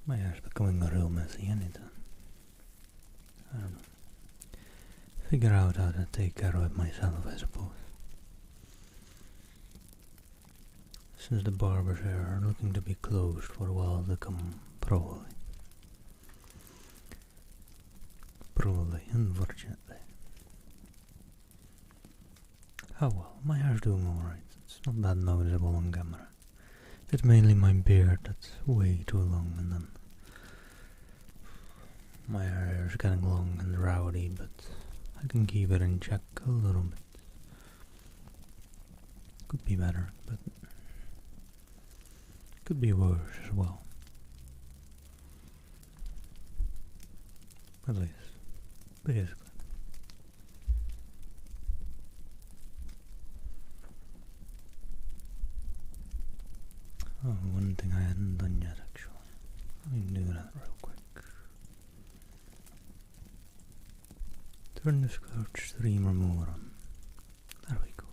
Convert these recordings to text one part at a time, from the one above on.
My hair's becoming real messy. I need to, I don't know, figure out how to take care of it myself, I suppose. Since the barbers here are looking to be closed for a while to come, probably. Probably, unfortunately. Oh well, my hair's doing alright. It's not that noticeable on camera. It's mainly my beard that's way too long, and then my hair is getting long and rowdy, but I can keep it in check a little bit. Could be better, but could be worse as well. At least, basically. Oh, one thing I hadn't done yet, actually. Let me do that real quick. Turn the scorch stream remover on. There we go.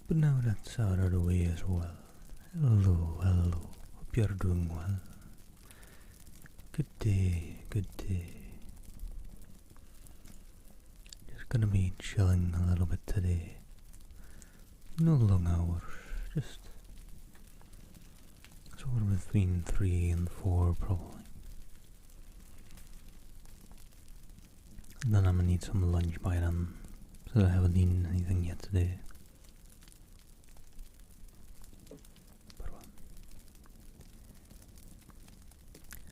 But now that's out of the way as well. Hello, hello. Hope you're doing well. Good day, good day. Just gonna be chilling a little bit today. No long hours, just sort of between 3 and 4 probably. And then I'm gonna need some lunch by then, so I haven't eaten anything yet today.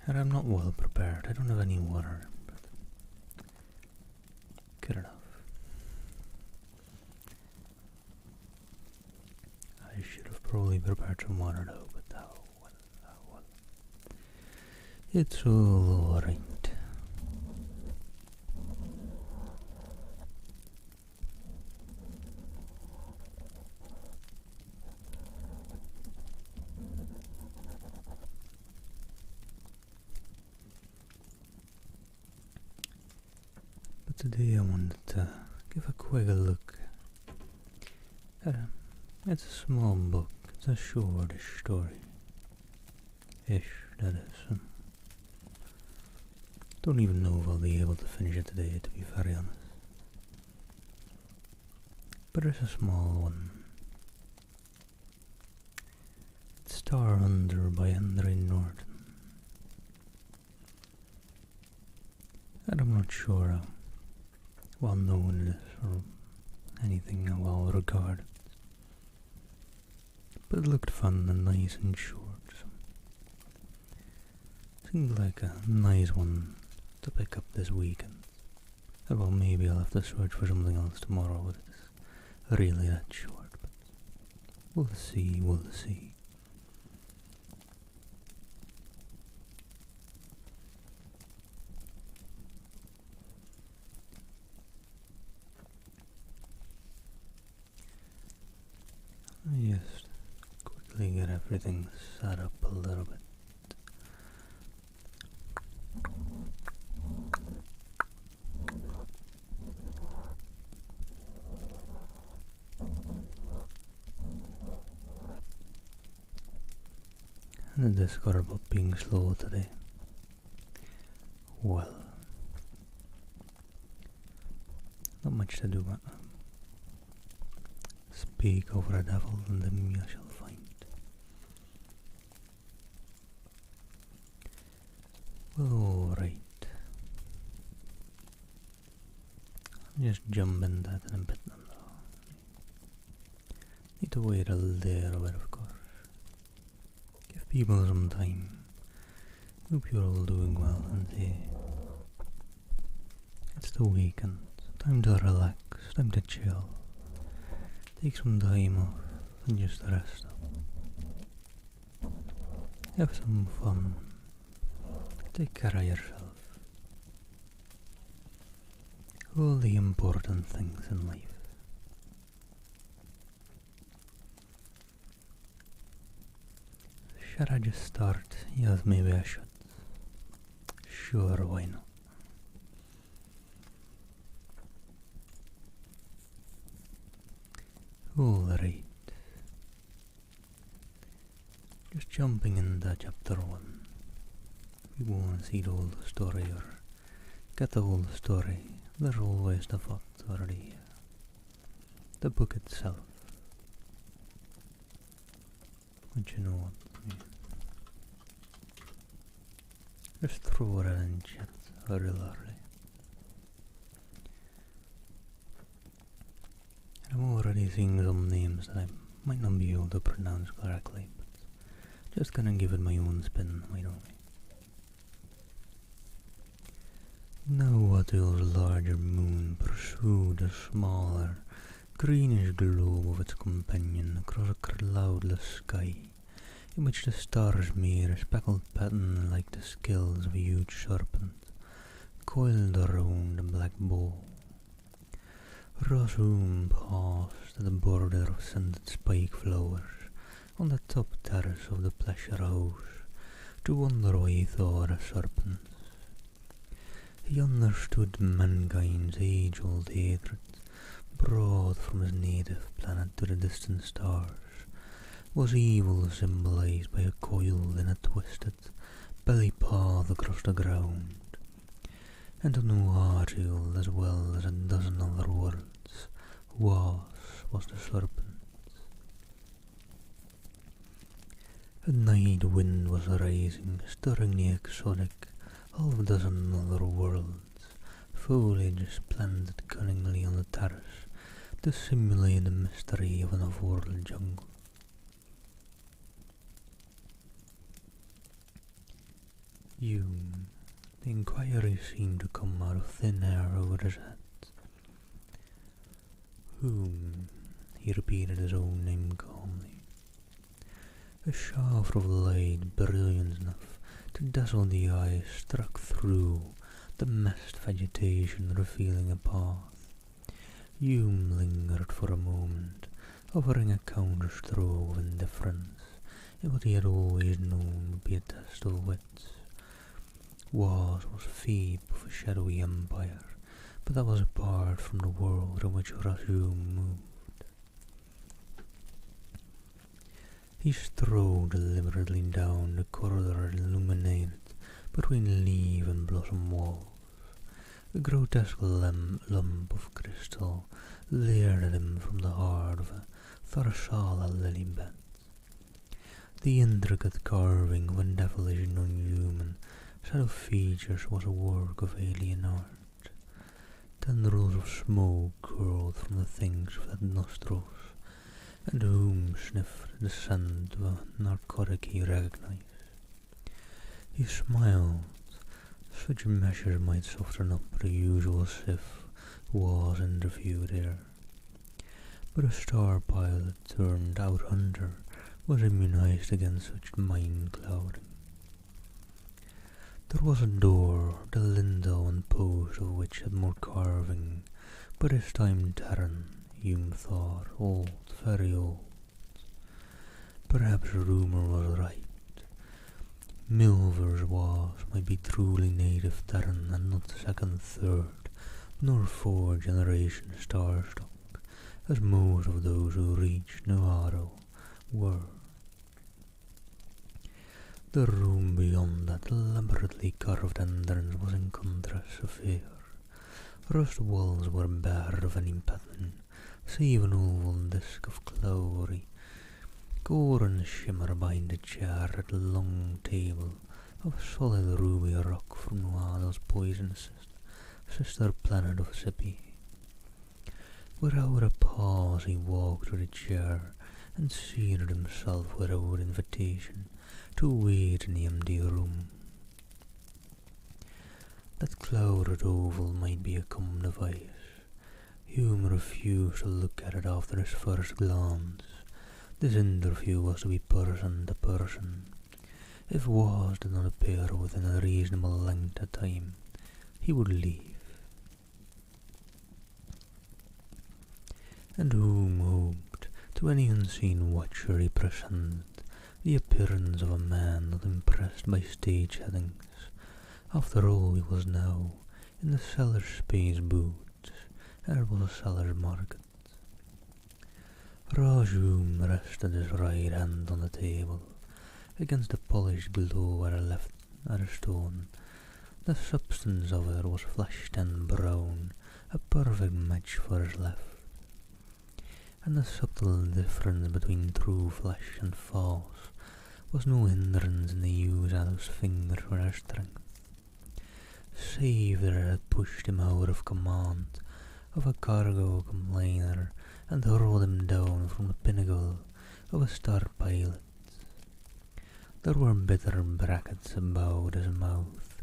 And I'm not well prepared. I don't have any water, but good enough. I should have probably prepared some water though, but oh well. It's all alright. But today I wanted to give a quick look at it's a small book. It's a shortish story. Ish, that is. Don't even know if I'll be able to finish it today, to be very honest. But it's a small one. It's Star Hunter by Norton. And I'm not sure how well known it is or anything well regarded. But it looked fun and nice and short, so seemed like a nice one to pick up this weekend. Well, maybe I'll have to search for something else tomorrow if it's really that short, but we'll see, we'll see. Just quickly get everything set up a little bit. And the Discord about being slow today. Well, not much to do but speak over a devil and them you shall find. Well, alright. I'll just jump into that in a bit now. Need to wait a little bit, of course. Give people some time. Hope you're all doing well and it's the weekend. Time to relax, time to chill. Take some time off and just rest up. Have some fun. Take care of yourself. All the important things in life. Should I just start? Yes, maybe I should. Sure, why not? Alright. Jumping into chapter 1, we won't see the whole story or get the whole story. There's always the fact or the book itself. But you know what I mean. Just throw it in chat regularly. I'm already seeing some names that I might not be able to pronounce correctly, but just gonna give it my own spin, why don't we? Now Watil's larger moon pursued a smaller, greenish globe of its companion across a cloudless sky, in which the stars made a speckled pattern like the scales of a huge serpent, coiled around the black ball. Rosum paused at the border of scented spike flowers on the top terrace of the pleasure house to wonder why he thought of serpents. He understood mankind's age-old hatred, brought from his native planet to the distant stars, was evil symbolized by a coil in a twisted, belly path across the ground, and to know Argyll as well as a dozen other worlds, was the serpent. A night wind was rising, stirring the exotic half-dozen other worlds, foliage planted cunningly on the terrace to simulate the mystery of an off-world jungle. The inquiry seemed to come out of thin air over his head. Whom? He repeated his own name calmly. A shaft of light brilliant enough to dazzle the eye struck through the massed vegetation, revealing a path. Hume lingered for a moment, offering a counter-stroke of indifference in what he had always known would be a test of wits. Was fief of a shadowy empire, but that was apart from the world in which Hume moved. He strode deliberately down the corridor illuminated between leaf and blossom walls. A grotesque lump of crystal leered at him from the heart of a Tharsala lily bed. The intricate carving of a devilish and unhuman set of features was a work of alien art. Tendrils of smoke curled from the thing's flat nostrils, and Hume sniffed the scent of a narcotic he recognized. He smiled. Such measures might soften up the usual stiff was interviewed here. But a star pilot turned out hunter was immunized against such mind clouding. There was a door, the lintel and post of which had more carving, but this time Terran, Hume thought, old, very old. Perhaps rumour was right. Milver's might be truly native Terran and not second, third, nor fourth generation starstock, as most of those who reached Nuaro were. The room beyond that elaborately carved entrance was in contrast severe. Rust walls were bare of any pattern, save an oval disk of glory. Golden shimmer behind the chair at the long table of solid ruby rock from Nuado's poisonous sister planet of Sippy. Without a pause he walked to the chair and seated himself without invitation to wait in the empty room. That clouded oval might be a common device. Hume refused to look at it after his first glance. This interview was to be person to person. If Was did not appear within a reasonable length of time, he would leave. And Hume hoped, to any unseen watcher he presented, the appearance of a man not impressed by stage headings. After all, he was now in the seller's space booth, and it was a seller's market. Hume rested his right hand on the table, against the polished glow where I left at a stone. The substance of it was fleshed and brown, a perfect match for his left. And the subtle difference between true flesh and false was no hindrance in the use of those fingers for their strength, save that it had pushed him out of command of a cargo liner and hurled him down from the pinnacle of a star pilot. There were bitter brackets about his mouth,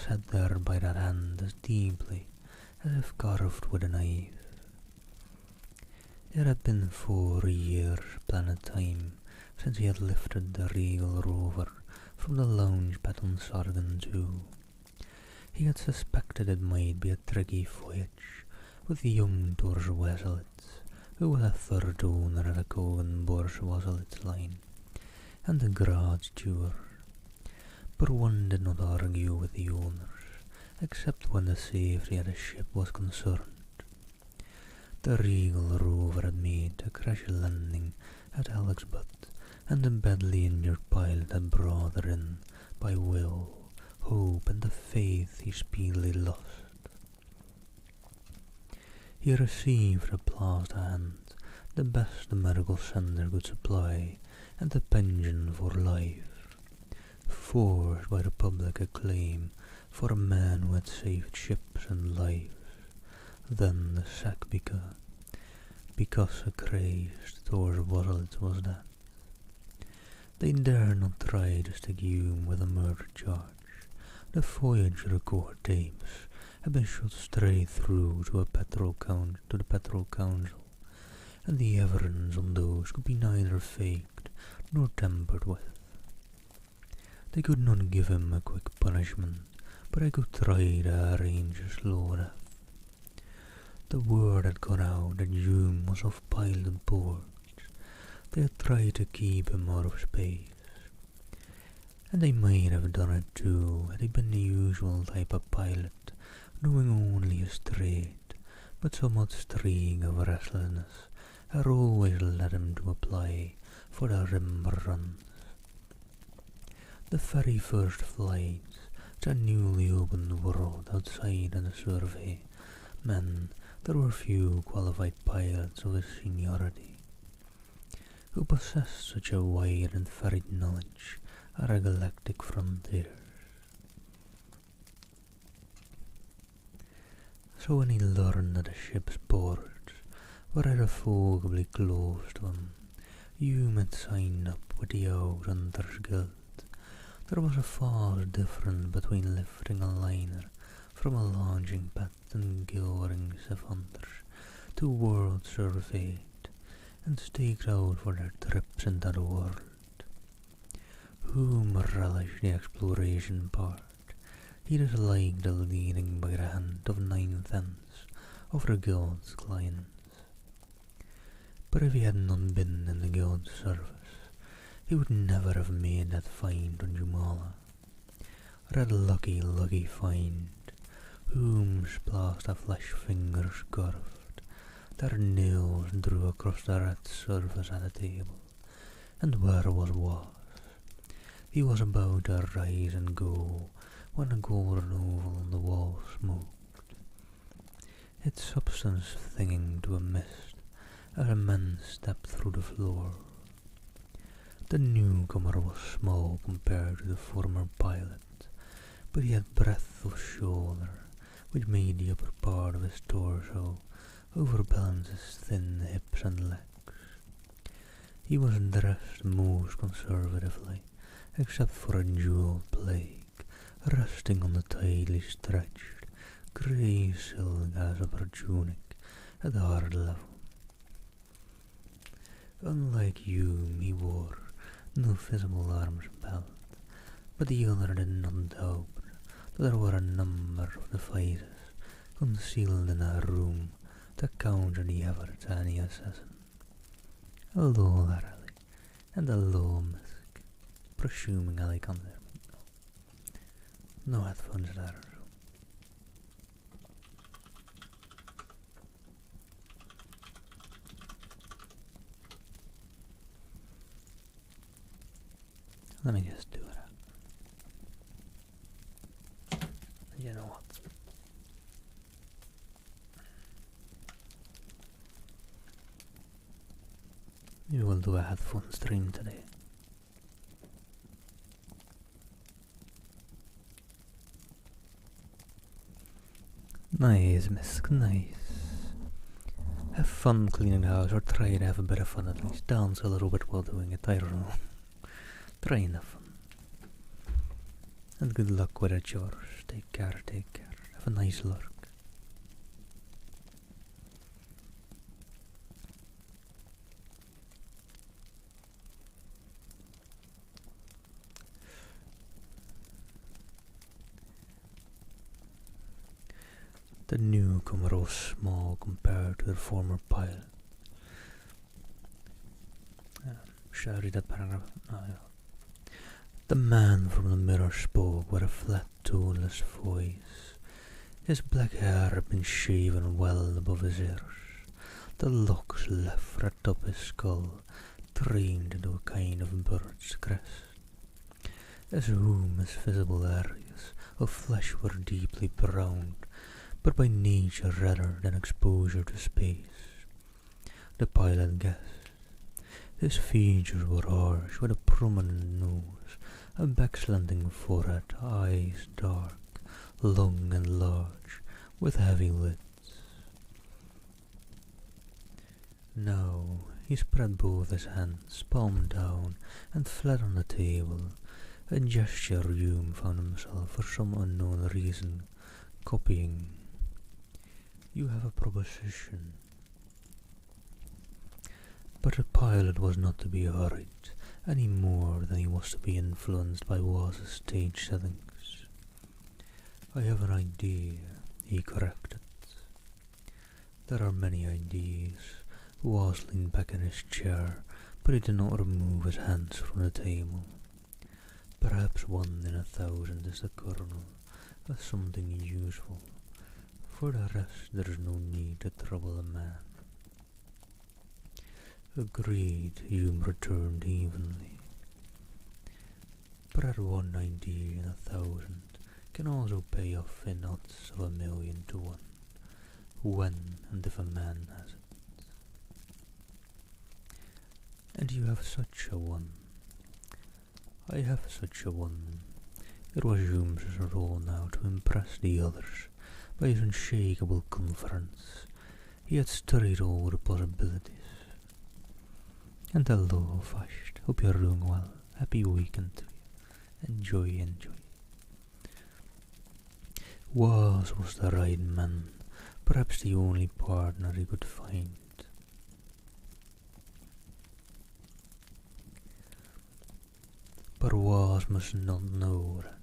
set there by that hand as deeply as if carved with a knife. It had been 4 years planet time since he had lifted the regal rover from the launch pad on Sargon II. He had suspected it might be a tricky voyage with the young Dors Weselitz, who was a third owner of the Kogan Bors Weselitz line, and the Grad steward. But one did not argue with the owners, except when the safety of the ship was concerned. The regal rover had made a crash landing at Alex Butt, and the badly injured pilot had brought her in by will, hope, and the faith he speedily lost. He received a plaster hand, the best the medical center could supply, and a pension for life, forced by the public acclaim for a man who had saved ships and lives. Then the sack because a crazed Thor's Weselitz was that. They dare not try to stick Hume with a murder charge. The voyage record tapes had been shot straight through to the Petrol Council, and the evidence on those could be neither faked nor tampered with. They could not give him a quick punishment, but they could try to arrange a slow death. The word had gone out that Hume was off pilot boards. They had tried to keep him out of space, and they might have done it too had he been the usual type of pilot, knowing only a straight but somewhat streak of restlessness had always led him to apply for the rim runs. The very first flights to a newly opened world outside of the survey meant there were few qualified pilots of his seniority who possessed such a wide and varied knowledge of our galactic frontiers. So when he learned that the ship's boards were irrevocably close to him, Hume had signed up with the Old Hunters Guild. There was a vast difference between lifting a liner from a launching pad and gilding of hunters to world surveyed and staked out for their trips into the world. Hume relished the exploration part. He disliked the leading by the hand of 9/10 of the guild's clients. But if he had not been in the guild's service, he would never have made that find on Jumala. That lucky find. Hume's plaster flesh fingers curved, their nails drew across the red surface at the table, and where was? He was about to rise and go when a golden oval on the wall smoked, its substance thinning to a mist as a man stepped through the floor. The newcomer was small compared to the former pilot, but he had breadth of shoulder, which made the upper part of his torso overbalance his thin hips and legs. He was dressed most conservatively, except for a jeweled plague resting on the tightly stretched grey silk as of her tunic at the hard level. Unlike Hume, he wore no visible arms belt, but the other did not doubt that there were a number of devices concealed in a room to counter the efforts of any assassin. Hello there, Ellie, and hello, Misk. Presuming Ellie comes there. No headphones there. Let me just do it. You know what? We will do a headphone stream today. Nice, Misk, nice. Have fun cleaning the house, or try to have a bit of fun at least. Dance a little bit while doing it, I don't know. Try and have fun. And good luck with it, yours. Take care, take care. Have a nice lurk. The newcomer was small compared to the former pilot. Should I read that paragraph? Oh, yeah. The man from the mirror spoke with a flat, toneless voice. His black hair had been shaven well above his ears. The locks left atop his skull, trained into a kind of bird's crest. His room's visible areas of flesh were deeply browned, but by nature rather than exposure to space. The pilot guessed. His features were harsh, with a prominent nose, a back-slanting forehead, eyes dark, long and large, with heavy lids. Now he spread both his hands, palm down, and flat on the table, a gesture Hume found himself for some unknown reason copying. You have a proposition. But the pilot was not to be hurried, any more than he was to be influenced by Waz's stage settings. I have an idea, he corrected. There are many ideas. Waz leaned back in his chair, but he did not remove his hands from the table. Perhaps 1 in 1,000 is the kernel of something useful. For the rest, there is no need to trouble a man. Agreed, Hume returned evenly. But 1 idea in 1,000 can also pay off in odds of 1,000,000 to 1, when and if a man has it. And you have such a one. I have such a one. It was Hume's role now to impress the others by his unshakable conference. He had studied all the possibilities. And hello, Fasht. Hope you're doing well. Happy weekend to you. Enjoy, enjoy. Was the right man, perhaps the only partner he could find. But Was must not know that.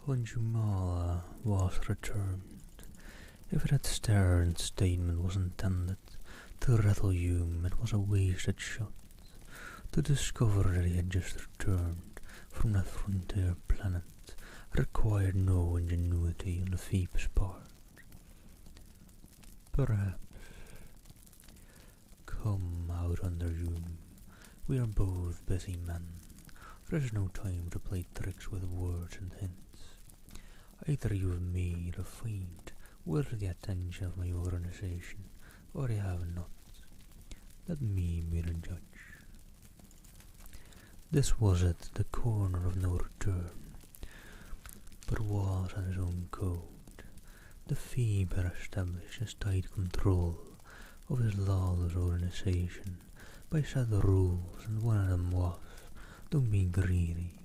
When Jumala was returned, if it had stern statement was intended to rattle Hume, it was a wasted shot. To discover that he had just returned from that frontier planet required no ingenuity on the thief's part. Perhaps. Come out under Hume. We are both busy men. There is no time to play tricks with words and hints. Either you have made a feint worthy the attention of my organization, or you have not. Let me be the judge. This was at the corner of no return, but was on his own code. The thief had established his tight control of his lawless organization by set rules, and one of them was, don't be greedy.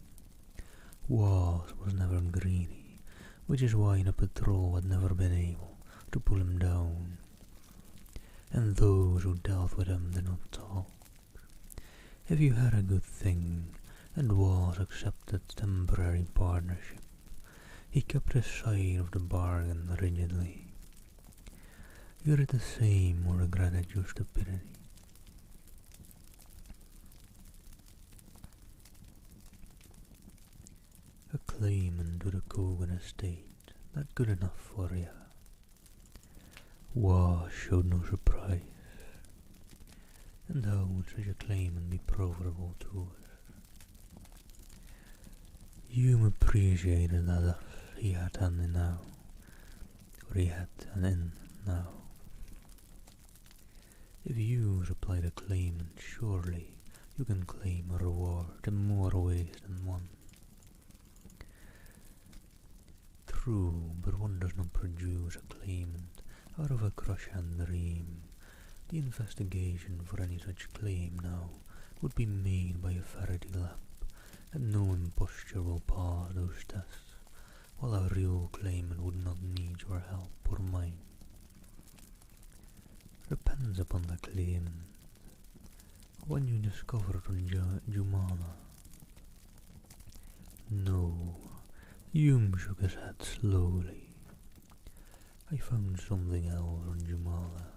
Was never greedy, which is why the patrol had never been able to pull him down. and those who dealt with him did not talk. If you had a good thing and was accepted temporary partnership, he kept his side of the bargain rigidly. You did the same or regretted your stupidity. A claimant to the Cogan estate, not good enough for ya. Waugh showed no surprise. And how would such a claimant be profitable to us? Hume appreciated that if he had an in now, or he had an in now. If you supply the claimant, surely you can claim a reward in more ways than one. True, but one does not produce a claimant out of a crush and dream. The investigation for any such claim now would be made by a Faraday lamp, and no imposture will pass those tests, while a real claimant would not need your help or mine. Depends upon the claimant. When you discovered on Jumala. No, Hume shook his head slowly. I found something else on Jumala,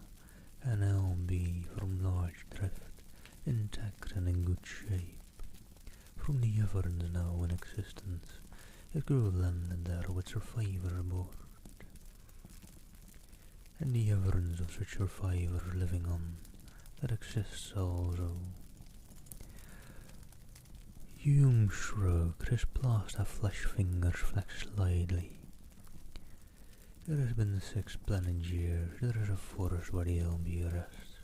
an LB from large drift, intact and in good shape. From the evidence now in existence, it could have landed there with survivors aboard. And the evidence of such survivors living on, that exists also. Hume shrugged, his plaster flesh fingers flexed slightly. It has been 6 splendid years, there is a forest where the LB rests.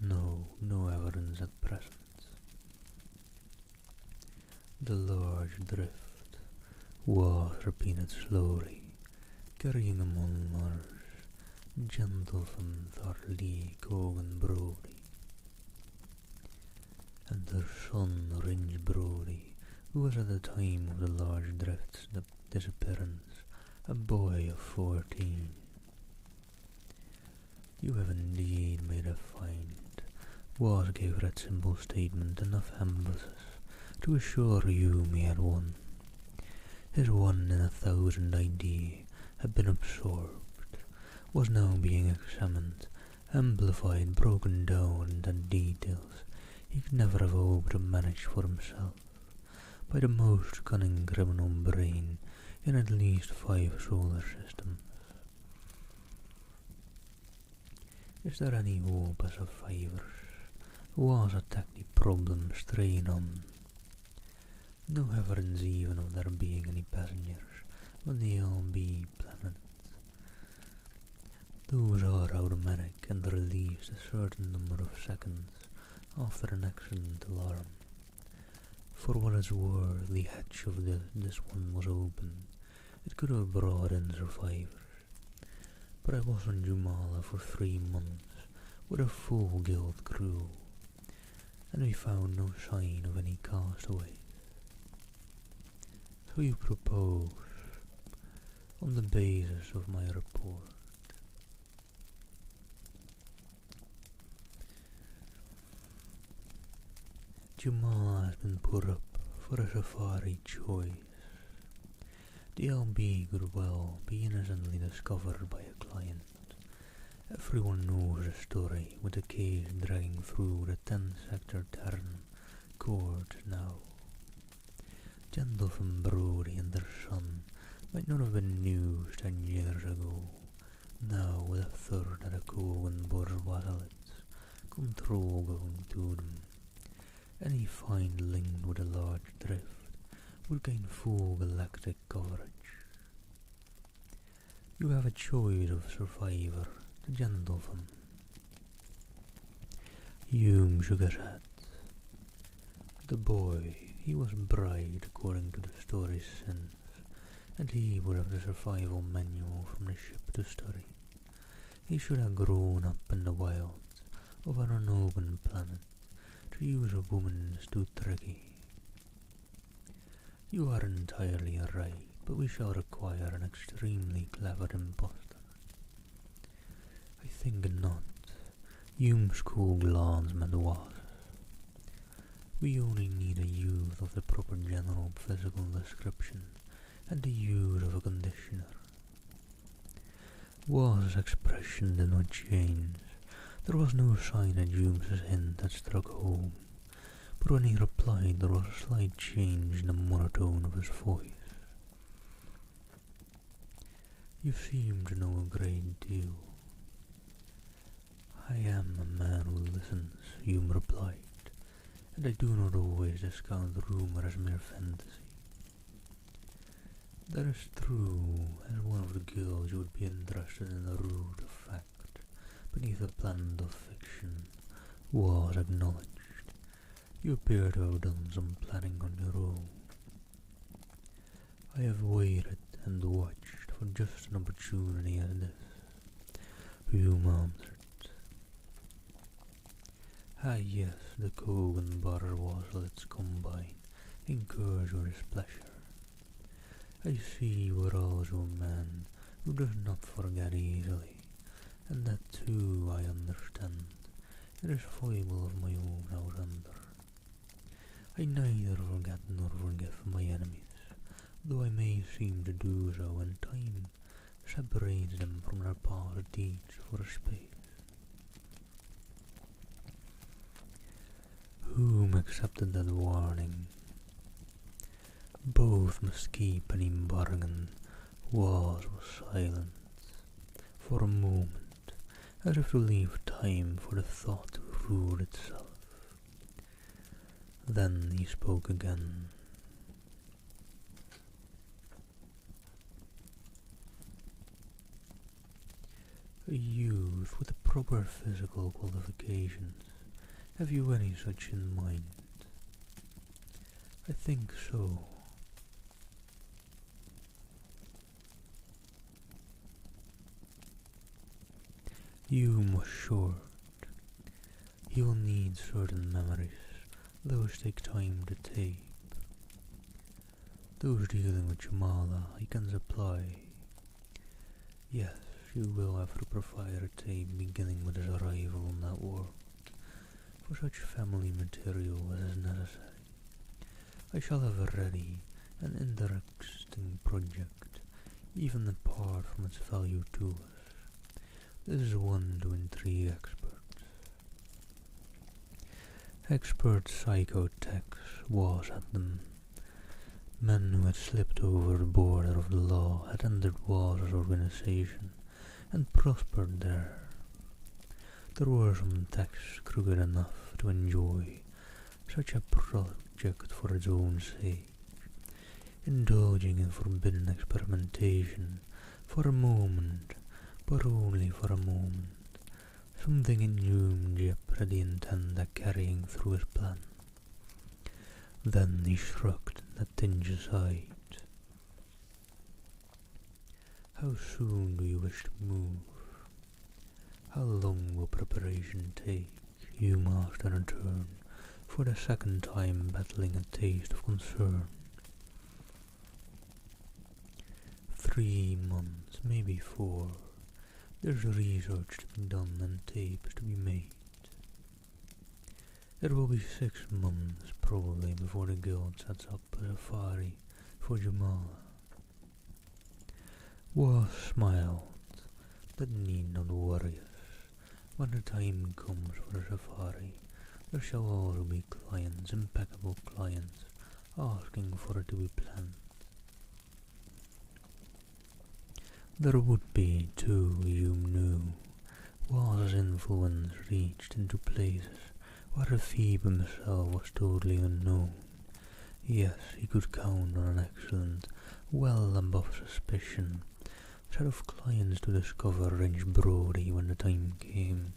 No evidence at present. The large drift was repeated slowly, carrying among others Gentleman Thorley Cogan Brodie, and their son Ringe Brodie, who was at the time of the large drift's disappearance a boy of 14. You have indeed made a find. Was gave that simple statement enough emphasis to assure you he had won. His 1 in 1,000 idea had been absorbed, was now being examined, amplified, broken down into details he could never have hoped to manage for himself, by the most cunning criminal brain in at least 5 solar systems. Is there any hope as survivors? Was a technical problem strain on? No evidence even of there being any passengers on the LB planet. Those are automatic and released a certain number of seconds after an accident alarm. For what it's worth, the hatch of this one was open. It could have brought in survivors. But I was on Jumala for 3 months with a full guild crew, and we found no sign of any castaways. So you propose, on the basis of my report, Jumala has been put up for a safari choice. The LB could well be innocently discovered by a client. Everyone knows the story, with the case dragging through the 10-sector Terran court now. Gentleman Brodie and their son might not have been news 10 years ago. Now, with a third of the Cogan border vassalates, control going to them, any find linked with a large drift would gain full galactic coverage. You have a choice of survivor, the gentleman. Hume shook his head. The boy, he was bright according to the stories since, and he would have the survival manual from the ship to study. He should have grown up in the wilds of an unopened planet. To use a woman is too tricky. You are entirely right, but we shall require an extremely clever impostor. think not. Hume's cool glance met was. We only need a use of the proper general physical description and the use of a conditioner. Was expression did not change. There was no sign that Hume's hint had struck home, but when he replied there was a slight change in the monotone of his voice. You seem to know a great deal. I am a man who listens, Hume replied, and I do not always discount rumour as mere fantasy. That is true, as one of the girls you would be interested in the root of fact, beneath the plant of fiction, was acknowledged. You appear to have done some planning on your own. I have waited and watched for just an opportunity as this, Hume answered. Ah yes, the coke and butter was, let's combine, incurs your displeasure. I see you are also a man who does not forget easily, and that too I understand. It is foible of my own house under. I neither forget nor forgive my enemies, though I may seem to do so when time separates them from their past deeds for a space. Whom accepted that warning? Both must keep any bargain. Was silent for a moment, as if to leave time for the thought to rule itself. Then he spoke again. A youth with the proper physical qualifications. Have you any such in mind? I think so. Hume was short. He will need certain memories. Those take time to tape. Those dealing with Jamala I can supply. Yes, you will have to provide a tape beginning with his arrival on that world, for such family material as is necessary. I shall have ready an interesting project, even apart from its value to us. This is one to intrigue experts. Expert psychotechs was at them. Men who had slipped over the border of the law had entered Waz's organization and prospered there. There were some techs crooked enough to enjoy such a project for its own sake, indulging in forbidden experimentation for a moment, but only for a moment. Something in Hume jeoparded the intent of carrying through his plan. Then he shrugged that tinge aside. How soon do you wish to move? How long will preparation take? Hume asked in return, for the second time battling a taste of concern. 3 months, maybe 4. There's research to be done and tapes to be made. It will be 6 months probably before the guild sets up a safari for Jamala. Was smiled, but need not worry us. When the time comes for the safari, there shall also be clients, impeccable clients, asking for it to be planned. There would be, too, Hume knew, Waz's influence reached into places where the Phoebe himself was totally unknown. Yes, he could count on an excellent, well above suspicion, set of clients to discover Range Brody when the time came.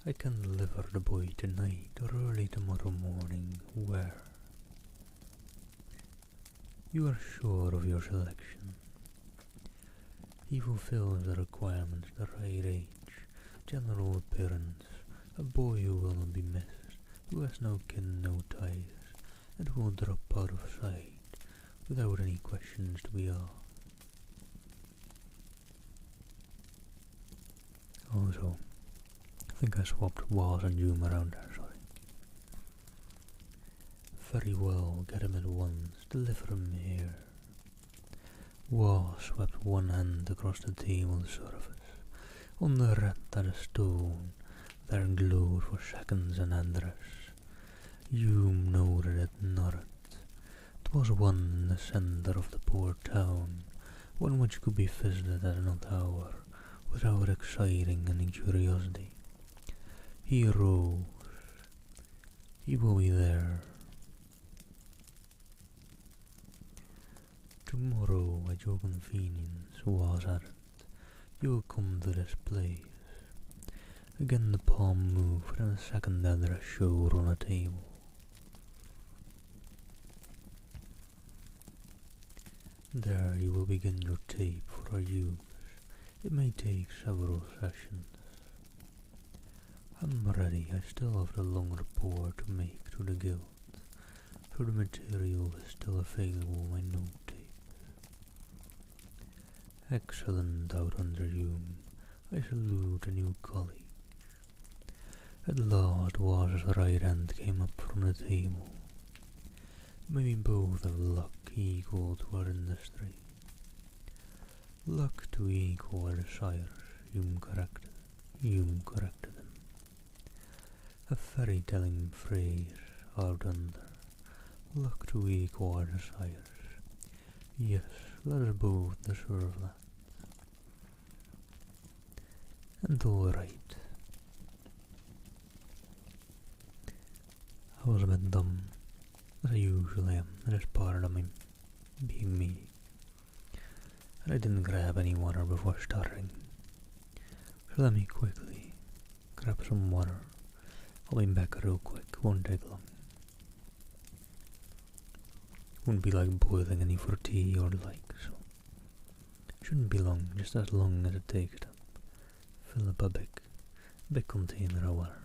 I can deliver the boy tonight or early tomorrow morning. Where? You are sure of your selection. He fulfills the requirements, the right age, general appearance, a boy who will not be missed. who has no kin, no ties, and will drop out of sight without any questions to be asked. Also, I think I swapped was and Zoom around there, sorry. Very well, get him at once, deliver him here. Was swept one hand across the table's surface, on the red that a stone, there glowed for seconds an endless. Hume noted it, nodded. 'Twas one in the centre of the poor town, one which could be visited at an hour, without exciting any curiosity. He rose. He will be there. Tomorrow, at your convenience, was at it. You'll come to this place. Again the palm moved, and a second address showed on a table. There you will begin your tape for our use. It may take several sessions. I'm ready. I still have the long report to make to the guild, so the material is still available on my note tape. Excellent out under Hume. I salute a new colleague. At last Waz's right hand came up from the table. May we both have luck equal to our industry. Luck to equal our desires, Hume corrected him. A very telling phrase out under. Luck to equal our desires. Yes, let us both deserve that. And all right. I was a bit dumb, as I usually am. It is part of me being me. And I didn't grab any water before starting. So let me quickly grab some water. I'll be back real quick, won't take long. Won't be like boiling any for tea or the like, so shouldn't be long, just as long as it takes to fill up a big container of water.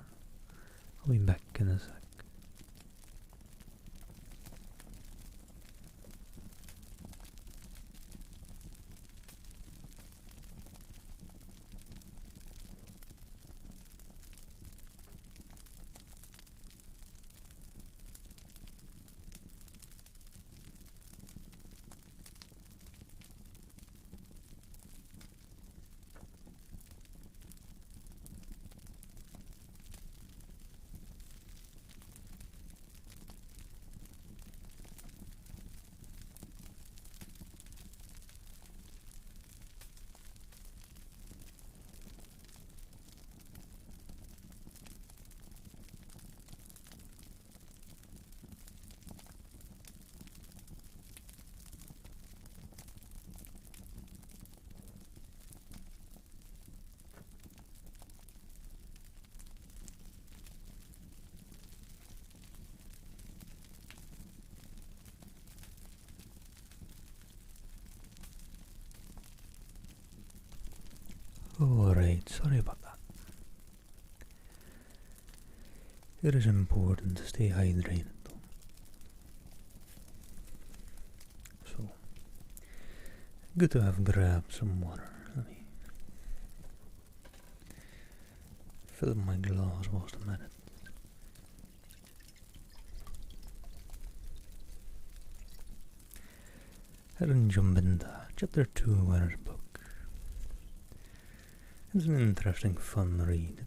I'll be back in a sec. Alright, sorry about that. It is important to stay hydrated though. So, good to have grabbed some water. Let me fill my glass whilst I'm at it. I didn't jump into chapter 2 of Winner's book. It's an interesting, fun read.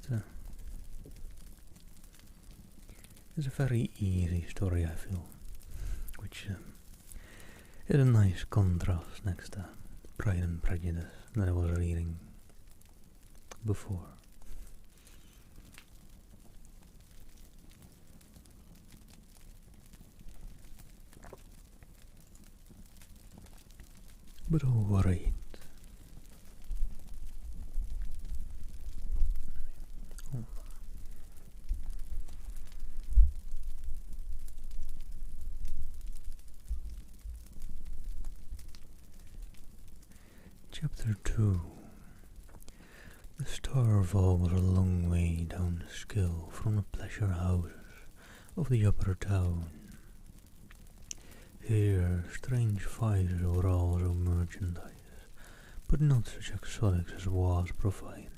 It's a very easy story, I feel, which is a nice contrast next to Pride and Prejudice that I was reading before. But alright. Chapter 2. The Starval was a long way down the Skill from the pleasure houses of the upper town. Here, strange fighters were also merchandise, but not such exotics as was provided.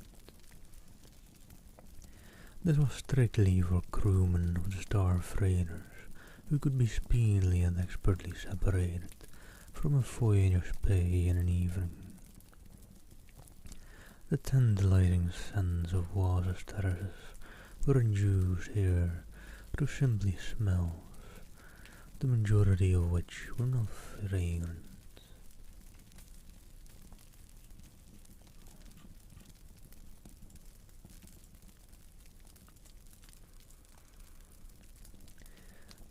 This was strictly for crewmen of the star freighters, who could be speedily and expertly separated from a voyager's pay in an evening. The tantalizing scents of water terraces were induced here through simply smells, the majority of which were not fragrant.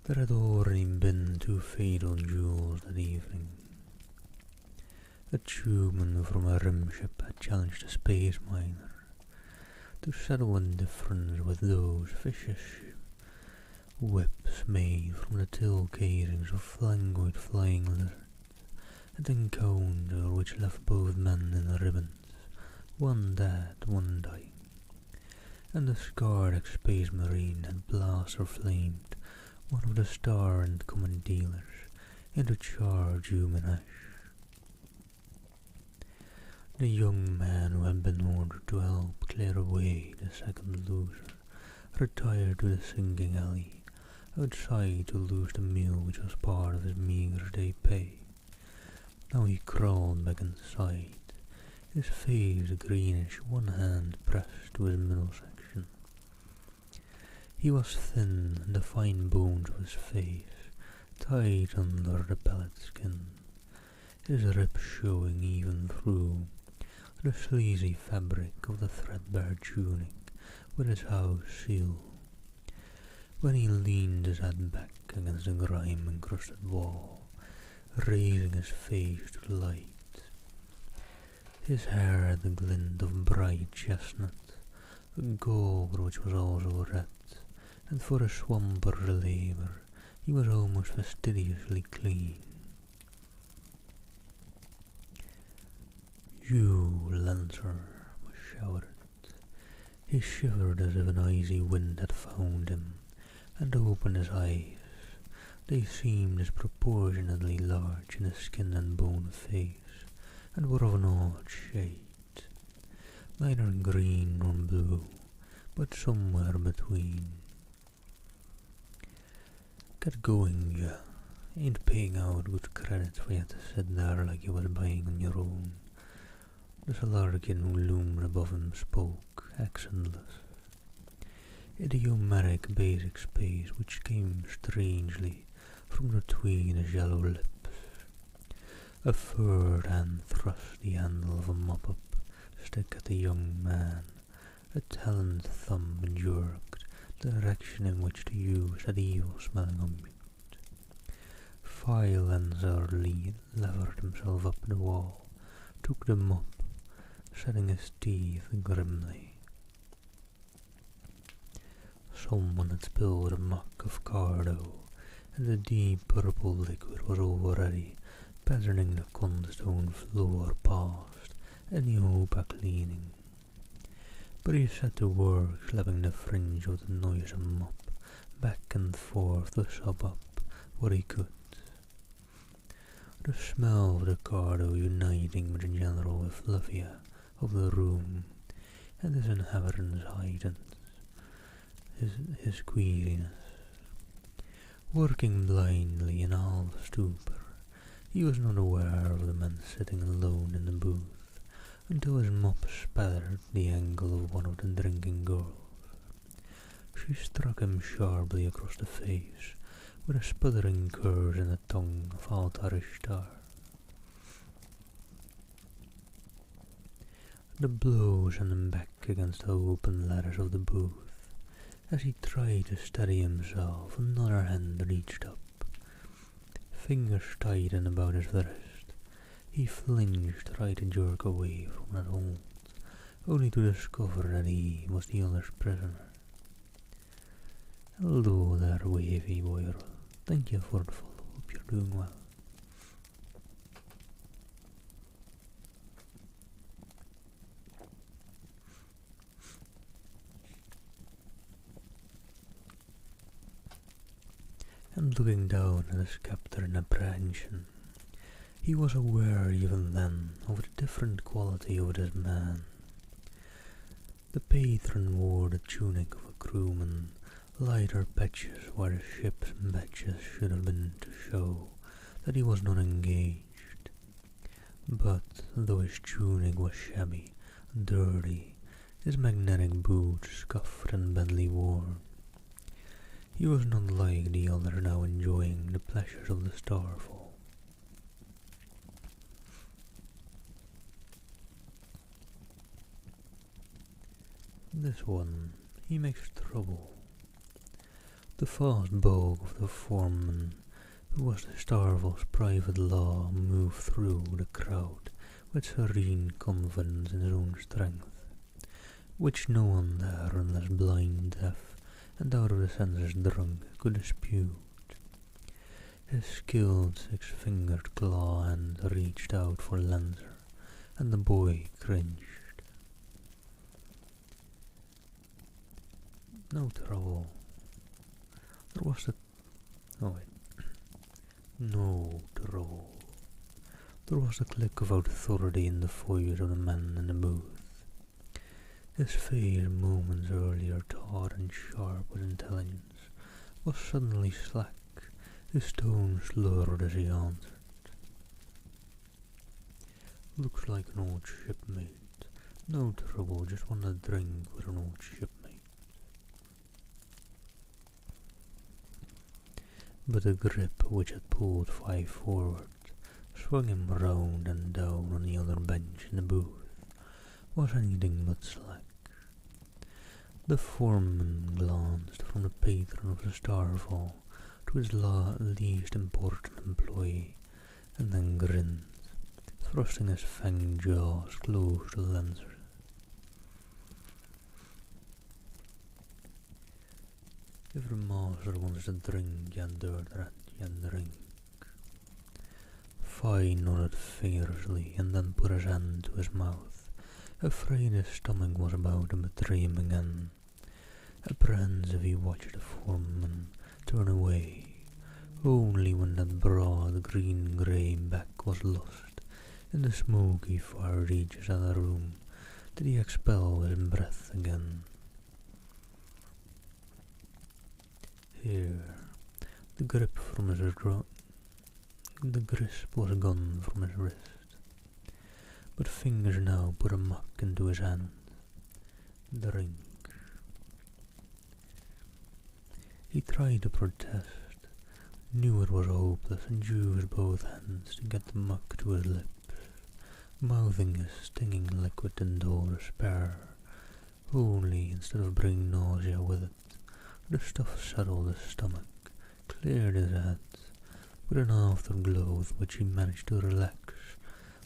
There had already been 2 fatal duels that evening. A tubeman from a rim ship had challenged a space miner to settle a difference with those vicious whips made from the tail casings of flangoid flying lizards, an encounter which left both men in the ribbons, one dead, one dying, and the scarred ex-space marine had blaster flamed one of the star and common dealers into charred human ash. The young man who had been ordered to help clear away the second loser retired to the sinking alley outside to lose the meal which was part of his meagre day pay. Now he crawled back inside, his face greenish, one hand pressed to his middle section. He was thin, and the fine bones of his face tight under the pellet skin, his ribs showing even through the sleazy fabric of the threadbare tunic with its house seal. When he leaned his head back against the grime-encrusted wall, raising his face to the light, his hair had the glint of bright chestnut, a gold which was also red, and for a swamper's labour he was almost fastidiously clean. "You, Lancer," was shouted. He shivered as if an icy wind had found him, and opened his eyes. They seemed disproportionately large in his skin and bone face, and were of an odd shade, neither green nor blue, but somewhere between. "Get going, ya. Ain't paying out good credit for you to sit there like you was buying on your own." The Salarkin who loomed above him spoke, accentless, idiomatic basic space which came strangely from between his yellow lips. A furred hand thrust the handle of a mop-up stick at the young man. A taloned thumb jerked the direction in which to use that evil-smelling object. File Lancer levered himself up the wall, took the mop, setting his teeth grimly. Someone had spilled a muck of cardo, and the deep purple liquid was already patterning the condestone floor past any hope at cleaning. But he set to work slapping the fringe of the noisome mop back and forth to sop up what he could. The smell of the cardo uniting with the general effluvia of the room and its inhabitants heightened his queasiness. Working blindly in half stupor, he was not aware of the man sitting alone in the booth until his mop spattered the ankle of one of the drinking girls. She struck him sharply across the face with a sputtering curse in the tongue of Altarishtar. The blow sent him back against the open ladders of the booth. As he tried to steady himself, another hand reached up. Fingers tightened about his wrist. He flinched, tried to jerk away from that hold, only to discover that he was the other's prisoner. "Hello there, wavy boy. Thank you for the follow. Hope you're doing well." and looking down at his captor in apprehension, he was aware even then of the different quality of this man. The patron wore the tunic of a crewman, lighter patches where the ship's badges should have been to show that he was not engaged. But though his tunic was shabby and dirty, his magnetic boots scuffed and badly worn, he was not like the others now enjoying the pleasures of the starfall. This one, he makes trouble. The fast bulk of the foreman, who was the Starville's private law, moved through the crowd with serene confidence in his own strength, which no one there, unless blind, deaf, and out of the senses drunk, could dispute. His skilled six-fingered claw hand reached out for Lancer, and the boy cringed. No trouble. There was the... oh wait. No trouble. There was the click of authority in the voice of the man in the booth. His face, moments earlier taut and sharp with intelligence, was suddenly slack, his tone slurred as he answered. Looks like an old shipmate. No trouble, just want a drink with an old shipmate. But the grip which had pulled Five forward, swung him round and down on the other bench in the booth, was anything but slack. The foreman glanced from the patron of the Starfall to his least important employee, and then grinned, thrusting his fanged jaws close to Lancer's. If the master wants to drink, yan durdrat, yan drink. Fye nodded fiercely and then put his hand to his mouth, afraid his stomach was about to betray him again. Apprehensive, he watched the foreman turn away. Only when that broad green-grey back was lost in the smoky far reaches of the room did he expel his breath again. Here, the grip from his the grasp was gone from his wrist, but fingers now put a muck into his hand. Drink. He tried to protest, knew it was hopeless, and used both hands to get the muck to his lips, mouthing his stinging liquid in dull despair. Only, instead of bringing nausea with it, the stuff settled his stomach, cleared his head, with an afterglow which he managed to relax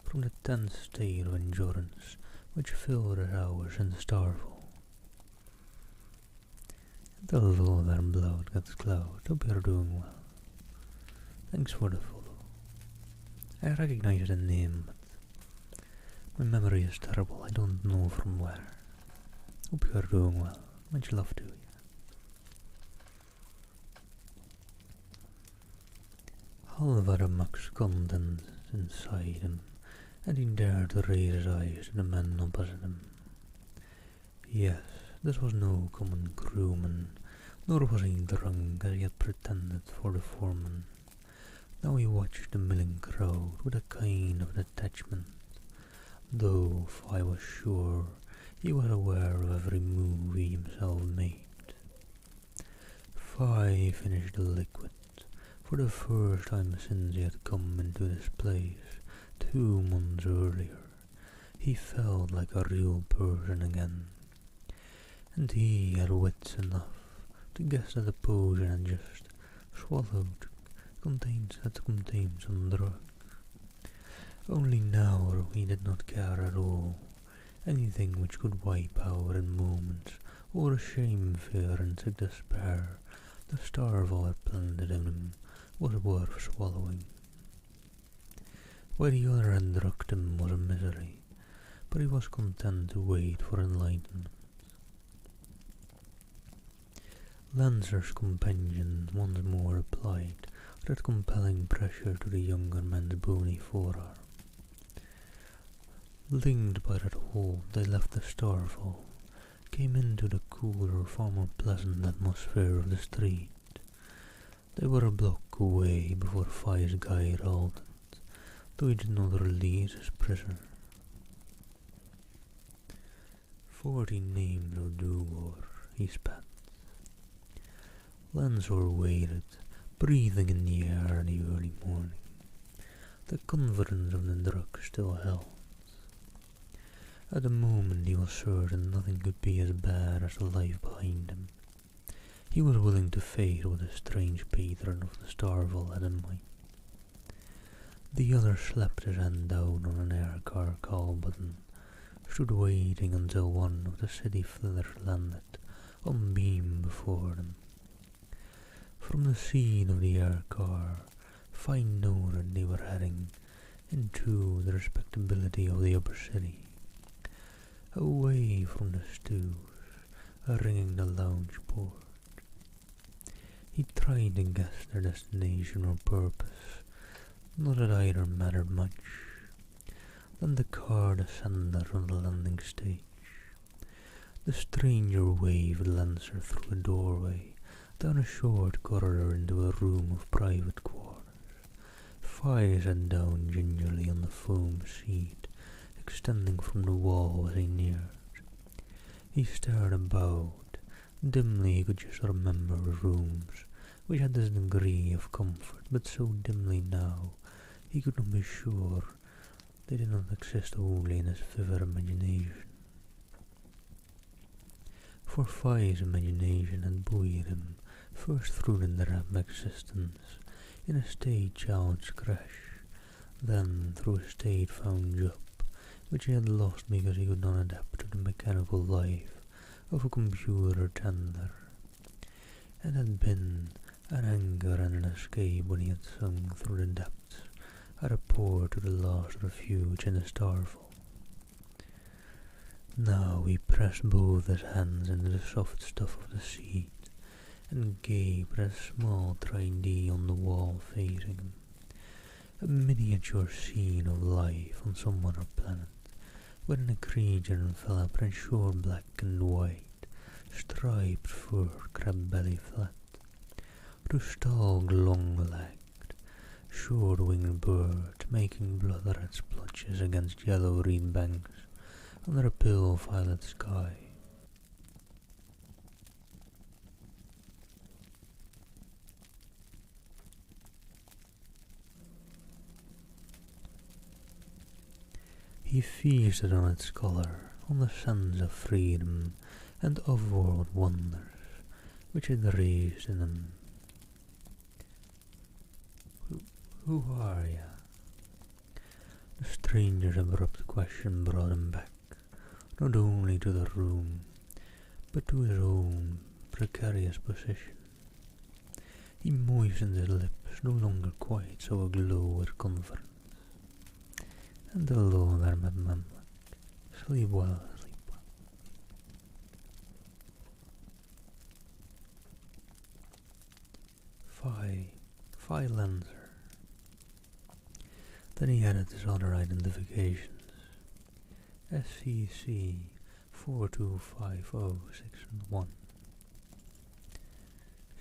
from the tense state of endurance which filled his hours in the Starfall. The low there blood gets cloud. Hope you're doing well. Thanks for the follow. I recognize the name, but my memory is terrible. I don't know from where. Hope you're doing well. Much love to you. Halva Max contents inside him, and he dared to raise his eyes to the man opposite him. Yes, this was no common crewman, nor was he drunk as he had pretended for the foreman. Now he watched the milling crowd with a kind of detachment, though I was sure he was aware of every move he himself made. Fye finished the liquid. For the first time since he had come into this place 2 months earlier, he felt like a real person again, and he had wits enough to guess that the potion had just swallowed contained some drug. Only now he did not care at all. Anything which could wipe out in moments all the shame, fear, and sick despair the Starfall had planted in him was worth swallowing. Where the other had drugged him was a misery, but he was content to wait for enlightenment. Lancer's companion once more applied that compelling pressure to the younger man's bony forearm. Linked by that hold, they left the starfall, came into the cooler, far more pleasant atmosphere of the street. They were a block away before Fi's guide halted, though he did not release his prisoner. 40 names will do, or he spat. Lancer waited, breathing in the air in the early morning. The confidence of the drug still held. At the moment he was certain nothing could be as bad as the life behind him. He was willing to face what the strange patron of the Starville had in mind. The other slapped his hand down on an aircar call button, stood waiting until one of the city flitters landed on beam before them. From the scene of the aircar, Fine noted they were heading into the respectability of the upper city, away from the stews ringing the lounge port. He tried to guess their destination or purpose, not that either mattered much. Then the car descended on the landing stage. The stranger waved Lancer through a doorway, down a short corridor into a room of private quarters. Fi sat down gingerly on the foam seat, extending from the wall as he neared. He stared about. Dimly he could just remember rooms which had this degree of comfort, but so dimly now he could not be sure they did not exist only in his vivid imagination. For Fi's imagination had buoyed him first through the drab existence in a state child's crash, then through a state-found job which he had lost because he could not adapt to the mechanical life of a computer tender. It had been an anger and an escape when he had sunk through the depths at a port to the last refuge in the Starfall. Now he pressed both his hands into the soft stuff of the seat and gaped at a small 3D on the wall facing him, a miniature scene of life on some other planet, wherein a creature enveloped in shore black and white, striped fur, crab belly flat, to stalk long-legged, short-winged birds making blood-red splotches against yellow reed banks under a pale violet sky. He feasted on its colour, on the sense of freedom and off-world wonders which it raised in him. Who are ya? The stranger's abrupt question brought him back, not only to the room, but to his own precarious position. He moistened his lips, no longer quite so aglow with confidence. And hello there, madman. Sleep well, sleep well. Fi Lancer. Then he added his other identifications. SCC 42506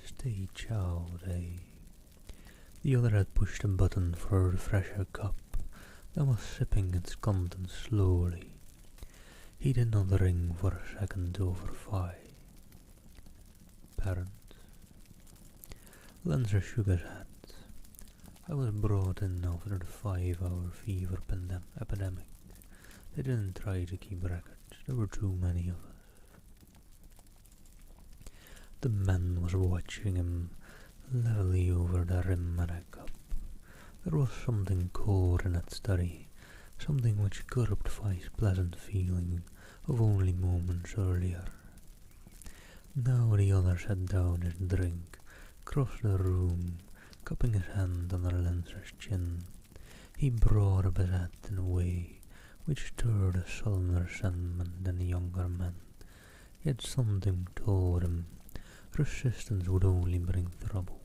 Stay child, eh? The other had pushed a button for a refresher cup, then was sipping its contents slowly. He did not ring for a second over Fi. Parent. Lancer shook his head. I was brought in after the 5-hour fever epidemic. They didn't try to keep records. There were too many of us. The man was watching him levelly over the rim of a cup. There was something cold in that study, something which curbed Fi's pleasant feeling of only moments earlier. Now the other set down his drink, crossed the room, cupping his hand under Lancer's chin. He brought up his head in a way which stirred a sullen resentment in the younger man, yet something told him, Persistence would only bring trouble.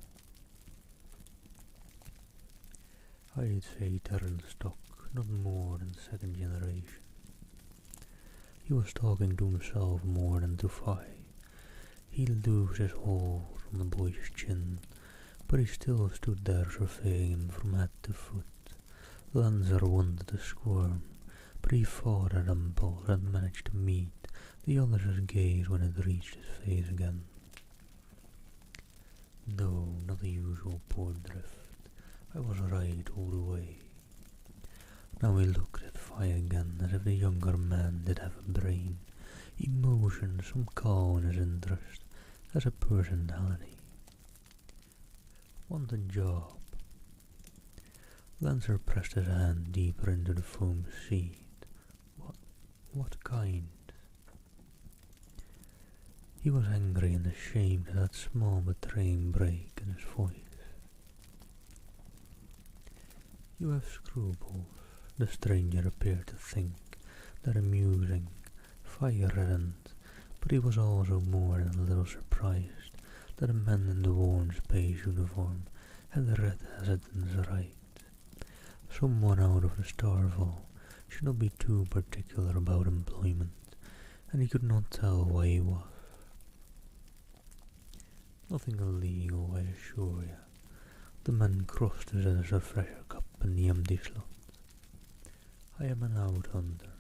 I'd say Terran stock, not more than second generation. He was talking to himself more than to Fi. He loosed his hold on the boy's chin, but he still stood there surveying him from head to foot. Lancer wanted to squirm, but he fought at impulse and managed to meet the other's gaze when it reached his face again. No, not the usual port drift. I was right all the way. Now he looked at Fi again as if the younger man did have a brain, emotion, some call in his interest, as a personality. Want a job? Lancer pressed his hand deeper into the foam seat. What kind? He was angry and ashamed at that small betraying break in his voice. You have scruples, the stranger appeared to think, that amusing, fire-reddened, but he was also more than a little surprised that a man in the worn space uniform had read hesitance right. Someone out of the Starfall should not be too particular about employment, and he could not tell why he was. Nothing illegal, I assure you. The man crossed his refresher cup in the empty slot. I am an out-hunter.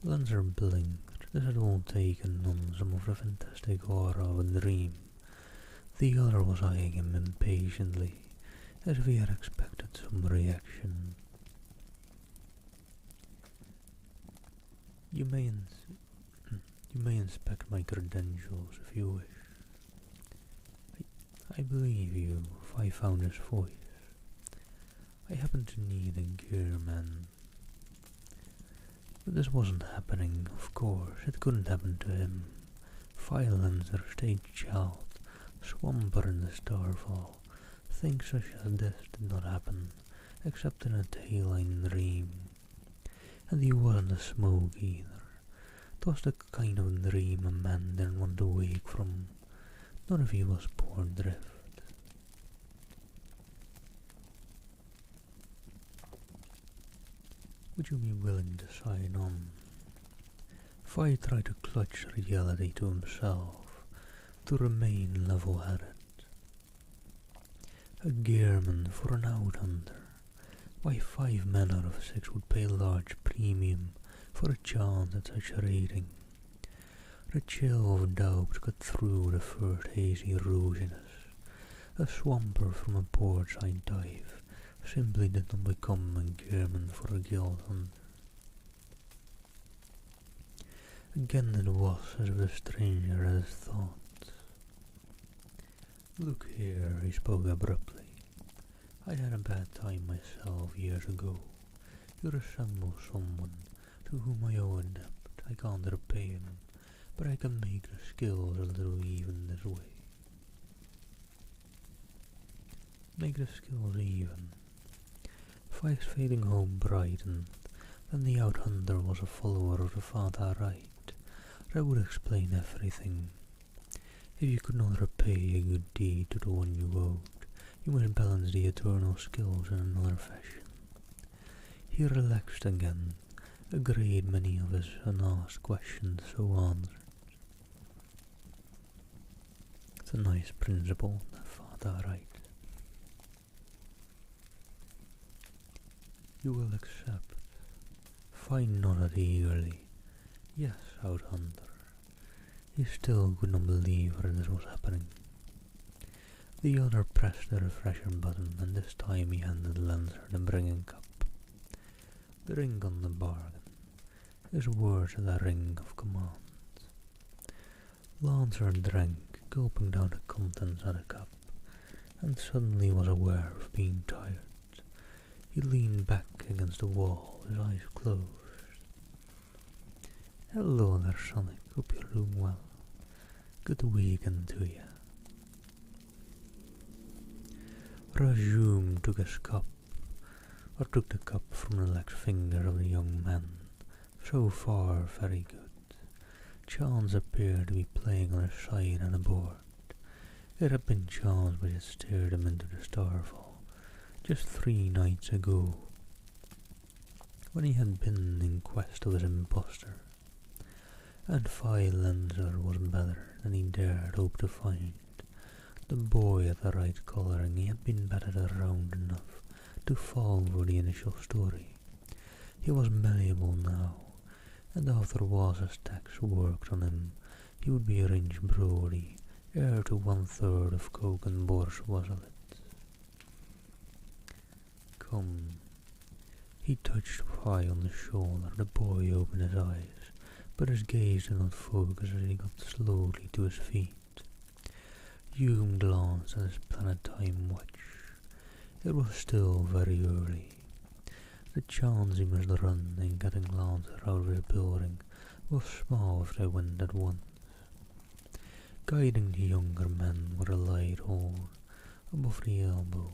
Lancer blinked. This had all taken on some of the fantastic aura of a dream. The other was eyeing him impatiently, as if he had expected some reaction. You may inspect my credentials if you wish. I believe you, if I found his voice. I happen to need a gearman. But this wasn't happening, of course. It couldn't happen to him. Lancer, stage child, swamper in the Starfall. Things such as this did not happen, except in a daylight dream. And he wasn't a smoke either. It was the kind of dream a man didn't want to wake from, not if he was port drift. Would you be willing to sign on? Fi tried to clutch reality to himself, to remain level-headed. A gearman for an out-hunter. Why 5 men out of 6 would pay a large premium for a chance at such a rating. The chill of doubt cut through the first hazy rosiness. A swamper from a portside dive simply did not become a gearman for a guild hunter. Again it was as if the stranger had his thoughts. Look here, he spoke abruptly. I had a bad time myself years ago. You resemble someone to whom I owe a debt. I can't repay him, but I can make the skills a little even this way. Make the skills even. Fi's fading hope brightened. Then the out-hunter was a follower of the Vada Rite. That would explain everything. If you could not repay a good deed to the one you owed, you must balance the eternal skills in another fashion. He relaxed again, a great many of his unasked questions so answered. It's a nice principle, the Vada Rite. You will accept. Fi nodded eagerly. Yes, out-hunter. He still could not believe that this was happening. The other pressed the refresher button, and this time he handed Lancer the bringing cup. Drink on the bargain. His words had a ring of command. Lancer drank, gulping down the contents of the cup, and suddenly was aware of being tired. He leaned back against the wall, his eyes closed. Hello there, Sonic. Hope you're doing well. Good weekend to you. Rajum took the cup from the relaxed fingers of the young man. So far, very good. Chance appeared to be playing on his side and aboard. It had been Chance which had steered him into the starfall just 3 nights ago, when he had been in quest of his impostor, and Phi Lenser was better than he dared hope to find. The boy at the right colouring, he had been batted around enough to fall for the initial story. He was malleable now, and after Wass's tax worked on him, he would be a Rinch Brody, heir to 1/3 of Coke and Borscht, wasn't it? Come. He touched Phi on the shoulder. The boy opened his eyes, but his gaze did not focus as he got slowly to his feet. Hume glanced at his planet-time watch. It was still very early. The chance he must run in getting Lancer out of his building was small if they went at once. Guiding the younger man with a light hold above the elbow,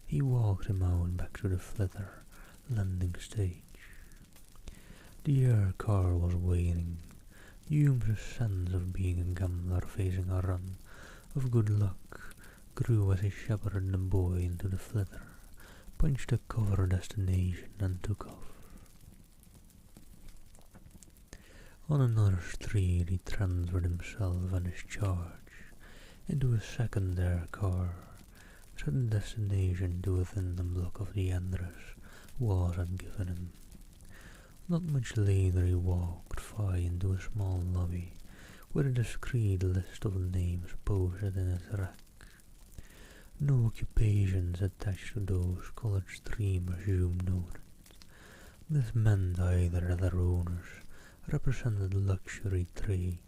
he walked him out back to the flitter landing stage. The air car was waiting. Hume's sense of being a gambler facing a run of good luck grew as he shepherded the boy into the flitter, punched the cover destination and took off. On another street he transferred himself and his charge into a second air car, set the destination to within the block of the address Wass had given him. Not much later he walked Phi into a small lobby with a discreet list of names posted in its rack. No occupations attached to those coloured streamers, Hume noted. This meant either that their owners represented luxury trades,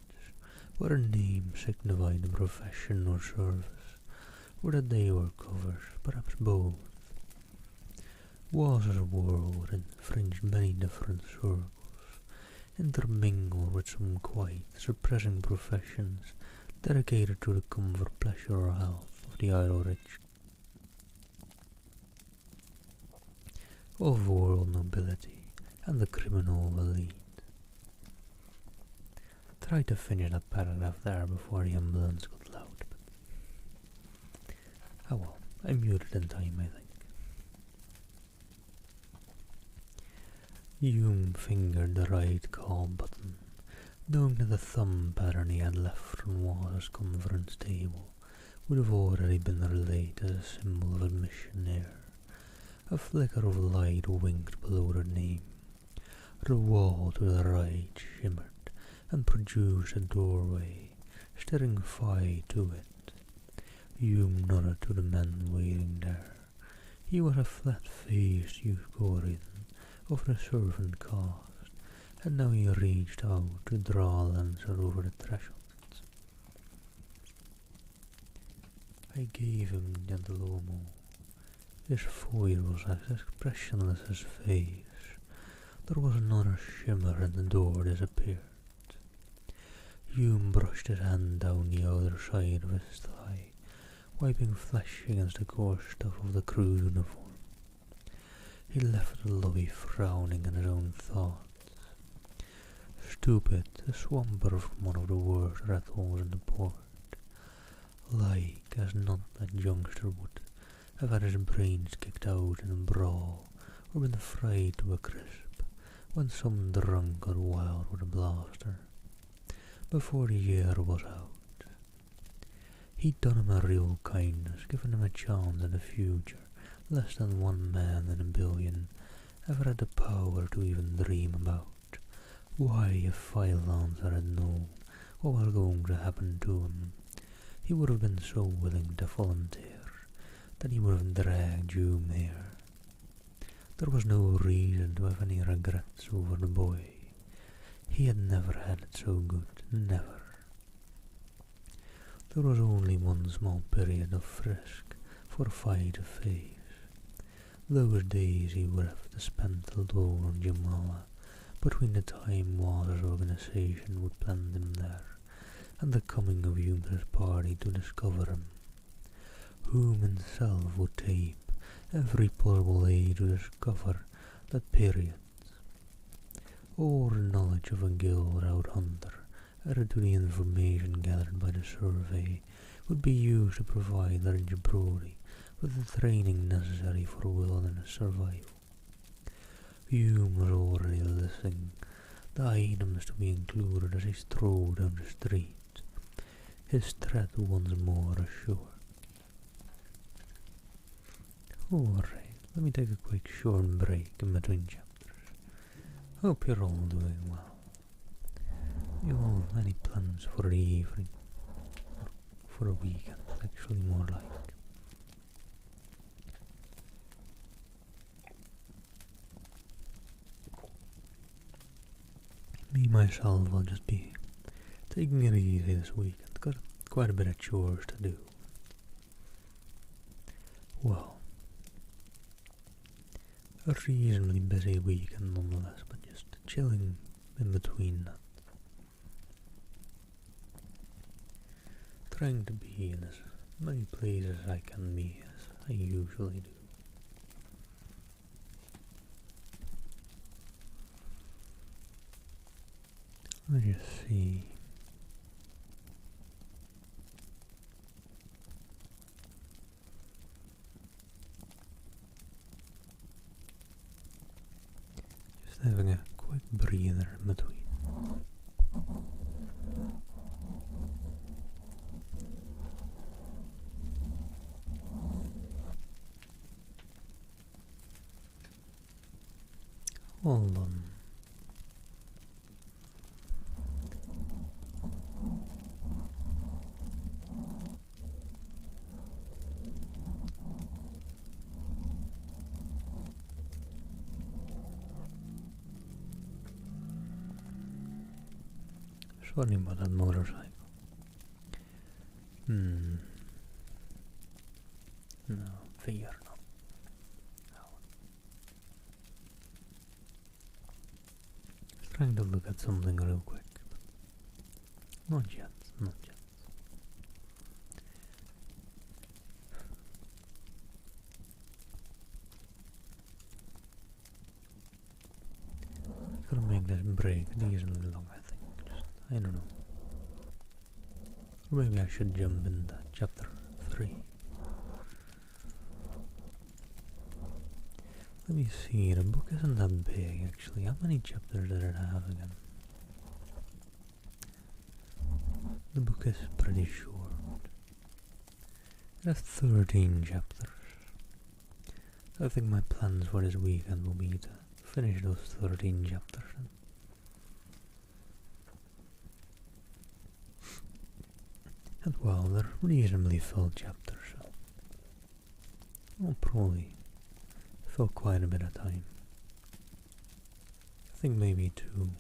where a name signified a profession or service, or that they were covers, perhaps both. Wass's world infringed many different circles, intermingled with some quite suppressing professions dedicated to the comfort, pleasure or health of the idle rich, of world nobility and the criminal elite. Tried to finish that paragraph there before the ambulance got loud, but oh well, I muted in time, I think. Hume fingered the right call button, knowing that the thumb pattern he had left on Wass's conference table would have already been relayed as a symbol of admission there. A flicker of light winked below the name. The wall to the right shimmered and produced a doorway, staring Phi to it. Hume nodded to the man waiting there. He was a flat-faced Eucorian of the servant caste, and now he reached out to draw Lancer over the threshold. I gave him the Antelomo. His voice was as expressionless as his face. There was another shimmer and the door disappeared. Hume brushed his hand down the outer side of his thigh, wiping flesh against the coarse stuff of the crew uniform. He left the lobby frowning at his own thoughts. Stupid, a swamper from one of the worst rat holes in the port. Like as not that youngster would have had his brains kicked out in a brawl or been fried to a crisp when some drunk got wild with a blaster before the year was out. He'd done him a real kindness, given him a chance in the future less than one man in a billion ever had the power to even dream about. Why, if Phi Lancer had known what was going to happen to him, he would have been so willing to volunteer that he would have dragged Hume here. There was no reason to have any regrets over the boy. He had never had it so good, never. There was only one small period of frisk for Phi to face. Those days he would have spent alone on Jamala, between the time Wass's organization would plant him there, and the coming of Hume's party to discover him. Hume himself would tape every possible aid to discover that period. All the knowledge of a guild out hunter added to the information gathered by the survey, would be used to provide Large Brody with the training necessary for wilderness survival. Hume was already listing the items to be included as he strode down the street, his threat once more assured. Alright, let me take a quick short break in between chapters. Hope you're all doing well. You all have any plans for the evening? Or for a weekend, actually more like. Me myself will just be taking it easy this weekend. Got quite a bit of chores to do. Well, a reasonably busy weekend nonetheless, but just chilling in between that. Trying to be in as many places as I can be as I usually do. Let me just see. Just having a quick breather in between. Hold on. Sorry about that motorcycle. No, fear not. Just trying to look at something real quick, but not yet, not yet. Gotta make this break decently long, I think. Just, I don't know. Or maybe I should jump into chapter 3. Let me see, the book isn't that big actually. How many chapters did it have again? The book is pretty short. It has 13 chapters. I think my plans for this weekend will be to finish those 13 chapters. And well, they're reasonably full chapters, so I'll probably fill quite a bit of time. I think maybe 2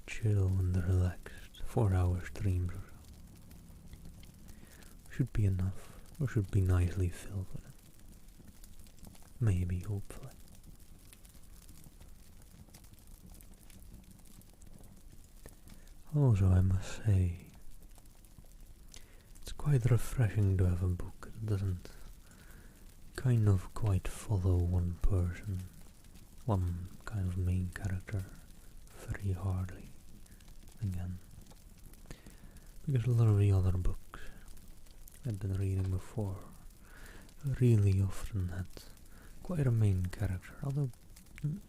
chill and relaxed 4-hour streams or so. Should be enough, or should be nicely filled with it. Maybe, hopefully. Also, I must say, it's quite refreshing to have a book that doesn't kind of quite follow one person, one kind of main character very hardly again. Because a lot of the other books I've been reading before really often had quite a main character, although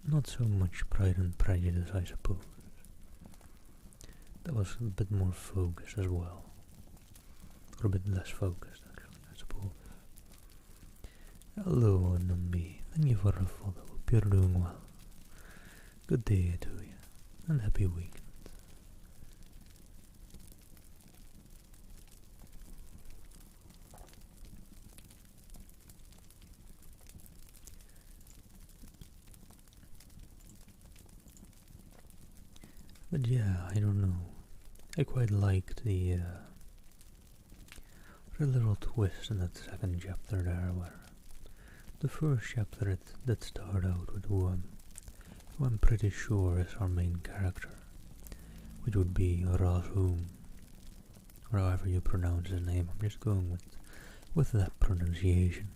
not so much Pride and Prejudice, I suppose. That was a bit more focused as well. Or a bit less focused, actually, I suppose. Hello, Numbi. Thank you for the follow. Hope you're doing well. Good day to you, and happy weekend. But yeah, I don't know. I quite liked the little twist in that second chapter there, where the first chapter it did start out with who I'm pretty sure is our main character, which would be Rahum, or however you pronounce his name. I'm just going with that pronunciation.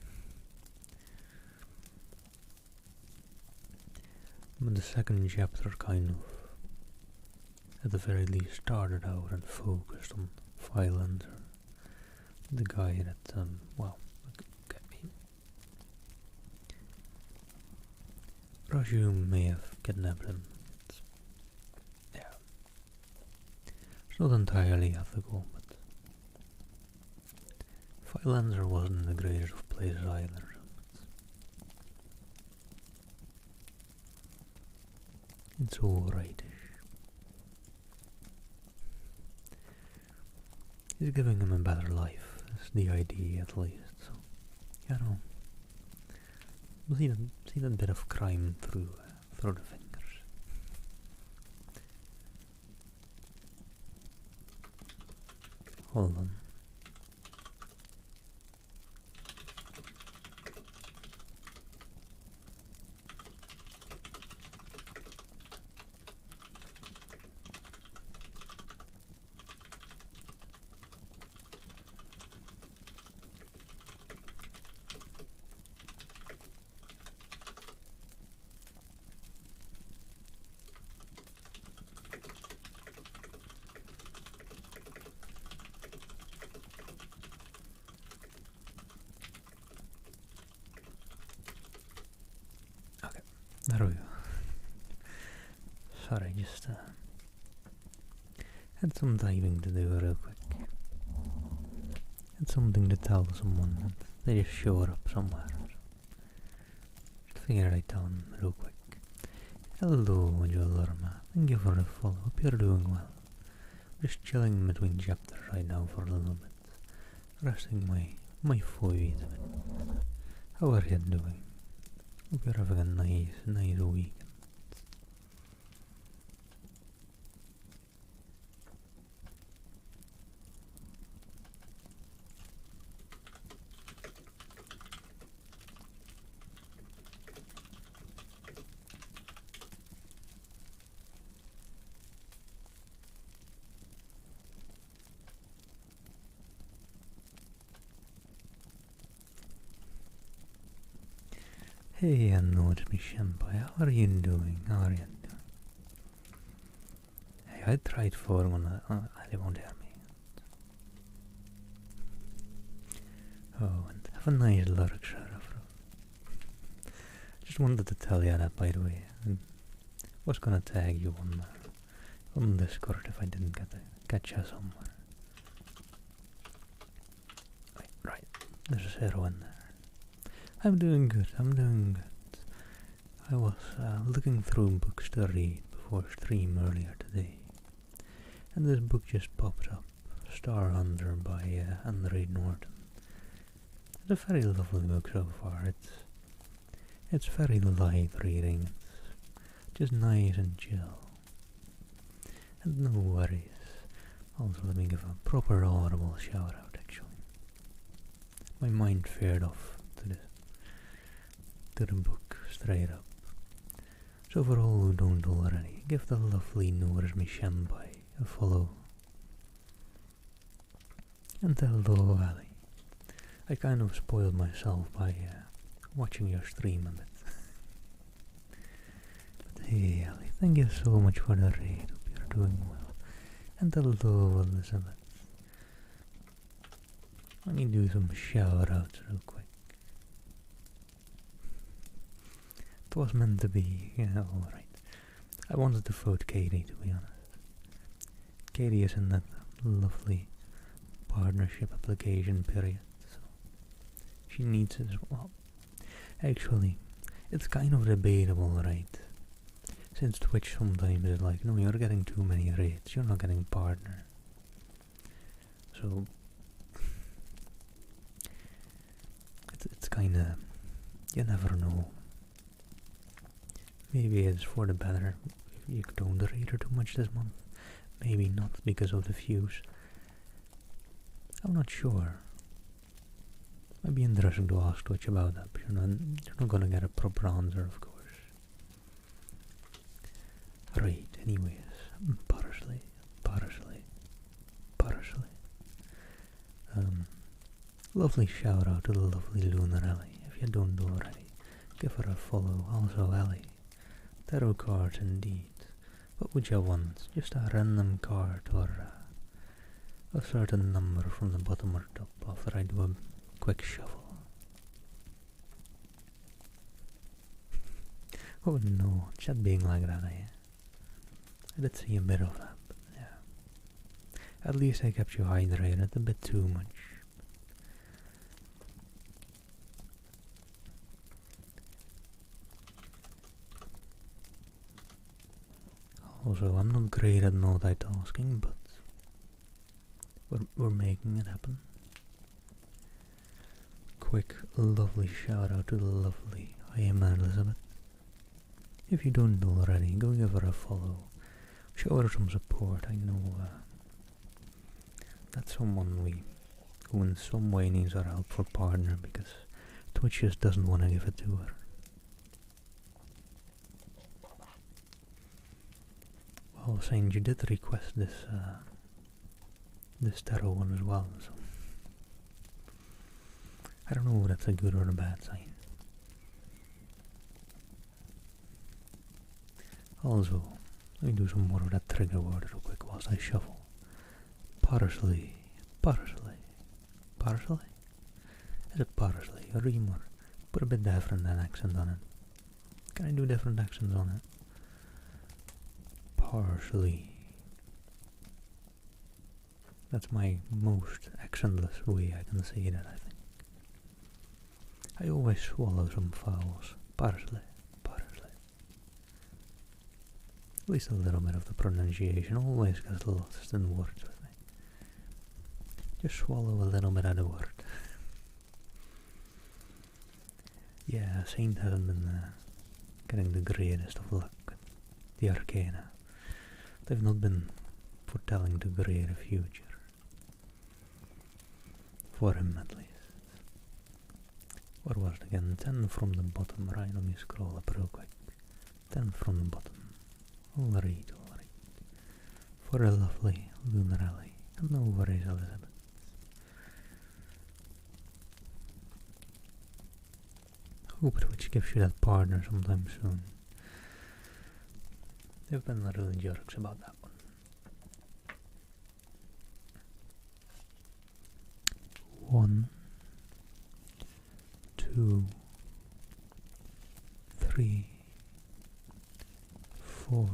But the second chapter kind of at the very least started out and focused on violence, or the guy that, well, Raju may have kidnapped him. Yeah. It's not entirely ethical, but Philanzer wasn't the greatest of places either. It's alright. He's giving him a better life. That's the idea, at least. So, you know, see that bit of crime through the fingers. Hold on. There we go. Sorry, just had some diving to do real quick. Had something to tell someone, and they just showed up somewhere. Just figured I'd tell them real quick. Hello, Jolorma. Thank you for the follow. Hope you're doing well. Just chilling between chapters right now for a little bit. Resting my void a bit. How are you doing? Hope you're having a nice weekend. Hey, I know it's me, Senpai. How are you doing? Hey, I tried for one. They won't hear me. Oh, and have a nice lyric, Sheriff. Just wanted to tell you that, by the way. I was gonna tag you on Discord if I didn't catch you somewhere. Right. There's a zero in there. I'm doing good. I was looking through books to read before stream earlier today, and this book just popped up, Star Hunter by Norton. It's a very lovely book so far. It's very light reading. It's just nice and chill, and no worries. Also, let me give a proper audible shout out. Actually, my mind fared off to the book straight up. So for all who don't already, give the lovely Nourish Me Senpai a follow. And hello, Ali. I kind of spoiled myself by watching your stream a bit. But hey, Ali, thank you so much for the raid. Hope you're doing well. And hello, Elizabeth. Let me do some shout outs real quick. It was meant to be, yeah, alright. I wanted to vote Katie, to be honest. Katie is in that lovely partnership application period, so she needs it as well. Actually, it's kind of debatable, right? Since Twitch sometimes is like, no, you're getting too many raids, you're not getting partner. So, it's kinda, you never know. Maybe it's for the better if you don't raid her too much this month. Maybe not because of the views. I'm not sure. Might be interesting to ask Twitch about that, but you're not gonna get a proper answer, of course. Right, anyways. Parsley. Lovely shout out to the lovely Lunar Ellie. If you don't know already, give her a follow. Also, Ellie. Tarot cards indeed. What would you want? Just a random card or a certain number from the bottom or top after I do a quick shuffle? Oh no, chat being like that, I did see a bit of that, but yeah. At least I kept you hydrated, a bit too much. Also, I'm not great at multitasking, but we're making it happen. Quick, lovely shout out to the lovely I am Elizabeth. If you don't know already, go give her a follow. Show her some support. I know that's someone who in some way needs our help for partner because Twitch just doesn't want to give it to her. Well, saying you did request this tarot one as well, so I don't know if that's a good or a bad sign. Also, let me do some more of that trigger word real quick whilst I shuffle. Parsley, parsley, parsley? Is it parsley or remor? Put a bit different accent on it. Can I do different accents on it? Parsley. That's my most accentless way I can say that, I think. I always swallow some vowels. Parsley, parsley. At least a little bit of the pronunciation always gets lost in words with me. Just swallow a little bit of the word. Yeah, Saint hasn't been getting the greatest of luck with the arcana. They've not been foretelling the greater future. For him, at least. What was it again? 10 from the bottom, right? Let me scroll up real quick. 10 from the bottom. All right, all right. For a lovely Lunarelli. No worries, Elizabeth. Hope Twitch gives you that partner sometime soon. They've been really jerks about that one. 1, 2, 3, 4,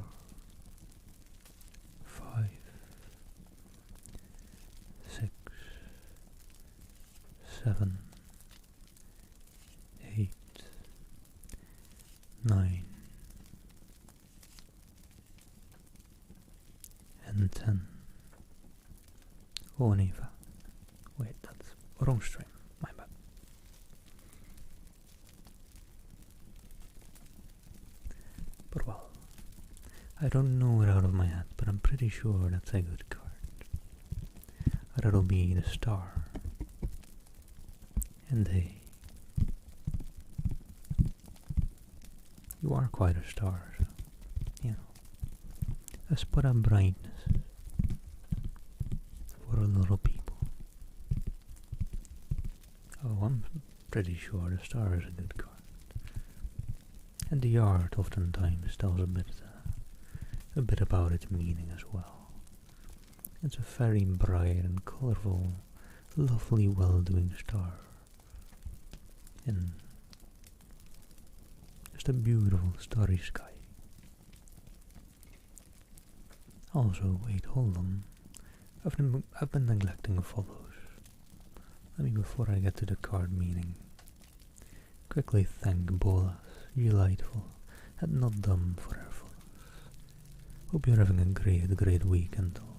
5, 6, 7, 8, 9, and 10. Oh, Neva. Wait, that's wrong stream. My bad. But well, I don't know it out of my head, but I'm pretty sure that's a good card. That'll be the star. And you are quite a star, so, you know, a spot of brightness for a lot of people. Oh, I'm pretty sure the star is a good card. And the art oftentimes tells a bit about its meaning as well. It's a very bright and colorful, lovely, well-doing star. And just a beautiful starry sky. Also, wait, hold on. I've been neglecting follows. Let me, before I get to the card meaning, quickly thank Bolas, delightful, and not dumb for her follows. Hope you're having a great weekend all.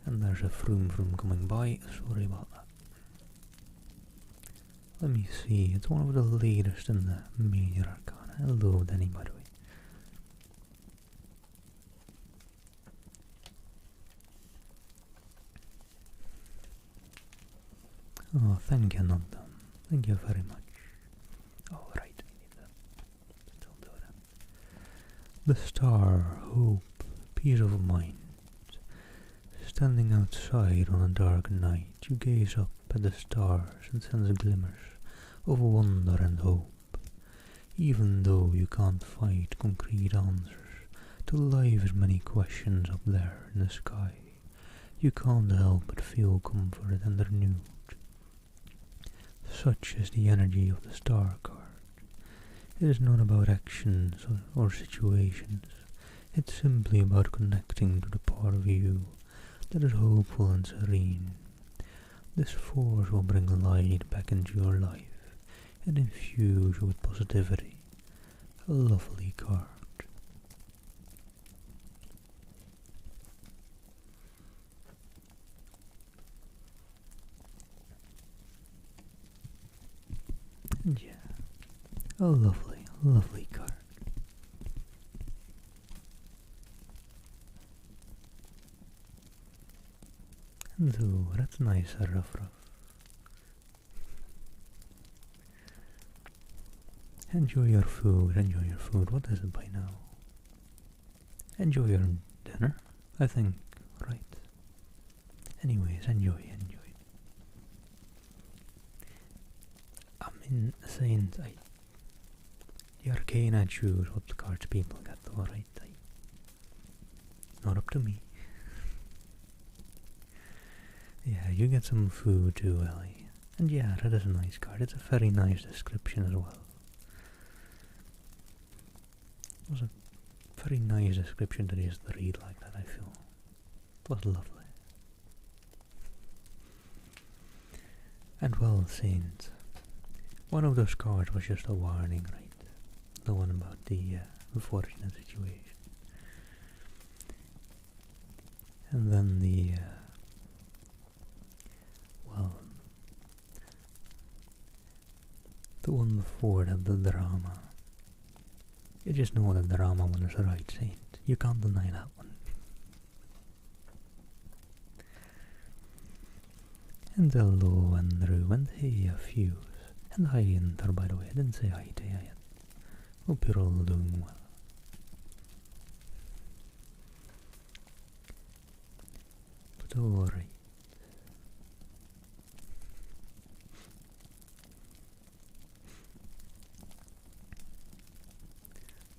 And there's a vroom coming by, sorry about that. Let me see, it's one of the latest in the Major Arcana. Hello Danny, by the way. Oh, thank you, not done. Thank you very much. Oh, right, I need that. Still do that. The star, hope, peace of mind. Standing outside on a dark night, you gaze up at the stars and sense glimmers of wonder and hope. Even though you can't find concrete answers To live's many questions up there in the sky, you can't help but feel comfort and renewed. Such is the energy of the star card. It is not about actions or situations. It's simply about connecting to the part of you that is hopeful and serene. This force will bring light back into your life and infuse you with positivity. A lovely card. And yeah, a lovely, lovely card. And so, that's nice, rough. Enjoy your food, enjoy your food. What is it by now? Enjoy your dinner, I think, right? Anyways, enjoy. I mean, saying the arcane I choose what the cards people get though, right? Not up to me. Yeah, you get some food too, Ellie. And yeah, that is a nice card. It's a very nice description as well. It was a very nice description to just read like that, I feel. It was lovely. And well, Saint, one of those cards was just a warning, right? The one about the unfortunate situation. And then the one before that, the drama. You just know the drama one is right, Saint. You can't deny that one. And hello, Andrew, and hey, a fuse. And hi, Inter, by the way. I didn't say hi to you yet. Hope you're all doing well. But alright.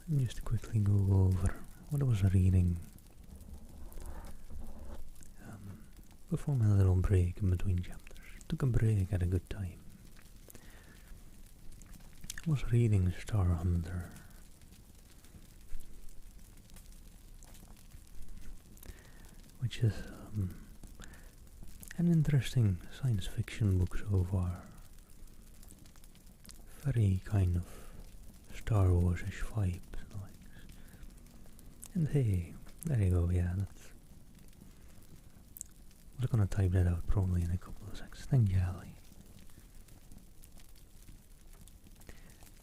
Let me just quickly go over what I was reading before my little break in between chapters. Took a break at a good time. I was reading Star Hunter, which is an interesting science fiction book so far. Very kind of Star Wars-ish vibes. And hey, there you go, yeah, that's... I was gonna type that out probably in a couple of seconds. Thank you, Ali.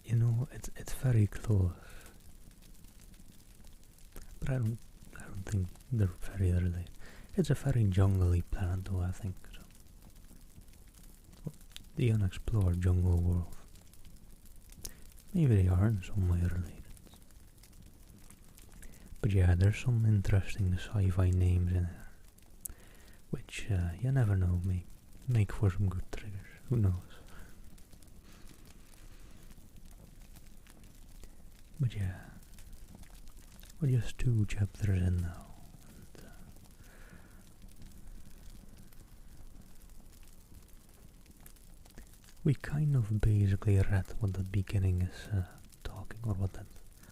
You know, it's very close. But I don't think they're very related. It's a very jungly planet though, I think. So, the unexplored jungle world. Maybe they are in some way related. But yeah, there's some interesting sci-fi names in there, which you never know, may make for some good triggers. Who knows? But yeah, we're just 2 chapters in now. And, we kind of basically read what the beginning is talking, or what that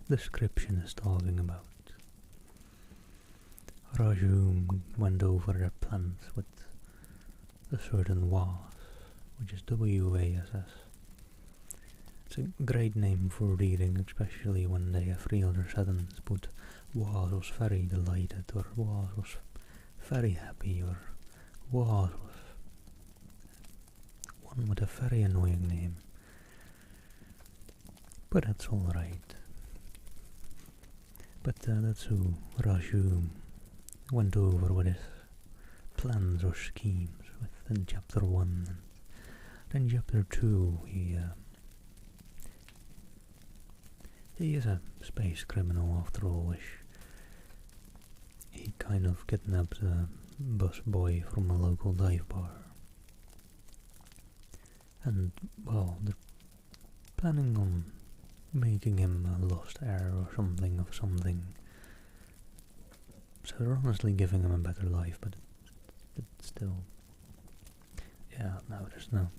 description is talking about. Rajum went over their plans with a certain WAS, which is WASS. It's a great name for reading, especially when they have real other settings, but WAS was very delighted, or WAS was very happy, or WAS was one with a very annoying name. But that's alright. But that's who Rajum went over with his plans or schemes within chapter 1. And then chapter 2, he is a space criminal after all, which he kind of kidnapped a bus boy from a local dive bar. And, well, they're planning on making him a lost heir or something of something. So they're honestly giving him a better life, but still. Yeah, no, there's no.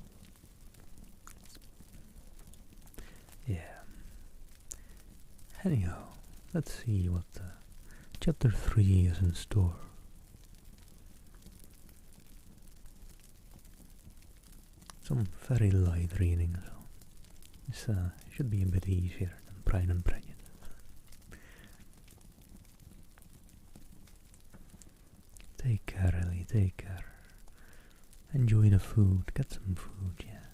Yeah. Anyhow, let's see what chapter 3 is in store. Some very light reading, so this should be a bit easier than Pride and Prejudice. Take care, Ellie, take care. Enjoy the food, get some food, yeah.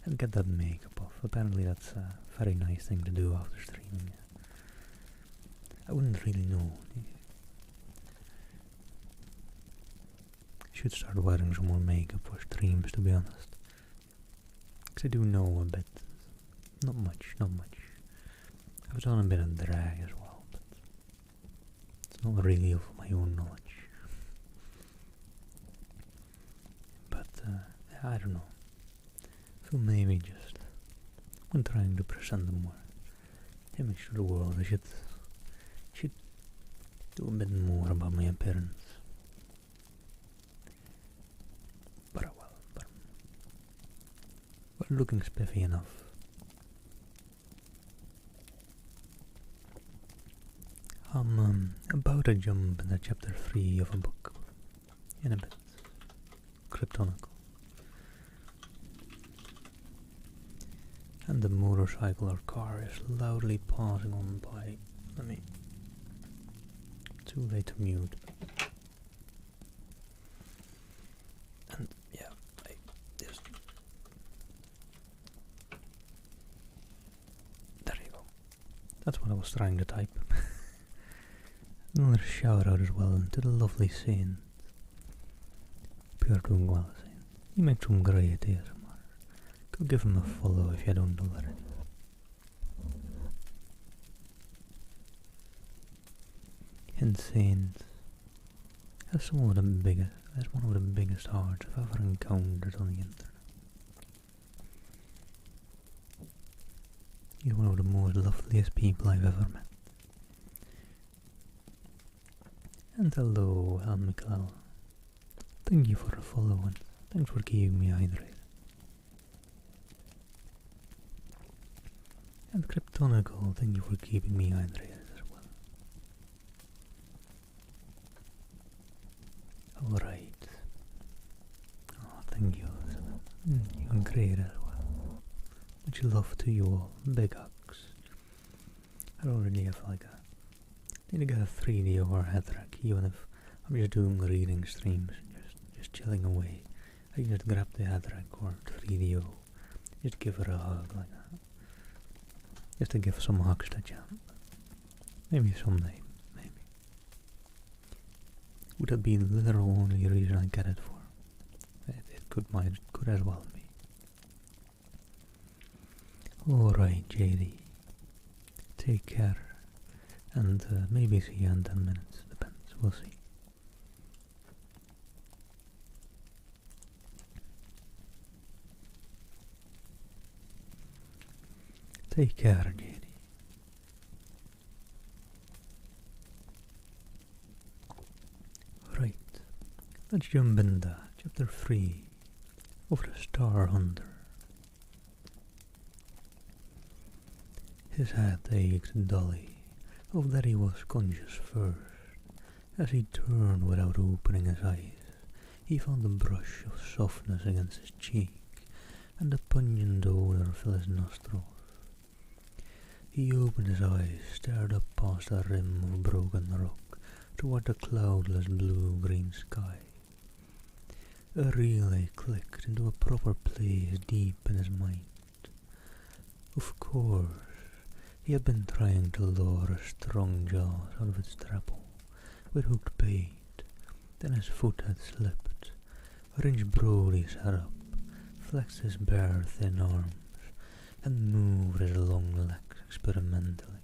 And get that makeup off. Apparently that's a very nice thing to do after streaming. Yeah. I wouldn't really know. Should start wearing some more makeup for streams, to be honest. Because I do know a bit. Not much, not much. I was on a bit of drag as well, but it's not really of my own knowledge. But I don't know. So maybe just when trying to present them more, image to the world, I should do a bit more about my appearance. But we're looking spiffy enough. I'm about to jump into chapter 3 of a book in a bit. Kryptonical. And the motorcycle or car is loudly passing on by. Let me. Too late to mute. And yeah, I just. There you go. That's what I was trying to type. Another shout out as well to the lovely Saint. Pure doing well, Saint. He makes some great ASMR. Go give him a follow if you don't already. And Saint has one of the biggest hearts I've ever encountered on the internet. He's one of the most loveliest people I've ever met. And hello, Miklau. Thank you for the follow and thanks for keeping me hydrated. And Kryptonical, thank you for keeping me hydrated as well. Alright. Oh, thank you, Elizabeth. You're great as well. Much love to you all. Big hugs. I already have like need to get a 3D or a head rack, even if I'm just doing reading streams, just chilling away. I can just grab the head rack or 3DO, just give her a hug like that. Just to give some hugs to Jan. Maybe someday, maybe. Would that be the literal only reason I get it for? It could as well be. Alright, JD. Take care. And maybe see you in 10 minutes. Depends, we'll see. Take care, JD. Right, let's jump into chapter 3 of the Star Hunter. His head ached dully, of that he was conscious first. As he turned without opening his eyes, he found a brush of softness against his cheek, and a pungent odor filled his nostrils. He opened his eyes, stared up past the rim of broken rock, toward the cloudless blue-green sky. A relay clicked into a proper place deep in his mind. Of course, he had been trying to lure a strong jaws out of its trapple with hooked bait. Then his foot had slipped. Orange Brody sat up, flexed his bare thin arms, and moved his long legs experimentally.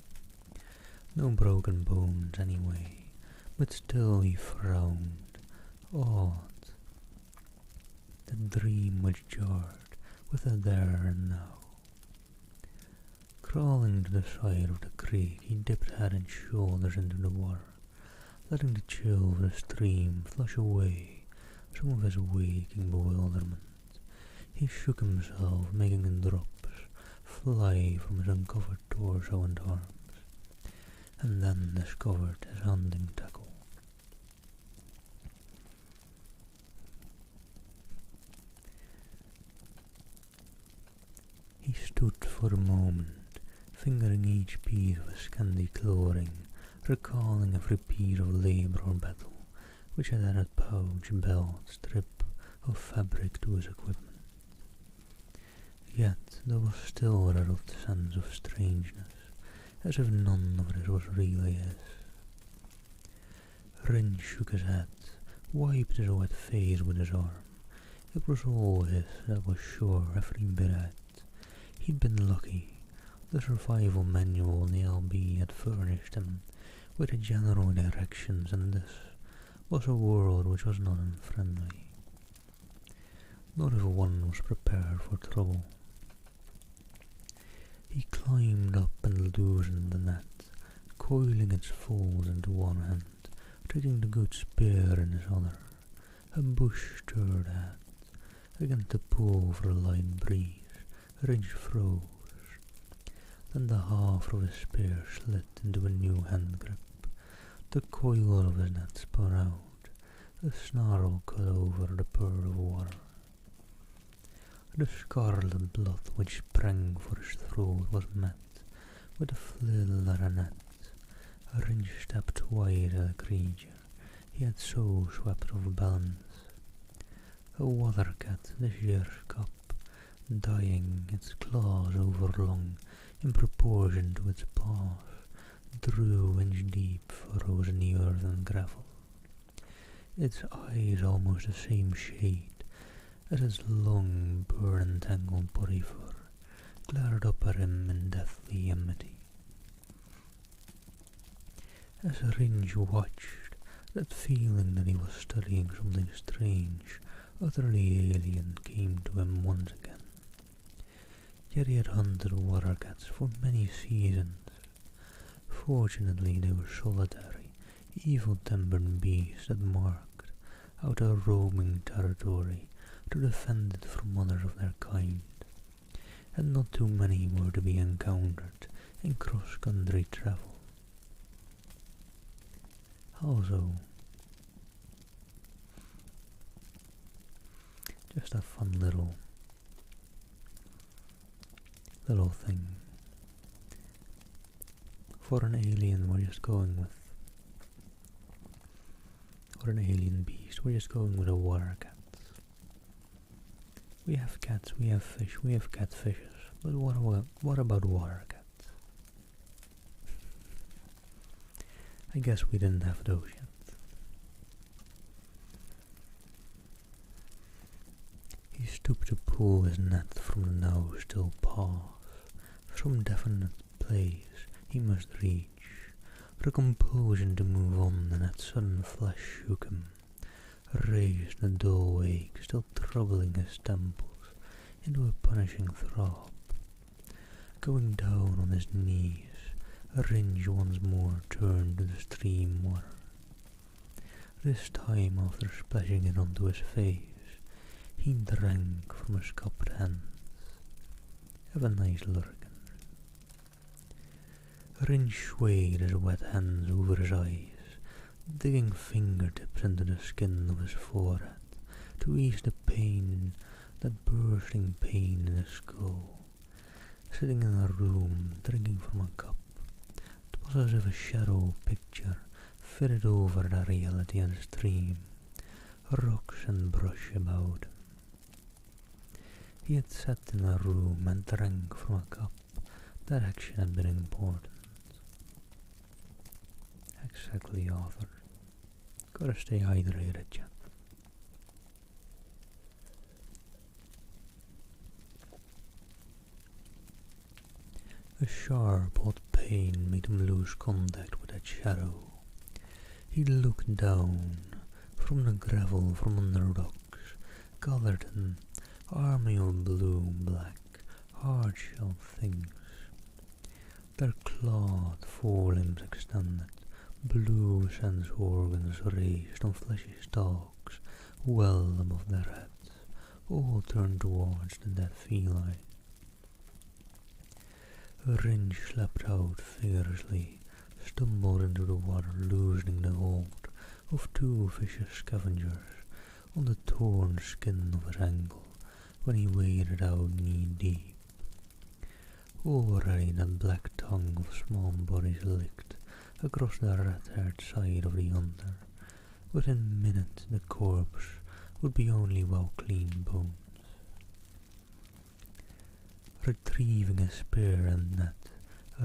No broken bones anyway, but still he frowned. Odd. The dream was jarred with a there and now. Crawling to the side of the creek, he dipped head and shoulders into the water, letting the chill of the stream flush away some of his waking bewilderment. He shook himself, making the drops fly from his uncovered torso and arms, and then discovered his hunting tackle. He stood for a moment, fingering each piece of his scanty clothing, recalling every piece of labour or battle which had added pouch, belt, strip of fabric to his equipment. Yet there was still a rattled sense of strangeness, as if none of it was really his. Rin shook his head, wiped his wet face with his arm. It was all his, that was sure, every bit of it. He'd been lucky. The survival manual in the LB had furnished him with the general directions, and this was a world which was not unfriendly. Not if one was prepared for trouble. He climbed up and loosened the net, coiling its folds into one hand, taking the good spear in his other. A bush stirred at, against the pull of a light breeze. Ridge froze. Then the half of his spear slid into a new hand grip. The coil of his net spun out. The snarl cut over the purr of water. The scarlet blood which sprang for his throat was met with a flill at a net. Ringe stepped wide at the creature he had so swept off balance. A water cat, the sheer cup, dying, its claws overlong in proportion to its paws, drew inch-deep furrows in the earth and gravel. Its eyes almost the same shade as its long, burr-entangled body fur, glared up at him in deathly enmity. As Ringe watched, that feeling that he was studying something strange, utterly alien, came to him once again. Yet he had hunted water cats for many seasons. Fortunately they were solitary, evil-tempered beasts that marked out a roaming territory to defend it from others of their kind, and not too many were to be encountered in cross-country travel. Also, just a fun little thing for an alien we're just going with, or an alien beast, we're just going with a water cat. We have cats, we have fish, we have catfishes, but what about water cats? I guess we didn't have those yet. He stooped to pull his net from the now still paws. Some definite place he must reach. The compulsion to move on, and that sudden flash shook him, raised a dull ache still troubling his temples into a punishing throb. Going down on his knees, Ringe once more turned to the stream water. This time, after splashing it onto his face, he drank from his cupped hands. Have a nice lurkin. Ringe swayed his wet hands over his eyes, digging fingertips into the skin of his forehead to ease the pain, that bursting pain in his skull. Sitting in a room, drinking from a cup, it was as if a shadow picture fitted over the reality of the stream, rocks and brush about him. He had sat in a room and drank from a cup. That action had been important. Exactly, Arthur. Gotta stay hydrated, chap. A sharp, hot pain made him lose contact with that shadow. He looked down. From the gravel, from under rocks, gathered an army of blue, black, hard-shelled things. Their clawed forelimbs extended, Blue sense organs raised on fleshy stalks, well above their heads, all turned towards the dead feline. Ringe slept out vigorously, stumbled into the water, loosening the hold of two vicious scavengers on the torn skin of his ankle when he waded out knee-deep. Already that black tongue of small bodies licked across the red-haired side of the hunter. Within minutes the corpse would be only well-cleaned bones. Retrieving his spear and net,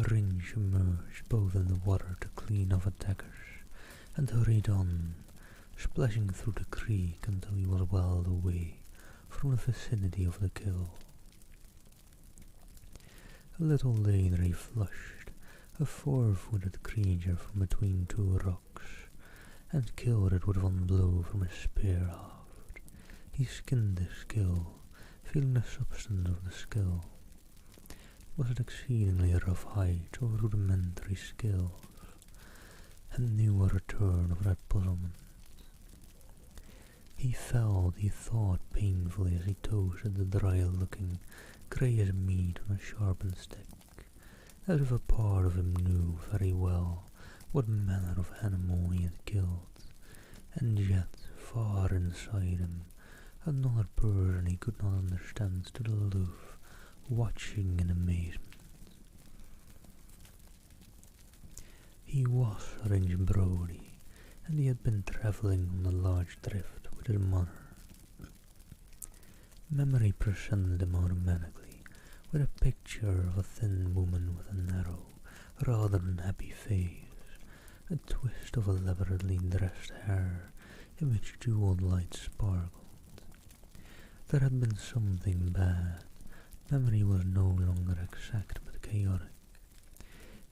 Ringe emerged both in the water to clean off attackers, and hurried on, splashing through the creek until he was well away from the vicinity of the kill. A little later he flushed a four-footed creature from between two rocks, and killed it with one blow from his spear haft. He skinned his kill, feeling the substance of the skull. Was it exceedingly rough height or rudimentary skills, and knew a return of that puzzlement. He thought painfully as he toasted the dry-looking, grey-as meat on a sharpened stick, as if a part of him knew very well what manner of animal he had killed, and yet far inside him another person he could not understand stood aloof, watching in amazement. He was Ringe Brody, and he had been travelling on the large drift with his mother. Memory presented him automatically with a picture of a thin woman with a narrow, rather unhappy face, a twist of elaborately dressed hair in which jeweled light sparkled. There had been something bad. Memory was no longer exact but chaotic,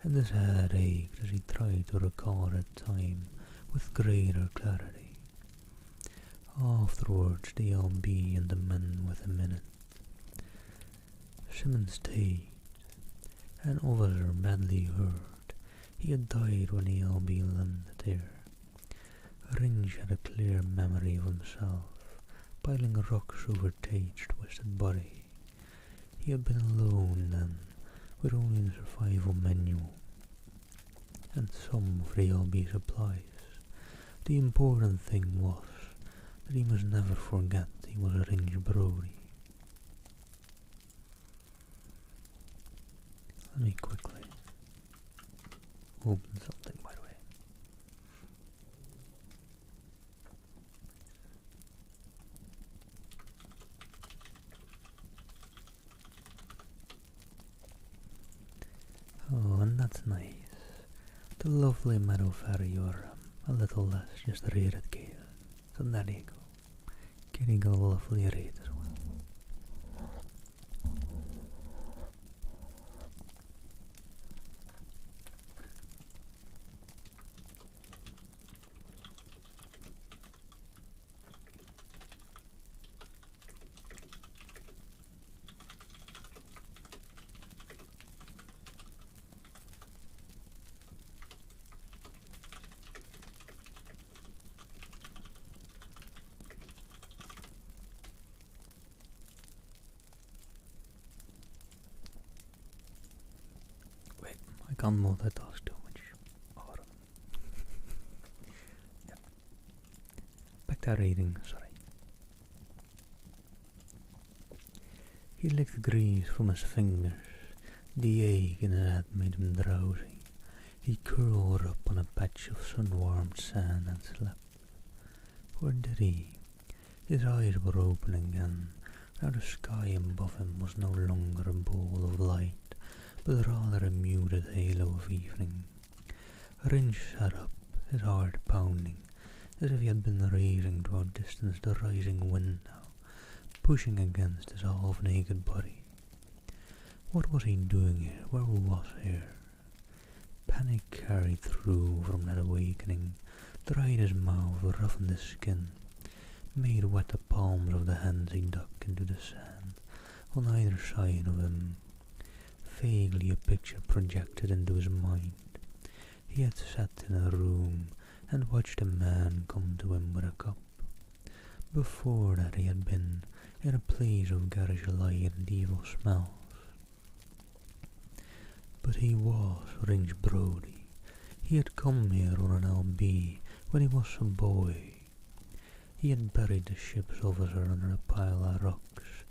and his head ached as he tried to recall that time with greater clarity. Afterwards the LB and the men with him in it. Simmons stayed. An officer badly hurt. He had died when the LB landed there. Ringe had a clear memory of himself, piling rocks over Tate's twisted body. He had been alone then, with only the survival manual and some of the LB supplies. The important thing was that he must never forget he was a Ringe Brody. Let me quickly open something, by the way. Oh, and that's nice. The lovely meadow fairy, or a little less, just rated Gale. So there you go. Getting a lovely rate as well. I can't multitask too much. Autumn. Yeah. Back to reading, sorry. He licked grease from his fingers. The ache in his head made him drowsy. He curled up on a patch of sun-warmed sand and slept. Or did he? His eyes were open again. Now the sky above him was no longer a ball of light, but rather a muted halo of evening. Ringe sat up, his heart pounding, as if he had been racing to outdistance the rising wind now, pushing against his half-naked body. What was he doing here? Where was here? Panic carried through from that awakening, dried his mouth, roughened his skin, made wet the palms of the hands he dug into the sand on either side of him. Vaguely a picture projected into his mind. He had sat in a room and watched a man come to him with a cup. Before that he had been in a place of garish light and evil smells. But he was Ringe Brody. He had come here on an LB when he was a boy. He had buried the ship's officer under a pile of rocks,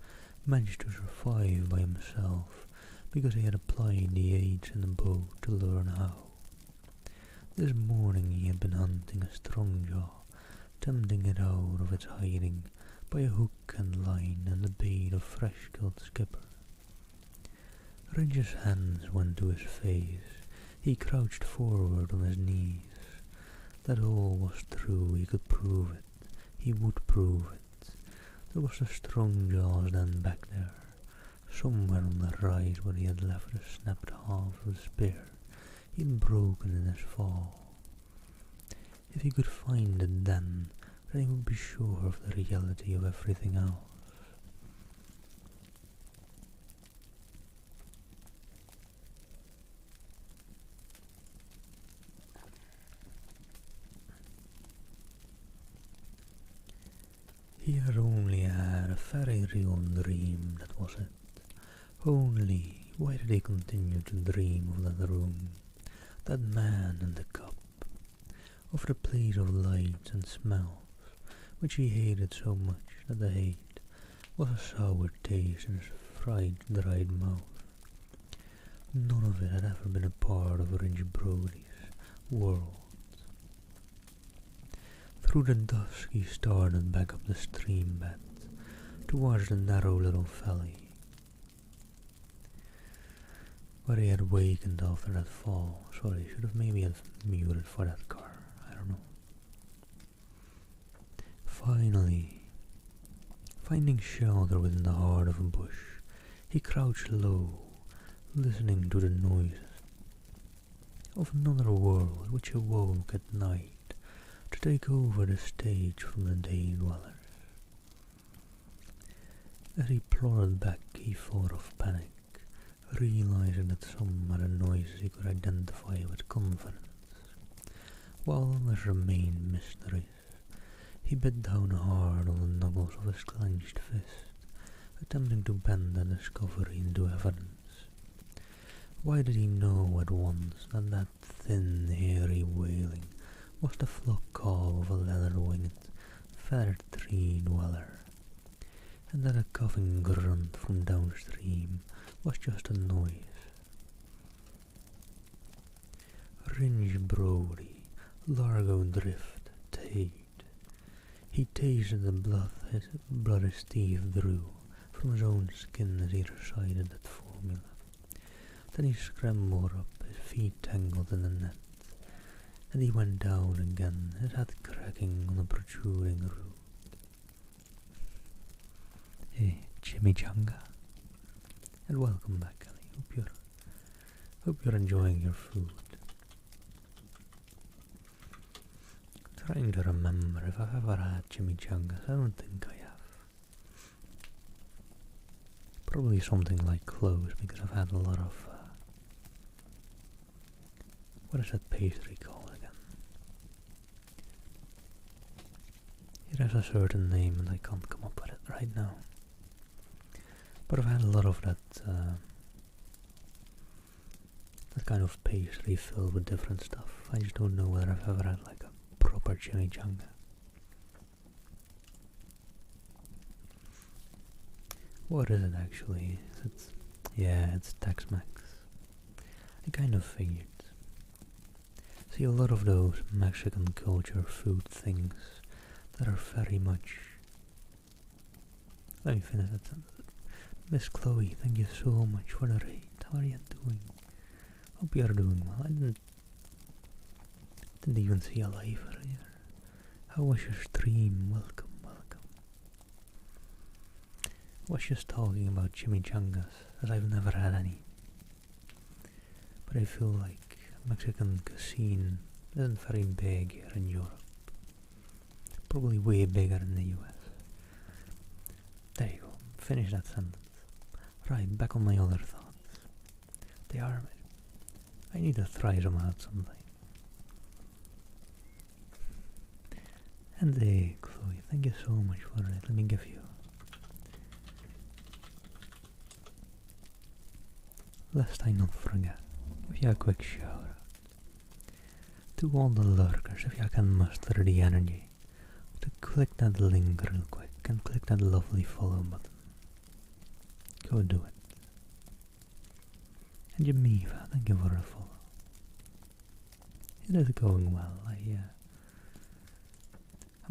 managed to survive by himself because he had applied the aids in the boat to learn how. This morning he had been hunting a strong jaw, tempting it out of its hiding by a hook and line and the bait of fresh-killed skipper. Ringe's hands went to his face. He crouched forward on his knees. That all was true, he could prove it. He would prove it. There was the strong jaws then back there, somewhere on the right where he had left the snapped half of the spear he had broken in his fall. If he could find it then he would be sure of the reality of everything else. He had only had a very real dream, that was it. Only, why did he continue to dream of that room, that man and the cup, of the place of lights and smells, which he hated so much that the hate was a sour taste in his fried, dried mouth. None of it had ever been a part of Ringe Brody's world. Through the dusk he started back up the stream bed, towards the narrow little valley, where he had wakened after that fall. Sorry, should have maybe have muted for that car, I don't know. Finally, finding shelter within the heart of a bush, he crouched low, listening to the noises of another world which awoke at night to take over the stage from the day dwellers. As he plodded back, he thought of panic, realizing that some of the noises he could identify with confidence, while others remained mysteries. He bit down hard on the knuckles of his clenched fist, attempting to bend the discovery into evidence. Why did he know at once that that thin, hairy wailing was the flock call of a leather-winged, feathered tree dweller, and that a coughing grunt from downstream was just a noise? Ringe Brody, Largo Drift, Tade. He tasted the blood his teeth drew from his own skin as he recited that formula. Then he scrambled up, his feet tangled in the net, and he went down again, his head cracking on a protruding root. Hey, chimichanga, and welcome back, Ellie. Hope you're enjoying your food. Trying to remember if I've ever had chimichangas. I don't think I have. Probably something like cloves, because I've had a lot of what is that pastry called again? It has a certain name and I can't come up with it right now. But I've had a lot of that that kind of pastry filled with different stuff. I just don't know whether I've ever had like a proper chimichanga. What is it actually? It's Tex-Mex. I kind of figured. See, a lot of those Mexican culture food things that are very much... Let me finish that sentence. Miss Chloe, thank you so much for the raid. How are you doing? Hope you are doing well. I didn't even see a live earlier. How was your stream? Welcome. Was just talking about chimichangas, as I've never had any. But I feel like Mexican cuisine isn't very big here in Europe. Probably way bigger in the US. There you go, finish that sentence. Right, back on my other thoughts. They are... I need to try them out sometime. And hey, Chloe, thank you so much for it. Let me give you. Lest I not forget, give you a quick shout out to all the lurkers. If you can muster the energy to click that link real quick and click that lovely follow button, go do it. And Jamiva, thank you for a follow. It is going well.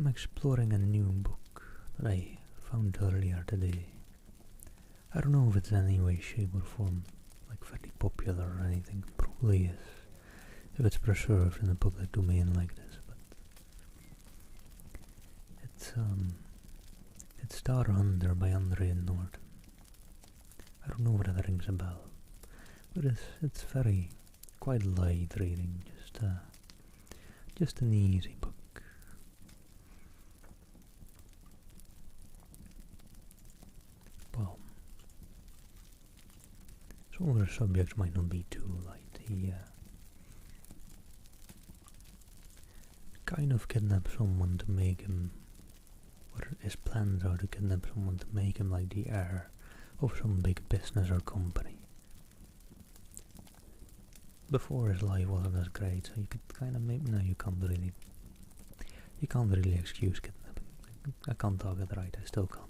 I'm exploring a new book that I found earlier today. I don't know if it's any way, shape or form like very popular or anything. It probably is, if it's preserved in the public domain like this, but it's Star Hunter by Norton. I don't know whether that rings a bell, but it's very quite light reading, just an easy book. Well, some of the subjects might not be too light. He kind of kidnaps someone to make him, or his plans are to kidnap someone to make him like the heir of some big business or company. Before his life wasn't as great, so you could kind of maybe no, you can't really excuse kidnapping. I can't talk it right. I still can't.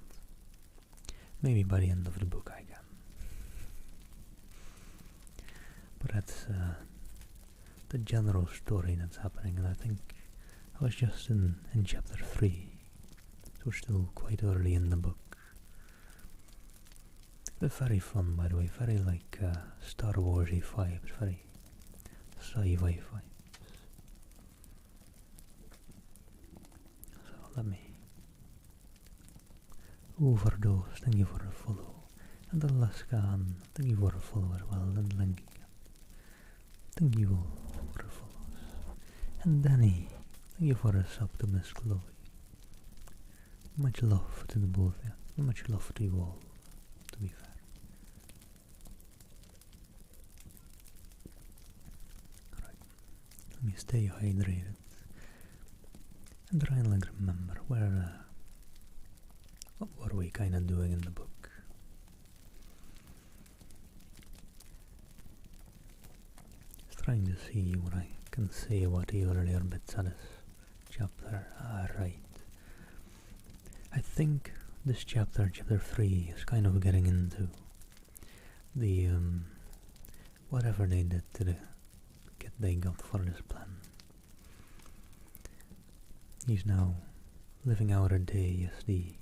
Maybe by the end of the book I can. But that's the general story that's happening, and I think I was just in chapter 3, so we're still quite early in the book. But very fun, by the way, very like Star Wars-y vibes, very sci-fi vibes. So let me overdose, thank you for a follow. And Alaskan, thank you for a follow as well, and Linky, thank you all for the follows. And Danny, thank you for a sub to Miss Chloe. Much love to the both of you, much love to you all, to be fair. Let me stay hydrated and try and like remember where what were we kind of doing in the book. Just trying to see what I can say about the earlier bits of this chapter. Right. I think this chapter 3, is kind of getting into the whatever they did to the kid they got for this plan. He's now living out a day as the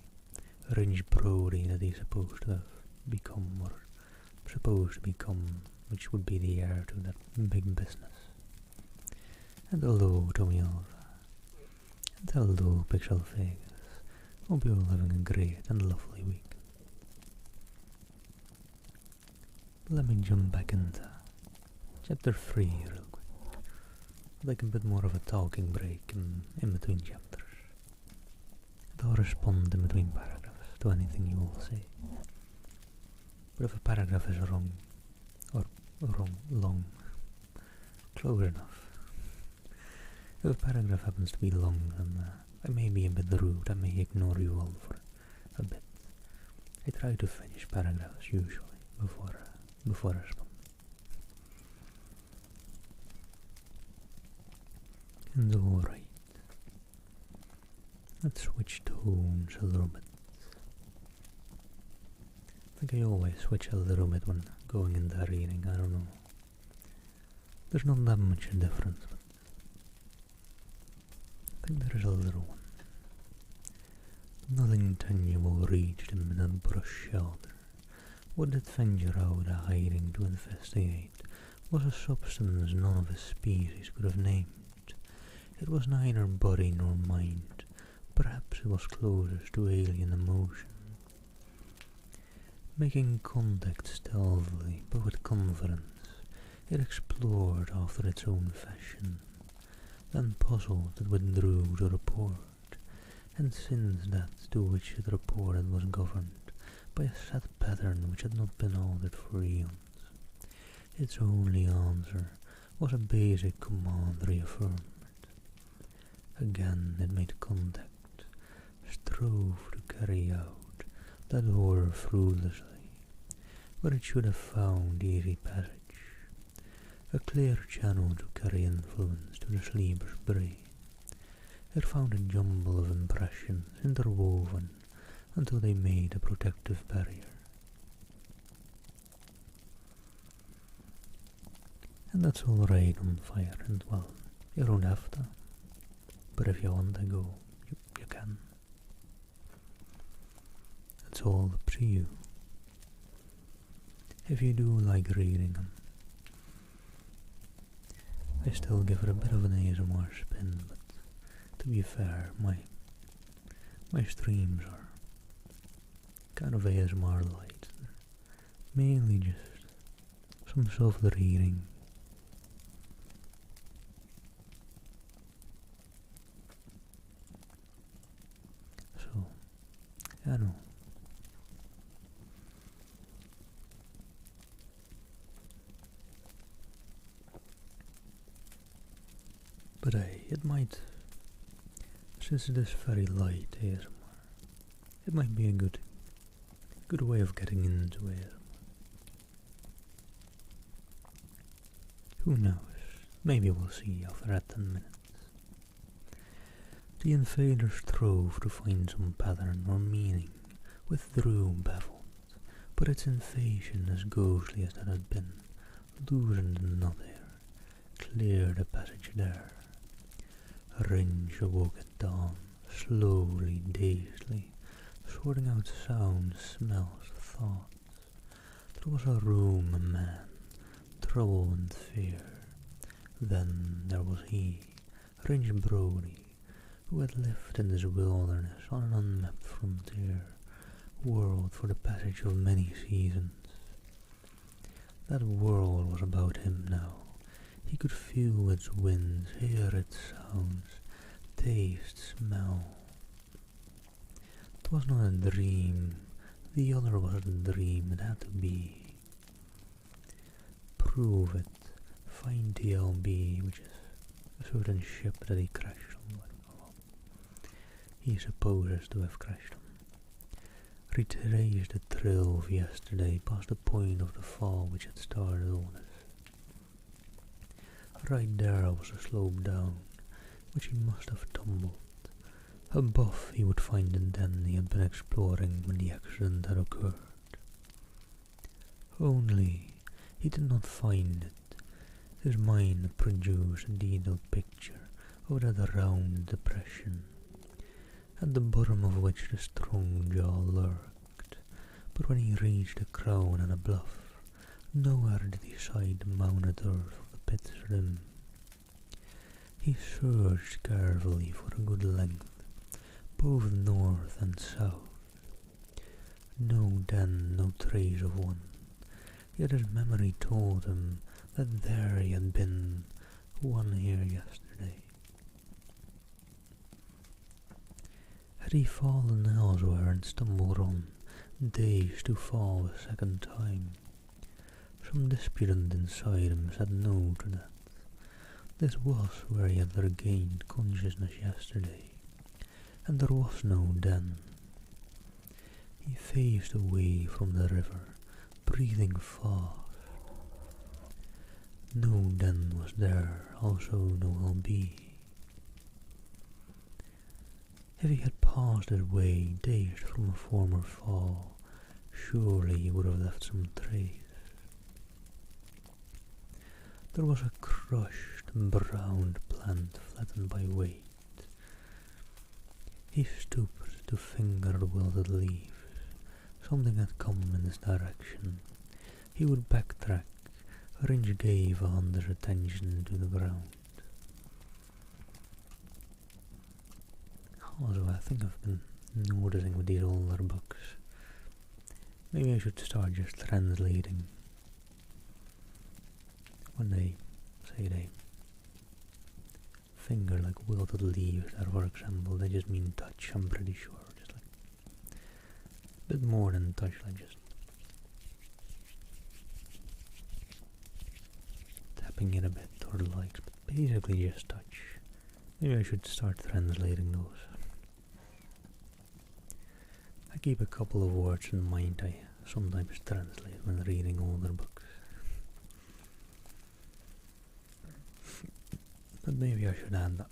rich Brody that he's supposed to have become, or supposed to become, which would be the heir to that big business. And hello, Tommy Alva. And hello, Pixel Vegas. Hope you're all having a great and lovely week. Let me jump back into chapter 3 real quick. Like a bit more of a talking break in between chapters. And I'll respond in between paragraphs to anything you all say. But if a paragraph is wrong, or long, close enough. If a paragraph happens to be long, then I may be a bit rude. I may ignore you all for a bit. I try to finish paragraphs usually before I respond. And alright, let's switch tones a little bit. I think I always switch a little bit when going into reading, I don't know. There's not that much difference, but I think there is a little one. Nothing tangible reached him in that brush shelter. What did venture out of hiding to investigate was a substance none of his species could have named. It was neither body nor mind. Perhaps it was closest to alien emotion. Making contact stealthily, but with confidence, it explored after its own fashion. Then puzzled, it withdrew to report, and since that to which it reported was governed by a set pattern which had not been altered for eons. Its only answer was a basic command reaffirmed. Again it made contact, strove to carry out that horror fruitlessly, but it should have found easy passage, a clear channel to carry influence to the sleeper's brain. It found a jumble of impressions interwoven until they made a protective barrier. And that's all right on fire, and well, you don't have to. But if you want to go, you can. It's all up to you. If you do like reading them, I still give it a bit of an ASMR spin, but to be fair, my streams are kind of ASMR light. Mainly just some soft reading. So, I know. But it might, since it is very light ASMR, it might be a good way of getting into ASMR. Who knows? Maybe we'll see after 10 minutes. The invader strove to find some pattern or meaning, withdrew baffled, but its invasion, as ghostly as that had been, loosened the knot there, cleared a passage there. Ringe awoke at dawn, slowly, dazedly, sorting out sounds, smells, thoughts. There was a room, a man, trouble and fear. Then there was he, Ringe Brody, who had lived in this wilderness on an unmapped frontier, world for the passage of many seasons. That world was about him now. He could feel its winds, hear its sounds, taste, smell. It was not a dream, the other was a dream, it had to be. Prove it, find TLB, which is a certain ship that he crashed on. He supposes to have crashed on. Retrace the trail of yesterday past the point of the fall which had started all this. Right there was a slope down, which he must have tumbled. Above he would find the den he had been exploring when the accident had occurred. Only he did not find it. His mind produced a detailed picture of that round depression, at the bottom of which the strong jaw lurked. But when he reached the crown and a bluff, nowhere did he sight the mounted earth of the pit's rim. He searched carefully for a good length, both north and south. No den, no trace of one, yet his memory told him that there he had been one here yesterday. Had he fallen elsewhere and stumbled on, dazed to fall a second time? Some disputant inside him said no to that. This was where he had regained consciousness yesterday, and there was no den. He faced away from the river, breathing fast. No den was there, also no will be. If he had passed his way, dazed from a former fall, surely he would have left some trace. There was a crushed, browned plant flattened by weight. He stooped to finger the wilted leaves. Something had come in his direction. He would backtrack. Ringe gave a hunter's attention to the ground. Also, I think I've been noticing with these older books, maybe I should start just translating. When they say they finger like wilted leaves, or for example, they just mean touch, I'm pretty sure. Just like a bit more than touch, like just tapping it a bit or the likes, but basically just touch. Maybe I should start translating those. I keep a couple of words in mind I sometimes translate when reading older books. But maybe I should add that.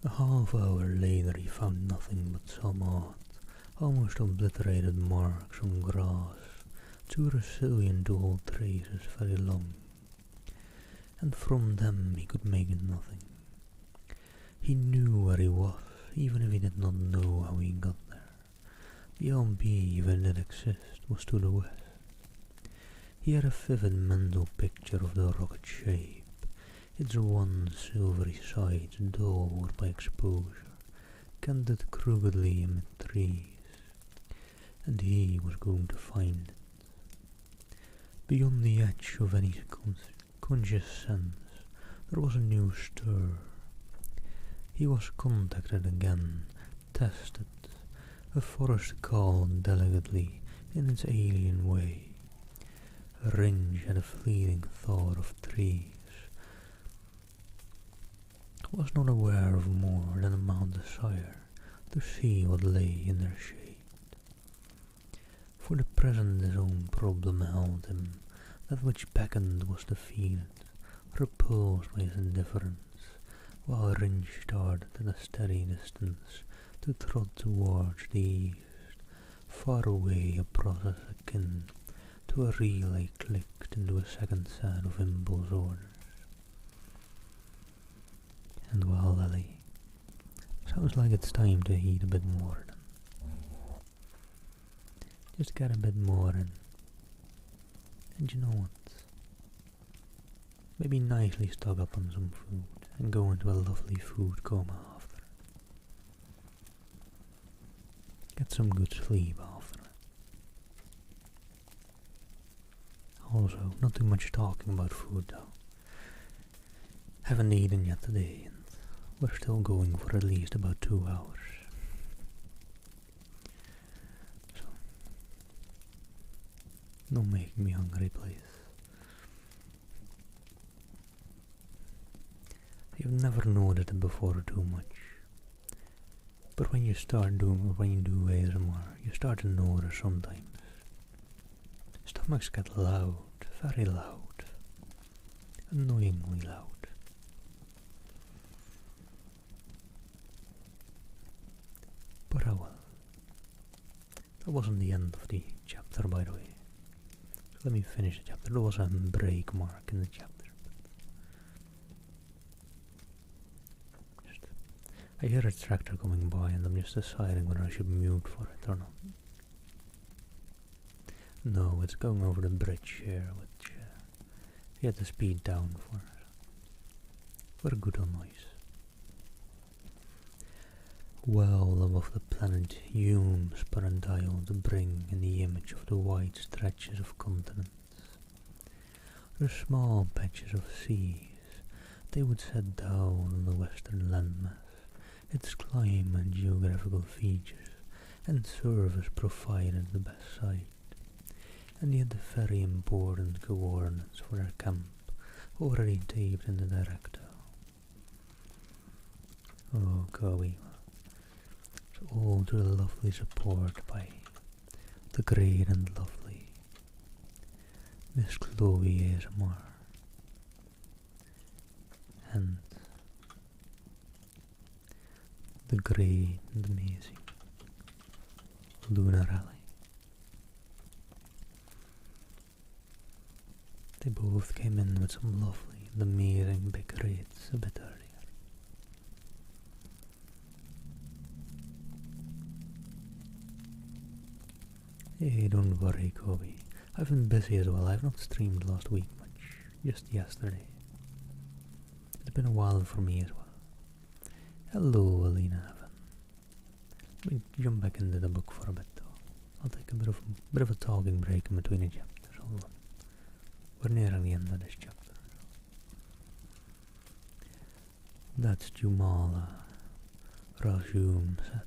A half hour later he found nothing but some odd, almost obliterated marks on grass, too resilient to hold traces very long, and from them he could make nothing. He knew where he was, even if he did not know how he got there. The LB, if it did exist, was to the west. He had a vivid mental picture of the rocket shape, its one silvery sides dulled by exposure, canted crookedly amid trees, and he was going to find it. Beyond the edge of any conscious sense, there was a new stir. He was contacted again, tested. A forest called delicately in its alien way. Ringe had a fleeting thought of trees. Was not aware of more than a mild desire to see what lay in their shade. For the present his own problem held him. That which beckoned was defeated, repulsed by his indifference, while Ringe started at a steady distance to trot towards the east, far away, a process akin to a relay clicked into a second set of impulse orders. And well, Lily, sounds like it's time to eat a bit more then. Just get a bit more in. And you know what? Maybe nicely stock up on some food and go into a lovely food coma after. Get some good sleep after. Also, not too much talking about food though. Haven't eaten yet today and we're still going for at least about 2 hours. So, don't make me hungry, please. You've never noticed it before too much. But when you when you do ASMR, you start to notice sometimes. Stomachs get loud, very loud, annoyingly loud. But oh well. That wasn't the end of the chapter, by the way. So let me finish the chapter. There was a break mark in the chapter. I hear a tractor coming by and I'm just deciding whether I should mute for it or not. No, it's going over the bridge here, which you have to speed down for a good noise. Well above the planet Hume's parental to bring in the image of the wide stretches of continents. The small patches of seas, they would set down on the western landmass, its climate and geographical features, and service provided the best site, and yet the very important coordinates for their camp already taped in the director. Oh, Kobe. It's all to the lovely support by the great and lovely Miss Chloe ASMR and the great and amazing Luna Rally. They both came in with some lovely and amazing big rates a bit earlier. Hey, don't worry, Kobe. I've been busy as well. I've not streamed last week much, just yesterday. It's been a while for me as well. Hello, Alina Evan. Let me jump back into the book for a bit though. I'll take a bit of a talking break in between the chapters. Hold on. We're nearing the end of this chapter. That's Jumala, Rajum said.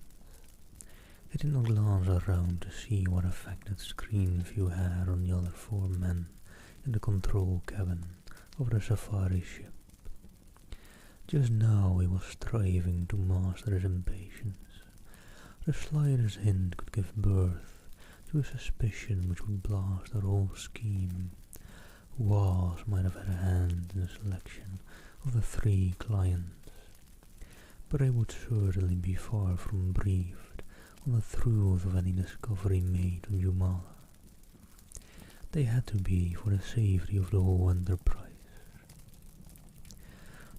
He did not glance around to see what effect that screen view had on the other 4 men in the control cabin of the safari ship. Just now he was striving to master his impatience. The slightest hint could give birth to a suspicion which would blast the whole scheme. Was might have had a hand in the selection of the 3 clients, but I would certainly be far from briefed on the truth of any discovery made on Jumala. They had to be for the safety of the whole enterprise.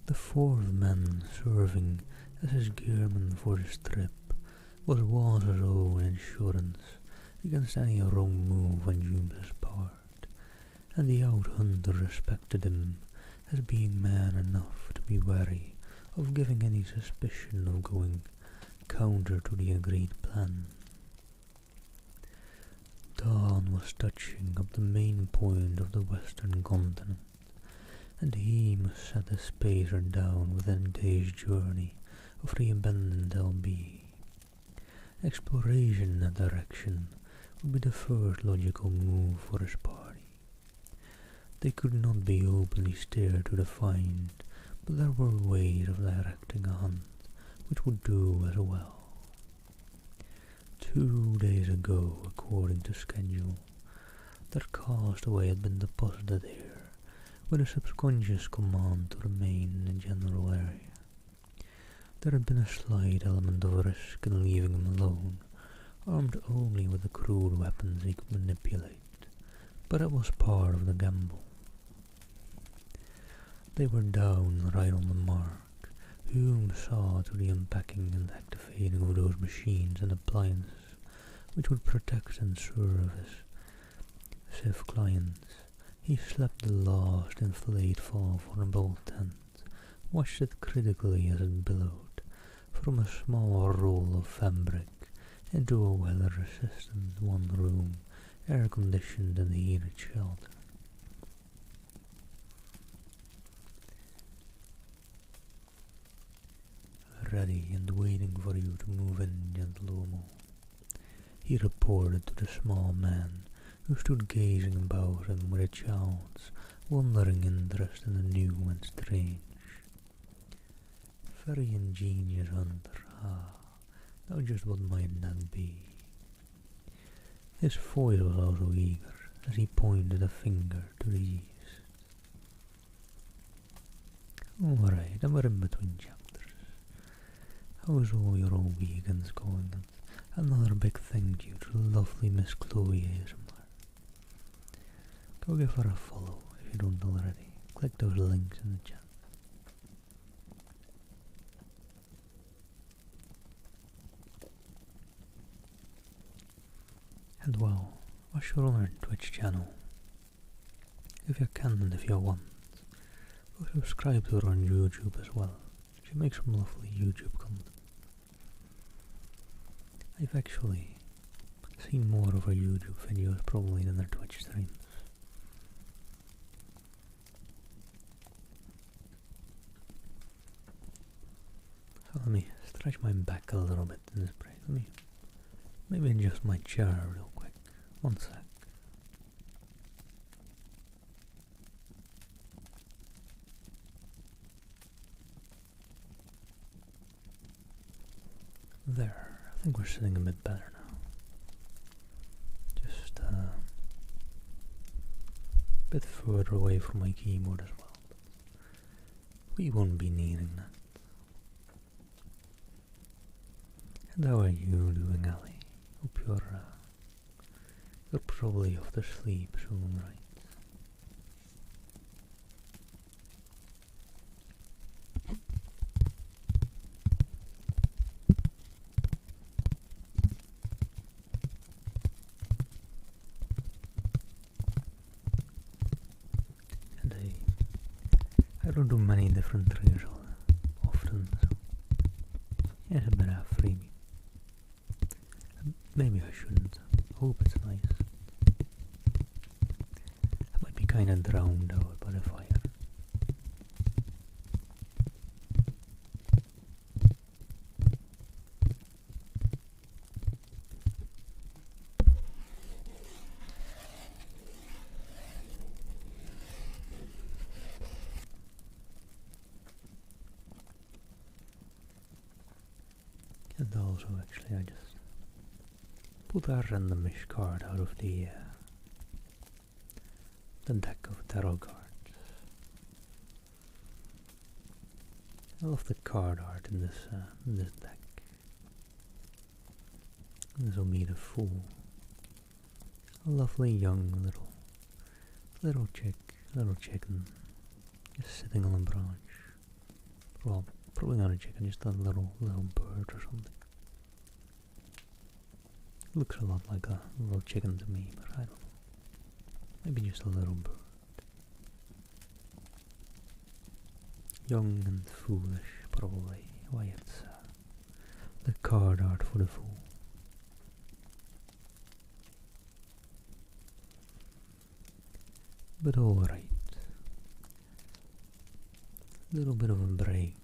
The 4th man serving as his gearman for this trip was Waz's own insurance against any wrong move on Jume's part, and the out-hunter respected him as being man enough to be wary of giving any suspicion of going counter to the agreed plan. Dawn was touching up the main point of the western continent, and he must set the spacer down within a day's journey of the abandoned LB. Exploration in that direction would be the first logical move for his party. They could not be openly steered to the find, but there were ways of directing a hunt which would do as well. 2 days ago, according to schedule, their castaway had been deposited here with a subconscious command to remain in the general area. There had been a slight element of risk in leaving him alone, armed only with the crude weapons he could manipulate, but it was part of the gamble. They were down right on the mark. Hume saw to the unpacking and activating of those machines and appliances which would protect and serve his SIF clients. He slapped the last inflate valve on a bolt tent, watched it critically as it billowed from a small roll of fabric into a weather-resistant one-room, air-conditioned and heated shelter. Ready and waiting for you to move in, Gentleomo, he reported to the small man, who stood gazing about him with a child's wondering interest in the new and strange. Very ingenious hunter, now just what might that be? His voice was also eager, as he pointed a finger to the east. Alright, and we're in between chapters. How's all your old weekends going? And another big thank you to the lovely Miss Chloe ASMR. Go give her a follow if you don't already. Click those links in the chat. And well, watch her on her Twitch channel. If you can and if you want, go subscribe to her on YouTube as well. She makes some lovely YouTube content. I've actually seen more of her YouTube videos probably than her Twitch streams. So let me stretch my back a little bit in this break. Let me maybe adjust my chair real quick. One sec. There, I think we're sitting a bit better now. Just a bit further away from my keyboard as well. But we won't be needing that. And how are you doing, Ali? Hope you're probably off to sleep soon, right? And I don't do many different triggers often, so yeah, it's a bit of a freebie. Maybe I shouldn't. Hope it's nice. I might be kinda drowned out by the fire. And also, actually, I just pulled a randomish card out of the deck of tarot cards. I love the card art in this deck. This will be the Fool. A lovely young little chicken, just sitting on a branch. Well, probably not a chicken, just a little bird or something. Looks a lot like a little chicken to me, but I don't know. Maybe just a little bird. Young and foolish, probably. Why, it's the card art for the Fool. But alright. Little bit of a break.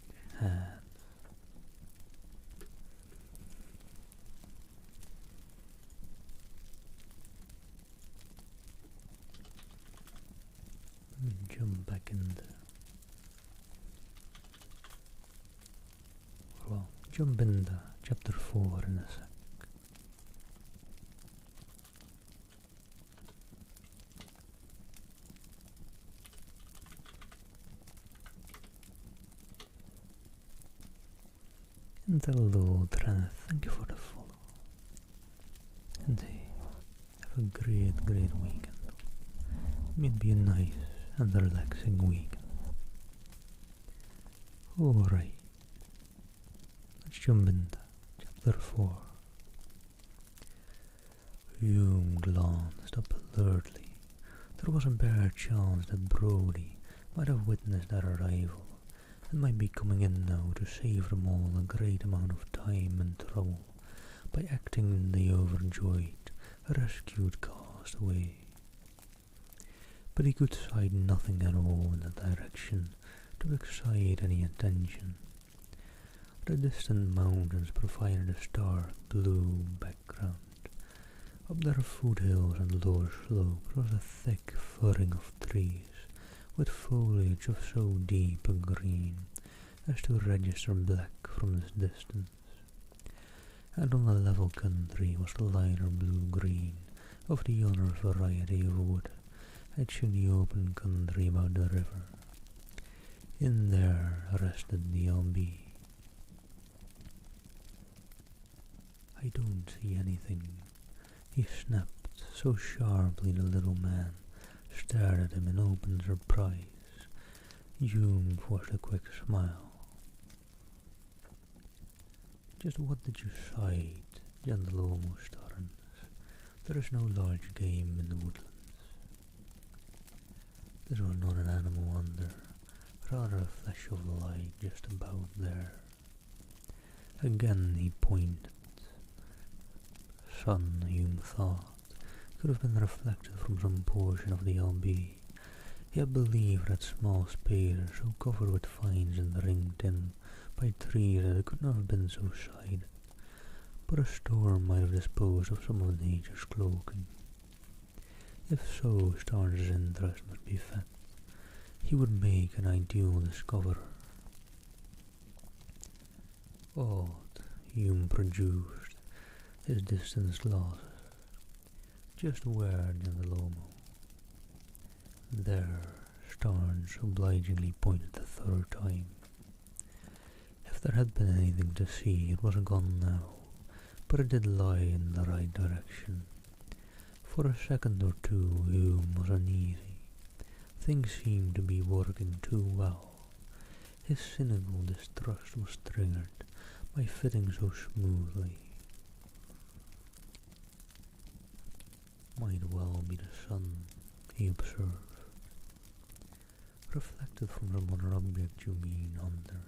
Jump back in the... Well, jump into chapter 4 in a sec. And hello, Trent, thank you for the follow. And hey, have a great weekend. Maybe a nice and relaxing weekend. Alright, let's jump into chapter 4. Hume glanced up alertly. There was a bare chance that Brody might have witnessed their arrival and might be coming in now to save them all a great amount of time and trouble by acting the overjoyed, rescued castaway. But he could sight nothing at all in that direction to excite any attention. The distant mountains provided a stark blue background. Up their foothills and lower slopes was a thick furring of trees, with foliage of so deep a green as to register black from this distance. And on the level country was the lighter blue-green of the other variety of wood, edging the open country about the river. In there rested the LB. I don't see anything, he snapped so sharply the little man stared at him in open surprise. Hume forced a quick smile. Just what did you sight, gentle almost Torrance? There is no large game in the woodlands. This was not an animal under, rather a flash of light just about there. Again he pointed. Sun, Hume thought, could have been reflected from some portion of the LB. He had believed that small spaces so covered with vines and ringed in by trees that it could not have been so sided, but a storm might have disposed of some of nature's cloaking. If so, Starnes' interest must be fed. He would make an ideal discoverer. Odd, Hume produced his distance glasses. Just where, Gendelomo? There, Starnes obligingly pointed the third time. If there had been anything to see, it was gone now, but it did lie in the right direction. For a second or two, Hume was uneasy. Things seemed to be working too well. His cynical distrust was triggered by fitting so smoothly. Might well be the sun, he observed. Reflected from some other object, you mean, Hunter,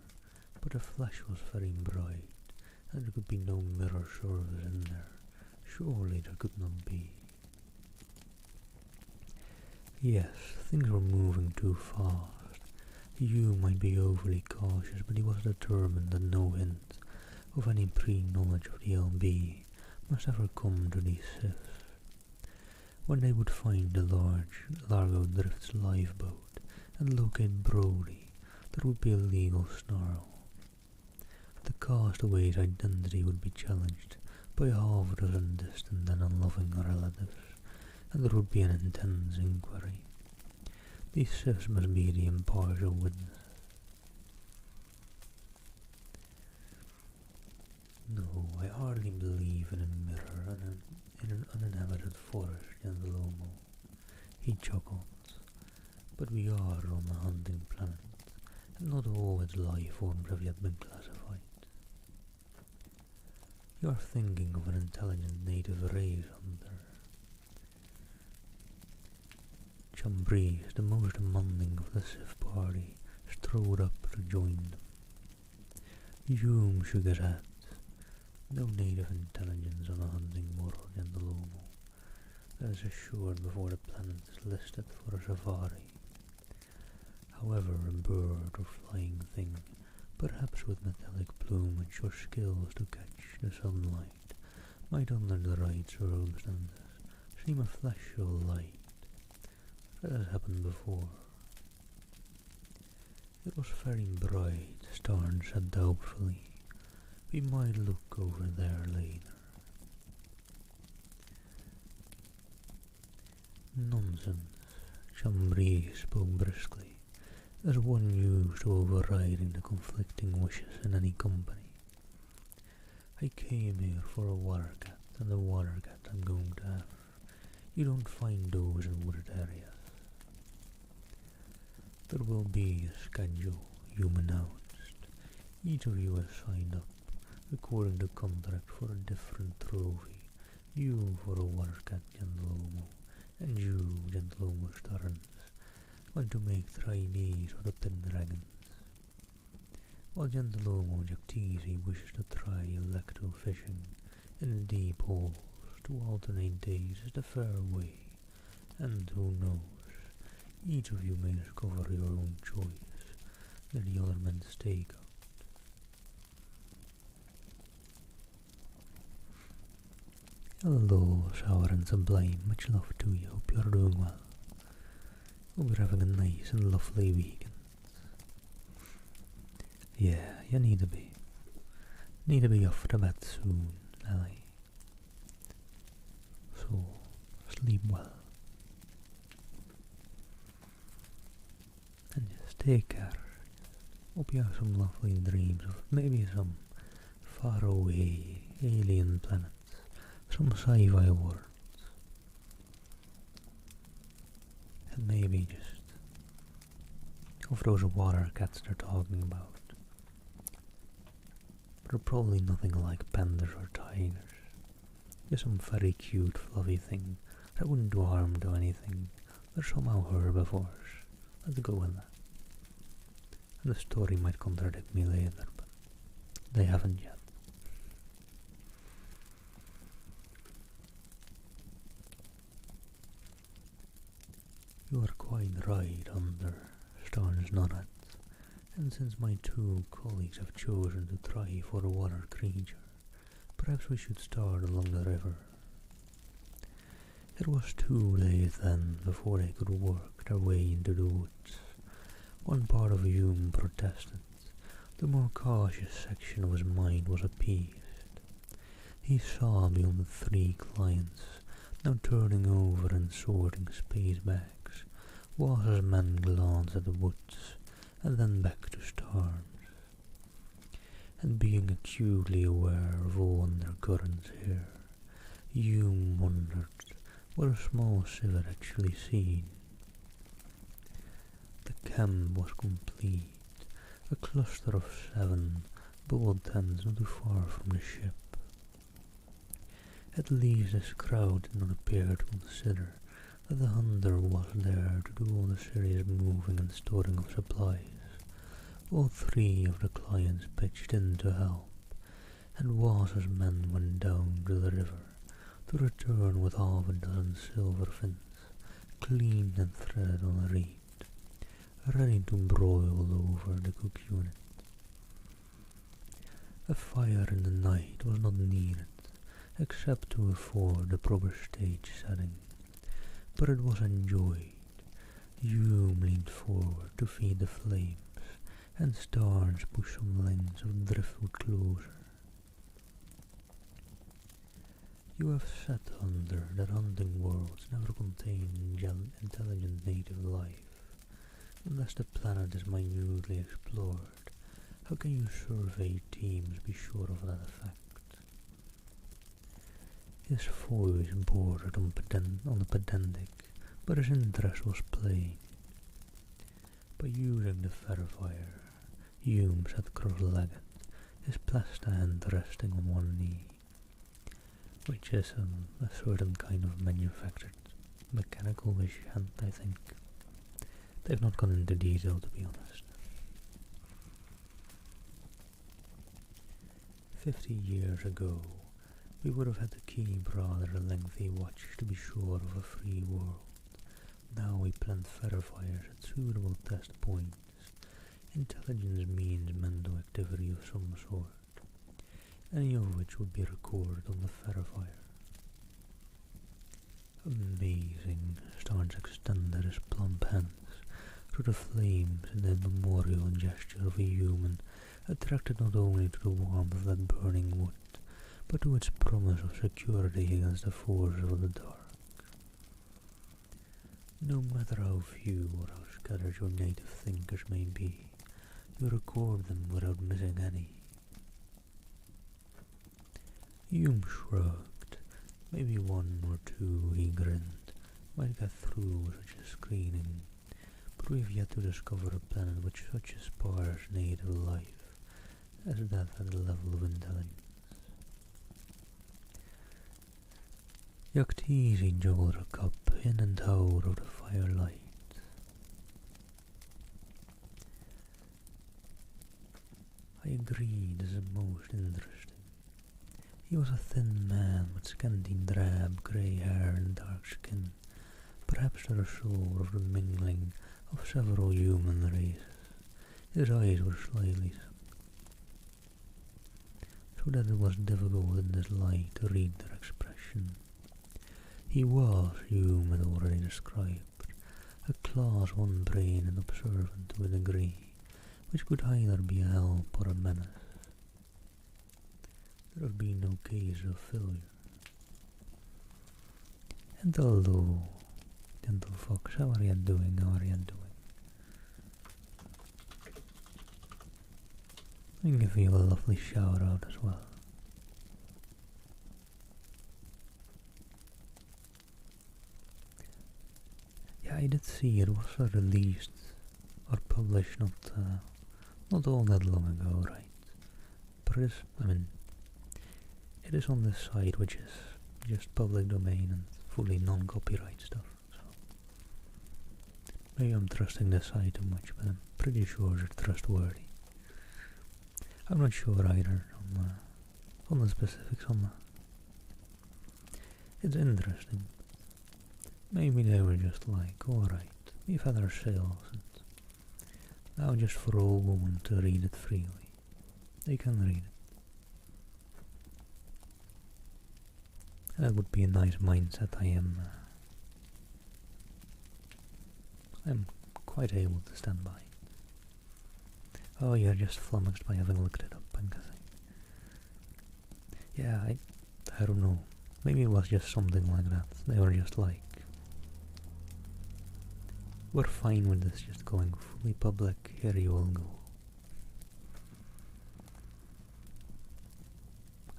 but the flash was very bright, and there could be no mirror surface in there. Surely there could not be. Yes, things were moving too fast. You might be overly cautious, but he was determined that no hint of any pre-knowledge of the LB must ever come to these sifts. When they would find the large Largo Drift's lifeboat and locate Brody, there would be a legal snarl. The castaway's identity would be challenged by half a dozen distant and unloving relatives, and there would be an intense inquiry. These ships must be the impartial witnesses. No, I hardly believe in a mirror and in an uninhabited forest, Gentleomo. He chuckles. But we are on a hunting planet, and not all its life forms have yet been classified. You are thinking of an intelligent native race hunter. Chambreeze, the most demanding of the Sith party, strode up to join them. Hume shook his head. No native intelligence on a hunting model, Gentleomo. That is assured before the planet is listed for a safari. However, a bird or flying thing, perhaps with metallic plumage or skills to catch the sunlight, might under the right circumstances seem a flash of light. That has happened before. It was very bright, Starn said doubtfully. We might look over there later. Nonsense, Chambry spoke briskly, as one used to overriding the conflicting wishes in any company. I came here for a water cat, and the water cat I'm going to have. You don't find those in wooded areas. There will be a schedule, Hume announced. Each of you has signed up, according to contract, for a different trophy. You for a water cat, Gentleomo, and you, Gentleomo Starnes, want to make trainees of the Pendragons. While Gentleomo Jactisi wishes to try electro-fishing in the deep holes to alternate days is the fair way, and who knows, each of you may discover your own choice, let the other men stake out. Hello, Sour and Sublime, much love to you, hope you're doing well. Hope you're having a nice and lovely weekend. Yeah, you need to be. Need to be off to bed soon, Ellie. So, sleep well. And just take care. Hope you have some lovely dreams of maybe some faraway alien planets. Some sci-fi worlds, and maybe just of those water cats they're talking about. They're probably nothing like pandas or tigers. Just some very cute fluffy thing that wouldn't do harm to anything. They're somehow herbivores. Let's go with that. And the story might contradict me later, but they haven't yet. You are quite right, Hunter, Starnes nodded, and since my two colleagues have chosen to try for a water creature, perhaps we should start along the river. It was too late then before they could work their way into the woods. One part of Hume protested. The more cautious section of his mind was appeased. He saw beyond the three clients, now turning over and sorting space bags, while his men glanced at the woods, and then back to Starnes. And being acutely aware of all undercurrents here, Hume wondered what a small civ had actually seen. The camp was complete, a cluster of 7 bullet tents not too far from the ship. At least this crowd did not appear to consider that the hunter was there to do all the serious moving and storing of supplies. All 3 of the clients pitched in to help, and Wass's men went down to the river to return with half a dozen silver fins, cleaned and threaded on a reed, ready to broil over the cook unit. A fire in the night was not needed, except to afford the proper stage setting, but it was enjoyed. Hume leaned forward to feed the flames, and stars push some lengths of driftwood closer. You have set under that hunting worlds never contain intelligent native life, unless the planet is minutely explored. How can your survey teams be sure of that effect? His voice bordered on the pedantic, but his interest was plain. By using the verifier, Hume sat cross-legged, his plastic hand resting on one knee, which is a certain kind of manufactured mechanical-ish hand, I think. They've not gone into detail, to be honest. 50 years ago, we would have had to keep rather a lengthy watch to be sure of a free world. Now we plant verifiers at suitable test points. Intelligence means mental activity of some sort, any of which would be recorded on the verifier. Amazing, Starnes extended his plump hands through the flames in the memorial gesture of a human attracted not only to the warmth of that burning wood, but to its promise of security against the forces of the dark. No matter how few or how scattered your native thinkers may be, you record them without missing any. Hume shrugged. Maybe one or two, he grinned, might get through such a screening, but we've yet to discover a planet with such a sparse native life as that at the level of intelligence. Yaktizi juggled a cup in and out of the firelight. I agree, this is most interesting. He was a thin man with scanty drab grey hair and dark skin, perhaps the result of the mingling of several human races. His eyes were slightly sunk, so that it was difficult in this light to read their expression. He was, Hume had already described, a class 1 brain and observant to a degree, which could either be a help or a menace. There have been no case of failure. And hello, gentle fox, how are you doing, I can give you a lovely shout out as well. Yeah, I did see it was released or published not all that long ago, right? But it is, it is on this site, which is just public domain and fully non-copyright stuff. So maybe I'm trusting this site too much, but I'm pretty sure it's trustworthy. I'm not sure either on the specifics on that. It's interesting. Maybe they were just like, alright, we've had our sales, and now just for all who want to read it freely, they can read it. And that would be a nice mindset. I'm quite able to stand by. Oh, you're just flummoxed by having looked it up, I'm guessing. Yeah, I don't know. Maybe it was just something like that. They were just like, we're fine with this just going fully public, here you all go.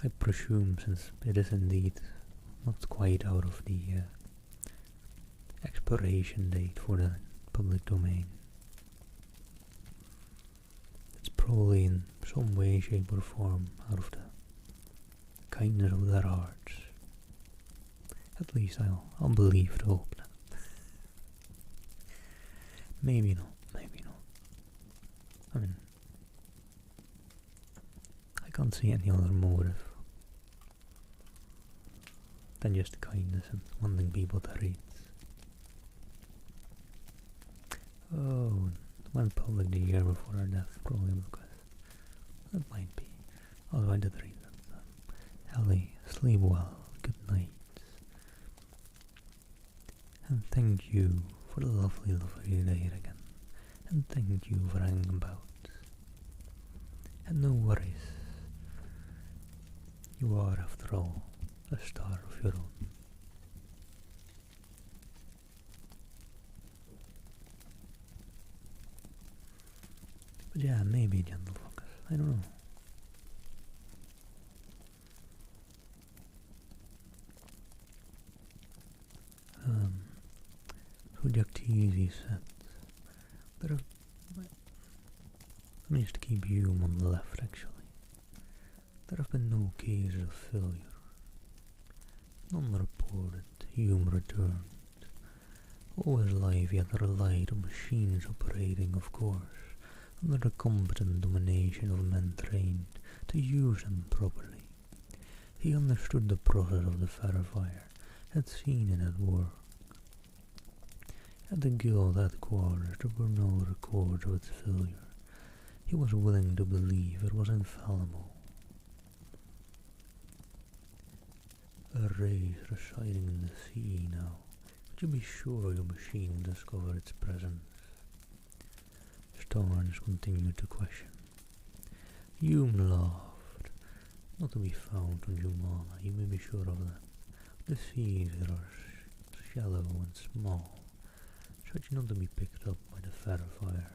I presume, since it is indeed not quite out of the expiration date for the public domain, it's probably in some way, shape or form out of the kindness of their hearts. At least I'll believe to hope that. Maybe not. I can't see any other motive than just kindness and wanting people to read. Oh, it went public the year before our death, probably because that might be. Although I did read that. Ellie, sleep well, good night. And thank you for the lovely day again. And thank you for hanging about And no worries. You are, after all, a star of your own. But yeah, maybe gentle focus. I don't know. So Jactisi said, let me just keep Hume on the left actually. There have been no cases of failure. None reported. Hume returned. Always alive, yet relied on machines operating, of course, under the competent domination of men trained to use them properly. He understood the process of the verifier, had seen it at work. At the guild headquarters there were no records of its failure. He was willing to believe it was infallible. A race residing in the sea now. Could you be sure your machine would discover its presence? Starnes continued to question. Hume laughed. Not to be found on Jumala, you may be sure of that. The seas here are shallow and small, such not to be picked up by the verifier,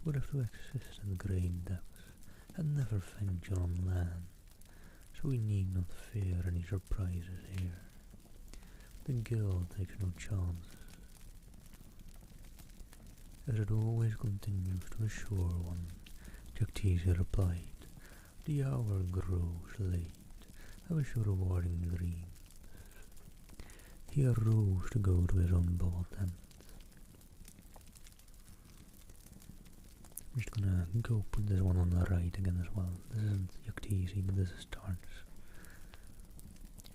would have to exist at great depths, and never venture on land, so we need not fear any surprises here. The guild takes no chances, as it always continues to assure one, Jactisi replied. The hour grows late. I wish you rewarding dreams. He arose to go to his own bubble tent. I'm just gonna go put this one on the right again as well. This isn't Jactisi, but this is Starnes.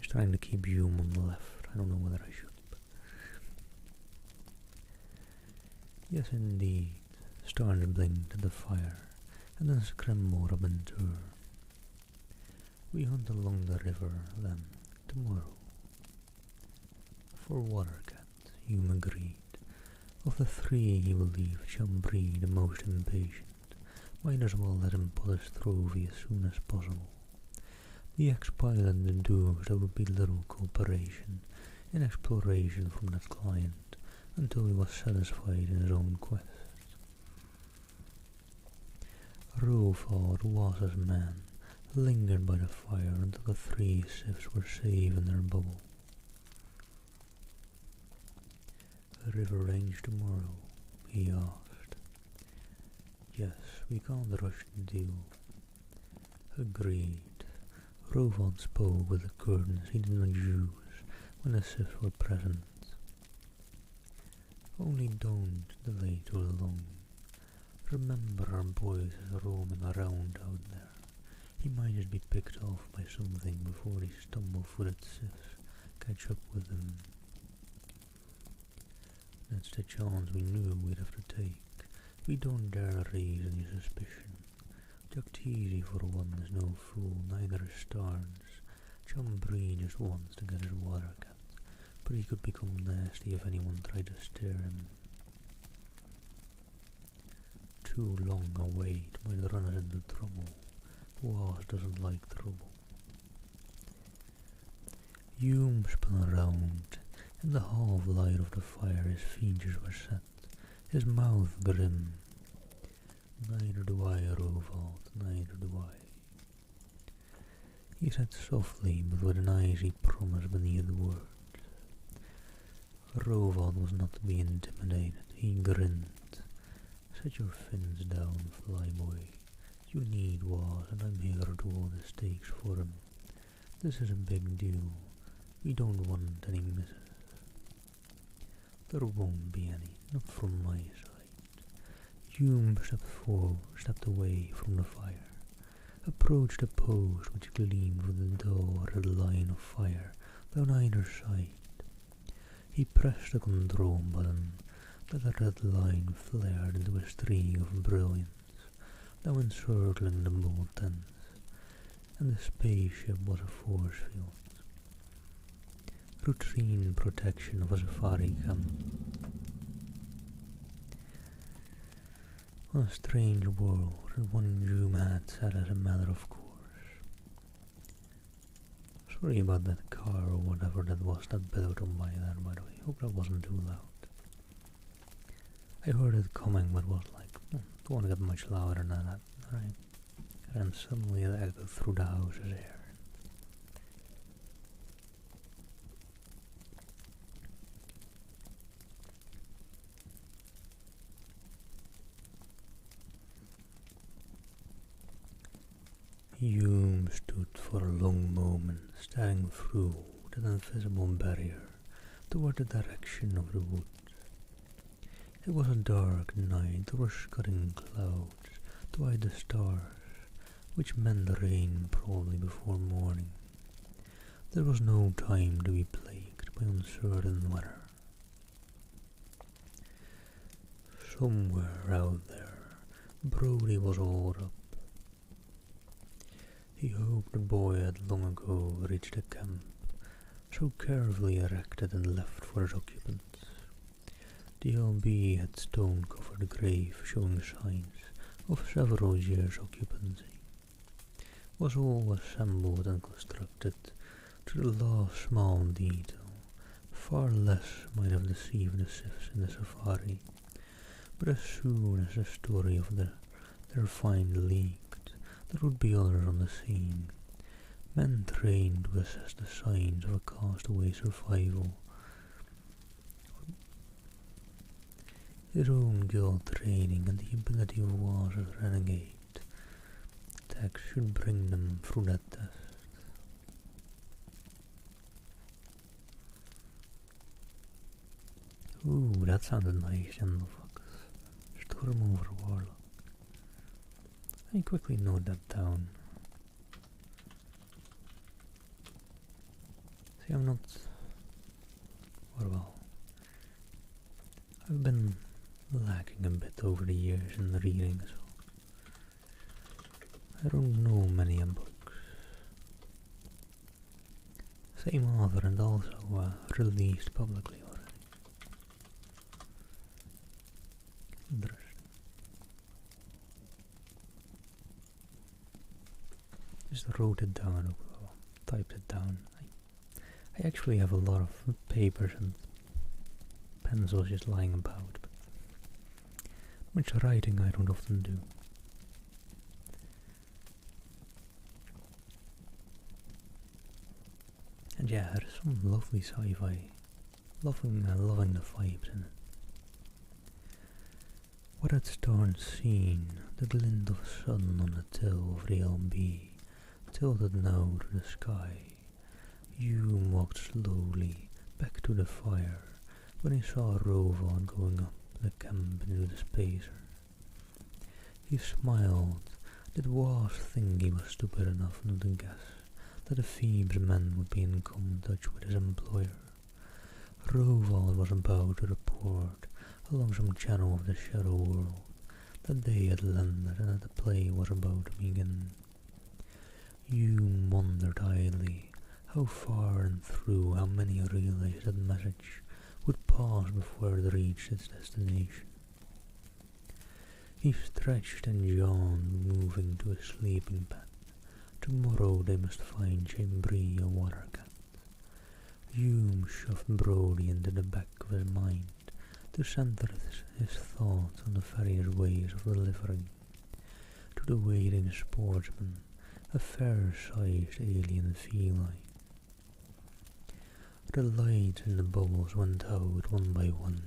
Just trying to keep Hume on the left. I don't know whether I should. But yes, indeed. Starnes blinked at the fire, and then scrambled up in turn. We hunt along the river, then, tomorrow. For watercat, Hume agreed. Of the three, he believed Chambry the most impatient. Might as well let him put his trophy as soon as possible. The ex-pilot deduced there would be little cooperation in exploration from that client until he was satisfied in his own quest. Rovald was his man, lingered by the fire until the three ships were safe in their bubble. A river range tomorrow, he asked. Yes, we can't rush the deal. Agreed. Rovald spoke with the curtains he did not use when the ships were present. Only don't delay too long. Remember our boys is roaming around out there. He might just be picked off by something before these stumble-footed ships catch up with him. That's the chance we knew we'd have to take. We don't dare raise any suspicion. Jactisi, for one, is no fool, neither is Starnes. Chambry just wants to get his watercat, but he could become nasty if anyone tried to steer him. Too long a wait might run us into trouble. Was doesn't like trouble. Hume spun around. In the half-light of the fire his features were set, his mouth grim. Neither do I, Rovald, neither do I. He said softly, but with an icy promise beneath the words. Rovald was not to be intimidated. He grinned. Set your fins down, flyboy. You need was, and I'm here to hold the stakes for him. This is a big deal. We don't want any misses. There won't be any, not from my side. Hume stepped away from the fire, approached a post which gleamed with a dull red line of fire down either side. He pressed the control button, but the red line flared into a streak of brilliance, now encircling the boat tents, and the spaceship was a force field. Routine protection of a safari camp. On a strange world that one Jew had said as a matter of course. Sorry about that car or whatever that was that bellowed on by there, by the way. Hope that wasn't too loud. I heard it coming, but was like, don't want to get much louder than that, right? And then suddenly it echoed through the houses here. Hume stood for a long moment, staring through that invisible barrier toward the direction of the wood. It was a dark night, there were scudding clouds to hide the stars, which meant rain probably before morning. There was no time to be plagued by uncertain weather. Somewhere out there, Brody was all up. He hoped the boy had long ago reached the camp, so carefully erected and left for its occupants. The LB had stone-covered grave showing signs of several years' occupancy. Was all assembled and constructed to the last small detail. Far less might have deceived the Sifs in the safari, but as soon as the story of their find leaked, there would be others on the scene, men trained to assess the signs of a castaway survival. His own guild training and the ability of Waz's renegade tech should bring them through that test. Ooh, that sounded nice, Gentlefox. Storm over Warlock. I quickly note that down. See, I'm not... well, I've been lacking a bit over the years in reading, so I don't know many books. Same author and also released publicly already. Interesting. Just wrote it down, typed it down. I actually have a lot of papers and pencils just lying about, but much writing I don't often do. And yeah, there's some lovely sci-fi, loving the vibes in it. What had Storm seen, the glint of sun on the till of the LB, tilted now to the sky. Hume walked slowly back to the fire when he saw Rovon going up the camp into the spacer. He smiled. Did Was think he was stupid enough not to guess that the Phoebe's men would be in common touch with his employer? Rovon was about to report along some channel of the shadow world that they had landed and that the play was about to begin. Hume wondered idly how far and through how many realized that message would pass before it reached its destination. He stretched and yawned, moving to his sleeping pad. Tomorrow they must find Chambry a water cat. Hume shoved Brody into the back of his mind to center his thoughts on the various ways of delivering to the waiting sportsman a fair-sized alien feline. The lights in the bubbles went out one by one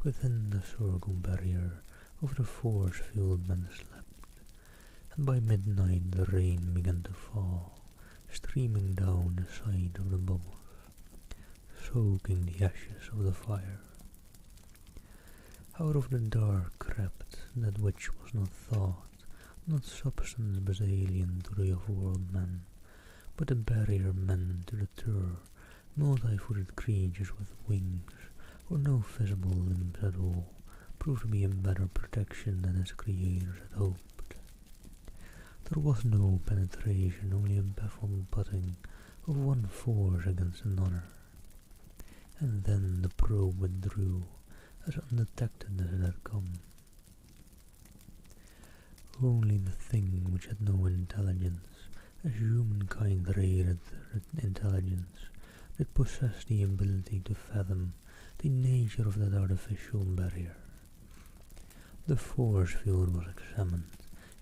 within the circle barrier of the force field men slept, and by midnight the rain began to fall, streaming down the side of the bubbles, soaking the ashes of the fire. Out of the dark crept that which was not thought, not substance but alien to the off-world men, but the barrier meant to deter multi-footed creatures with wings or no visible limbs at all, proved to be a better protection than its creators had hoped. There was no penetration, only a baffled butting of one force against another, and then the probe withdrew as undetected as it had come. Only the thing which had no intelligence, as humankind rated intelligence, did possess the ability to fathom the nature of that artificial barrier. The force field was examined,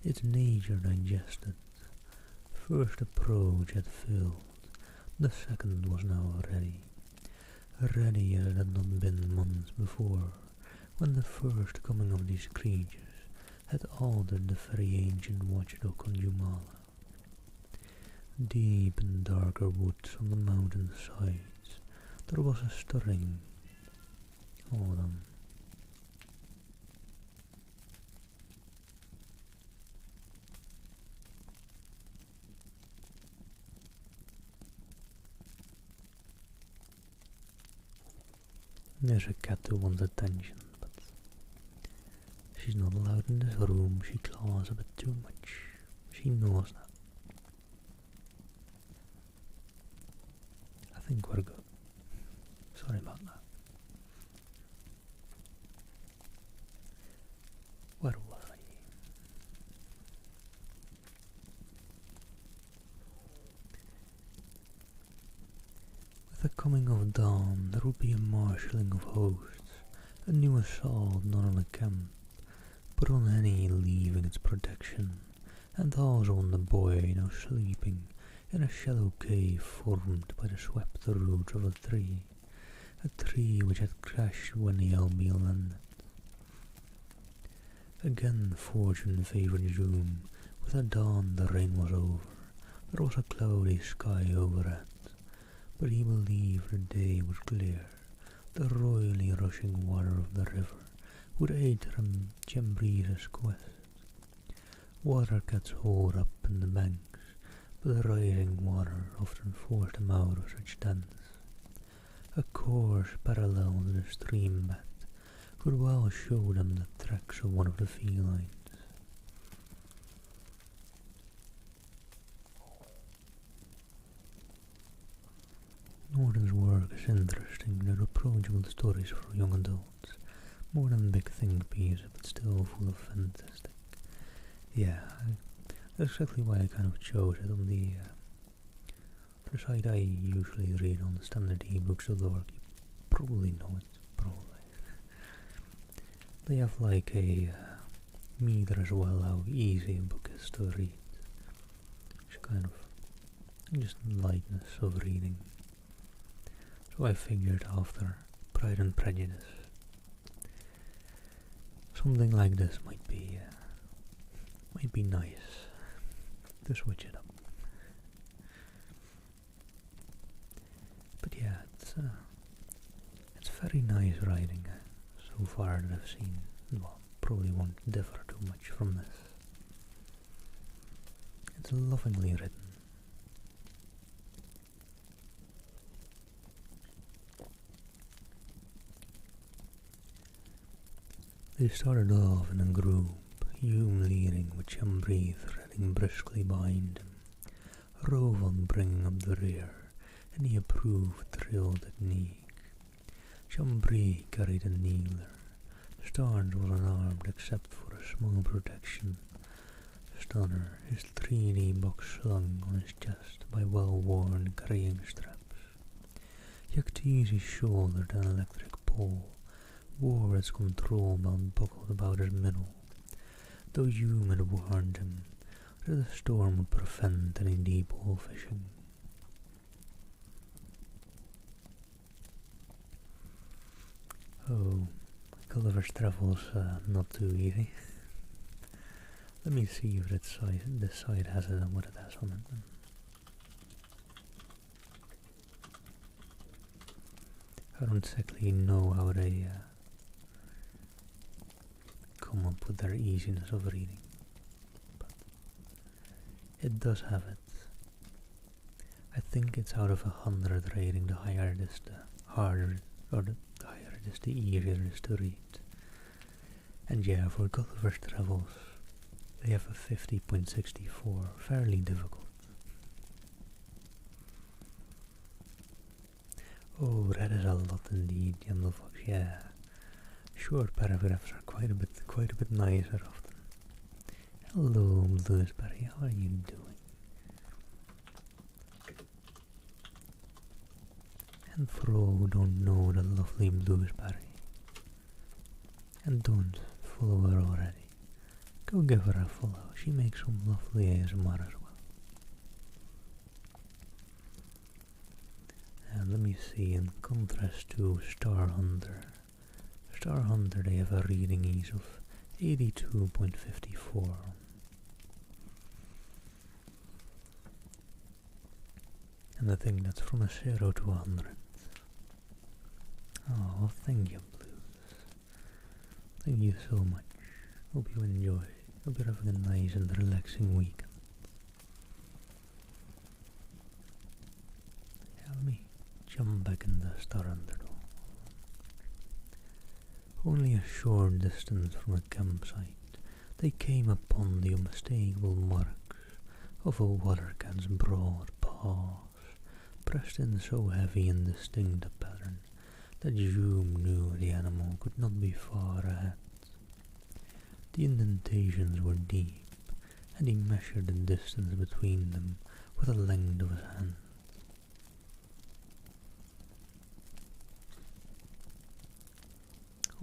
its nature digested. First approach had failed, the second was now ready. Ready as it had not been months before, when the first coming of these creatures had altered the very ancient watchdog Conjumala. Deep in darker woods on the mountain sides, there was a stirring. Autumn. There's a cat who wants attention, but she's not allowed in this room. She claws a bit too much. She knows that. I think we're good. Sorry about that. Where was I? With the coming of dawn, there would be a marshalling of hosts, a new assault not on a camp, but on any leaving its protection, and also on the boy now sleeping in a shallow cave formed by the swept roots of a tree which had crashed when the Albion landed. Again fortune favoured June. With the dawn the rain was over. There was a cloudy sky overhead, but he believed the day was clear. The royally rushing water of the river would aid Jambrese's quest. Water cats holed up in the banks, but the rising water often forced them out of such dens. A course parallel to the stream bed could well show them the tracks of one of the felines. Norton's work is interesting. They're approachable stories for young adults, more than big think pieces, but still full of fantastic. Yeah, that's exactly why I kind of chose it on the site I usually read on standardebooks.org. You probably know it, probably. They have like a meter as well how easy a book is to read. It's kind of just lightness of reading. So I figured after Pride and Prejudice, something like this might be nice to switch it up. But yeah, it's very nice writing so far that I've seen. Well, probably won't differ too much from this. It's lovingly written. They started off in a group, Hume leading with Chambry threading briskly behind him, Rovan bringing up the rear, and the approved drill technique. Chambry carried a kneeler. Starnes was unarmed except for a small protection stunner, his 3D box slung on his chest by well-worn carrying straps. Yaktizi shouldered an electric pole, wore its control belt buckled about his middle, though Hume had warned him that the storm would prevent any deep hole fishing. Oh, Gulliver's Travel's not too easy. Let me see if this side has it and what it has on it. I don't exactly know how they come up with their easiness of reading, but it does have it. I think it's out of 100 rating. The higher it is, the harder, or the higher it is, the easier it is to read. And yeah, for Gulliver's Travels, they have a 50.64, fairly difficult. Oh, that is a lot indeed, Yamlofox, yeah. Short paragraphs are quite a bit nicer often. Hello, Bluesberry, how are you doing? And for all who don't know the lovely Bluesberry, and don't follow her already, go give her a follow. She makes some lovely ASMR as well. And let me see, in contrast to Star Hunter, they have a reading ease of 82.54. And I think that's from a 0 to 100. Oh, thank you, Blues. Thank you so much. Hope you enjoy. Hope you're having a nice and relaxing weekend. Yeah, let me jump back in the Star Hunter. Only a short distance from a campsite, they came upon the unmistakable marks of a water cat's broad paws, pressed in so heavy and distinct a pattern that Hume knew the animal could not be far ahead. The indentations were deep, and he measured the distance between them with the length of his hand.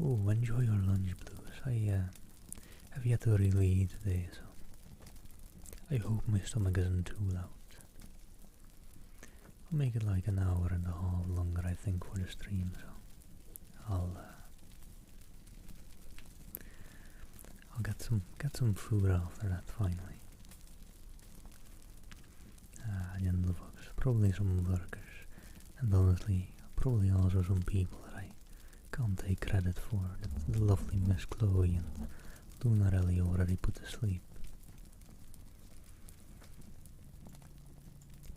Oh, enjoy your lunch, Blues. I have yet to really eat today, so I hope my stomach isn't too loud. I'll make it like an hour and a half longer, I think, for the stream, so I'll get some food after that finally. Gentlefolks, probably some workers, and honestly, probably also some people that I can't take credit for. The lovely Miss Chloe and Lunarelli already put to sleep.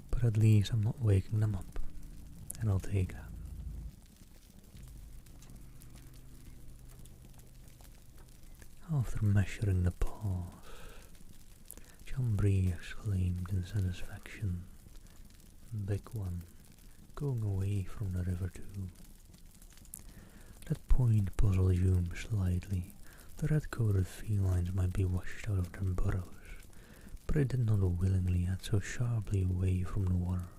But at least I'm not waking them up, and I'll take that. After measuring the paws, Chambry exclaimed in satisfaction, "Big one, going away from the river too." That point puzzled Hume slightly. The red-coated felines might be washed out of their burrows, but they did not willingly head so sharply away from the water.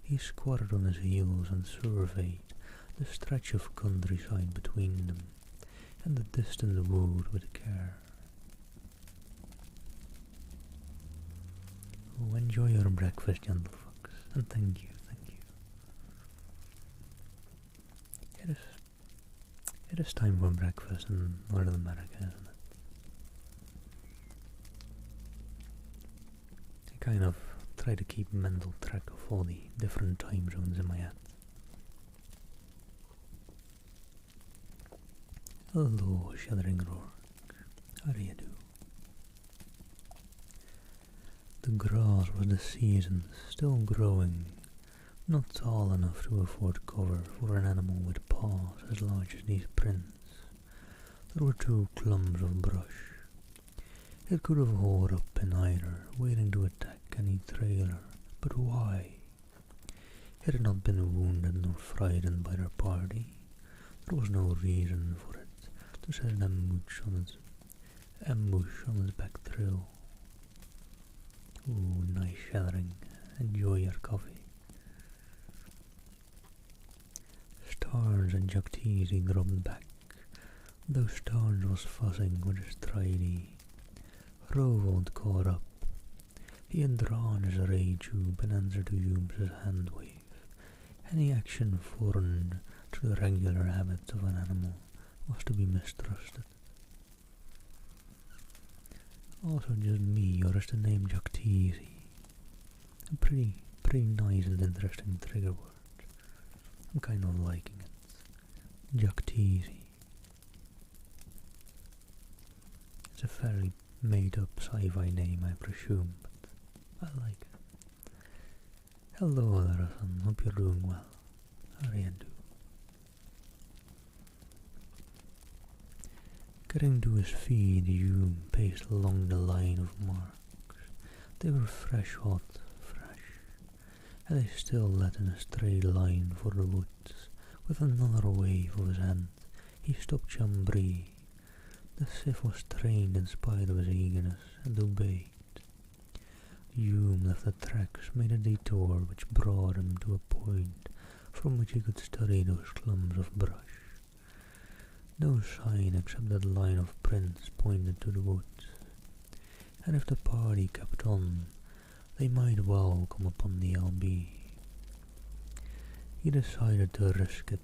He squatted on his heels and surveyed the stretch of countryside between them, and the distant wood with care. Oh, enjoy your breakfast, gentlefolks, and thank you, thank you. It is time for breakfast in North America, isn't it? I kind of try to keep mental track of all the different time zones in my head. Hello, Shuddering Rourke. How do you do? The grass was the season, still growing, not tall enough to afford cover for an animal with paws as large as these prints. There were 2 clumps of brush. It could have hauled up in either, waiting to attack any trailer, but why? It had not been wounded nor frightened by their party. There was no reason for it to set an ambush on its back trail. Ooh, nice shattering. Enjoy your coffee. Starnes and Jactisi dropped back, though Starnes was fussing with his tridey. Rovold caught up. He had drawn his ray tube in answer to Hume's hand wave. Any action foreign to the regular habits of an animal was to be mistrusted. Also just me, or is the name Jactisi? A pretty nice and interesting trigger word. I'm kind of liking it. Jactisi. It's a fairly made-up sci-fi name, I presume, but I like it. Hello there, son. Hope you're doing well. How do you do? Getting to his feet, Hume paced along the line of marks. They were fresh, and they still led in a straight line for the woods. With another wave of his hand, he stopped Chambry. The Sif was trained in spite of his eagerness and obeyed. Hume left the tracks, made a detour which brought him to a point from which he could study those clumps of brush. No sign except that line of prints pointed to the woods, and if the party kept on, they might well come upon the LB. He decided to risk it,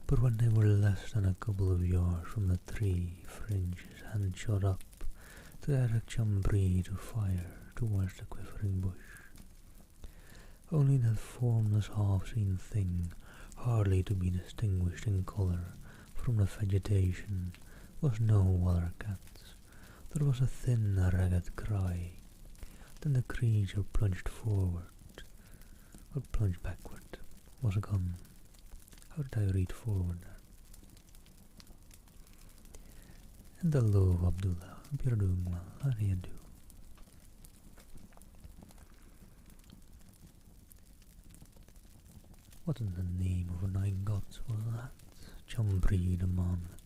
but when they were less than a couple of yards from the tree fringe, his hand shot up to direct Chambry to fire towards the quivering bush. Only that formless half-seen thing, hardly to be distinguished in colour from the vegetation, was no wildcat. There was a thin, ragged cry. Then the creature plunged forward, or plunged backward, was gone. How did I read forward there? And hello, Abdullah. Hope you're doing well. How do you do? What in the name of a nine gods was that? Chambry demanded.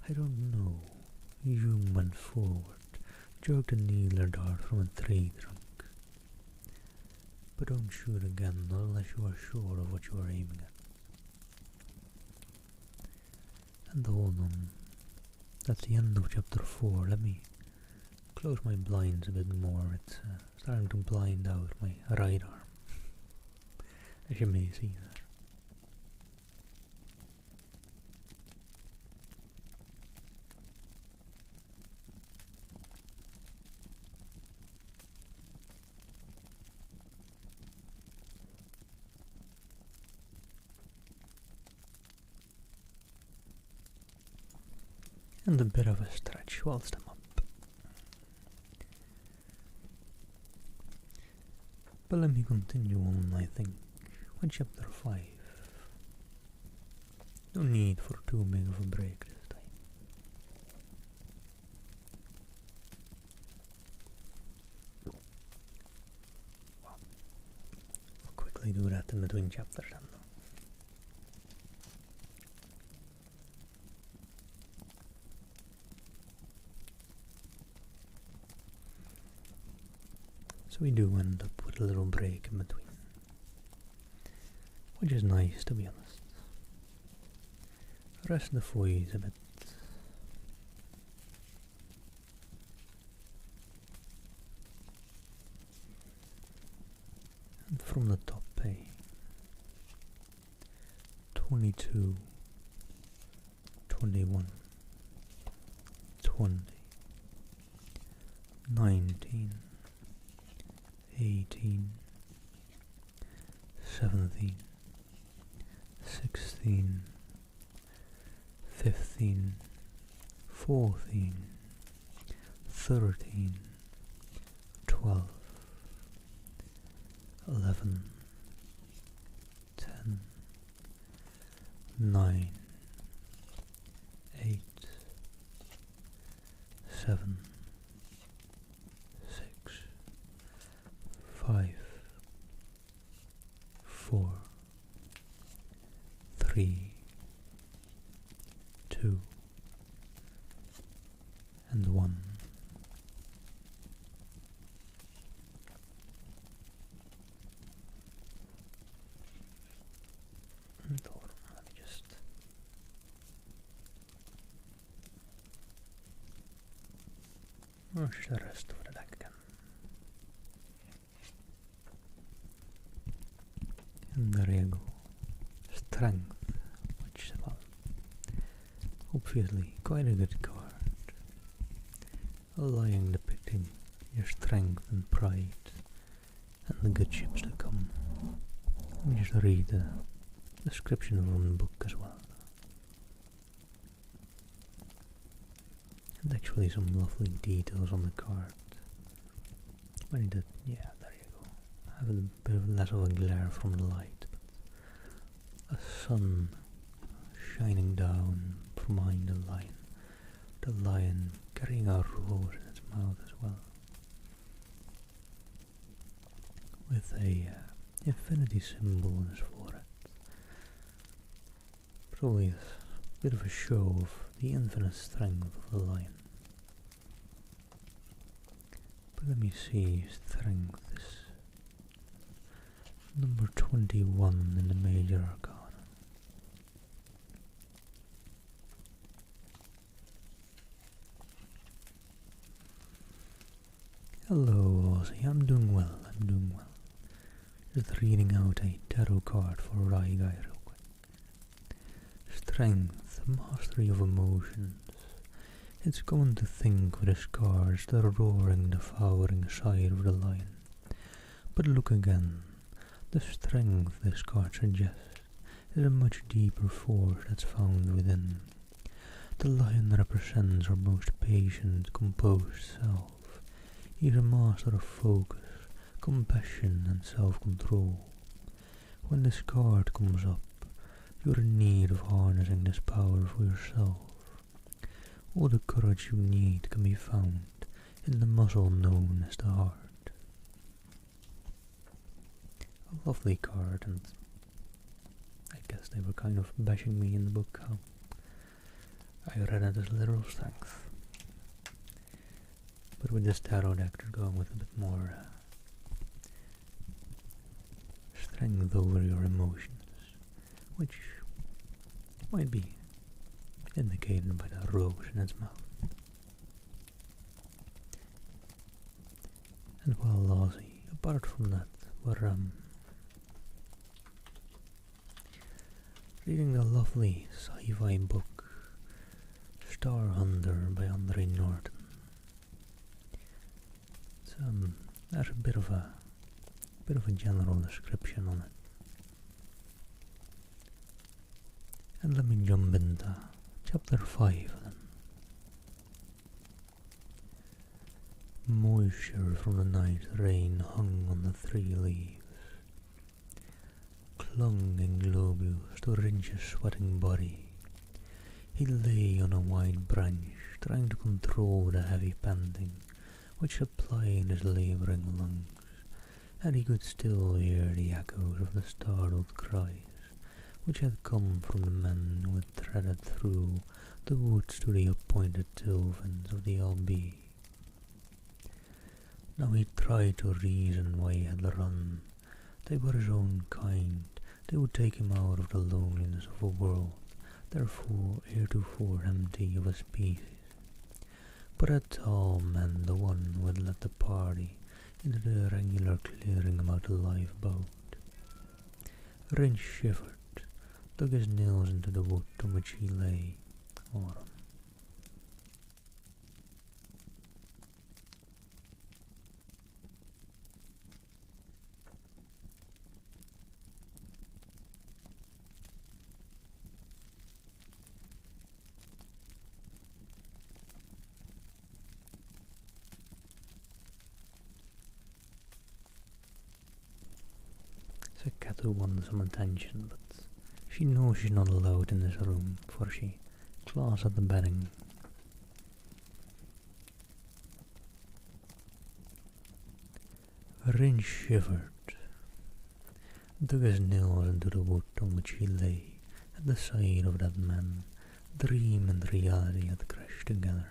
I don't know. Hume went forward, jerked a needler dart from a tree trunk. But don't shoot again unless you are sure of what you are aiming at. And hold on. That's the end of chapter 4. Let me close my blinds a bit more. It's starting to blind out my right arm, as you may see there. And a bit of a stretch whilst I'm up. But let me continue on, I think, with chapter 5. No need for too big of a break this time. Well, I'll quickly do that in between chapters then. So we do end up with a little break in between, which is nice, to be honest. Rest the voice a bit. And from the top, 22, 21, 20, 19, 18, 17, 16, 15, 14, 13, 12, 11, 10, 9, 8, 7, 6, 5, 4, 3, 2, and 1. And hold on, let me just rush the rest of the deck again. And there you go. Strength, which is, well, obviously quite a good card. A lion depicting your strength and pride and the good ships to come. Let me just read the description from the book as well. And actually some lovely details on the card. I need to, yeah, there you go. Have a bit of less of a glare from the light. But a sun shining down from behind the lion carrying a rose in its mouth as well, with a infinity symbol on his forehead. Probably bit of a show of the infinite strength of the lion. But let me see, strength is number 21 in the major arcana. Hello, Ozzy. I'm doing well. Just reading out a tarot card for Rai Guy real quick. Strength, mastery of emotions. It's going to think with his cards, the roaring, devouring side of the lion. But look again. The strength this card suggests is a much deeper force that's found within. The lion represents our most patient, composed self. He's a master of focus, compassion and self-control. When this card comes up, you're in need of harnessing this power for yourself. All the courage you need can be found in the muscle known as the heart. A lovely card, and I guess they were kind of bashing me in the book how I read it as literal strength. But with this tarot deck, they're going with a bit more strength over your emotions, which might be indicated by the rose in its mouth. And well, Ozzy, apart from that, we're reading the lovely sci-fi book Star Hunter by Norton. There's a bit of a general description on it. And let me jump into chapter 5 then. Moisture from the night rain hung on the 3 leaves, clung in globules to Rinch's sweating body. He lay on a wide branch, trying to control the heavy panting which supplied his labouring lungs, and he could still hear the echoes of the startled cries which had come from the men who had threaded through the woods to the appointed tilthens of the LB. Now he tried to reason why he had run. They were his own kind. They would take him out of the loneliness of a world, therefore heretofore empty of a species. But a tall man, the one who had led the party into the irregular clearing about the lifeboat. Rinch shivered, dug his nails into the wood on which he lay. Autumn. It's a cat who wants some attention, but she knows she's not allowed in this room, for she claws at the bedding. Rinch shivered, dug his nails into the wood on which he lay at the side of that man. Dream and reality had crashed together,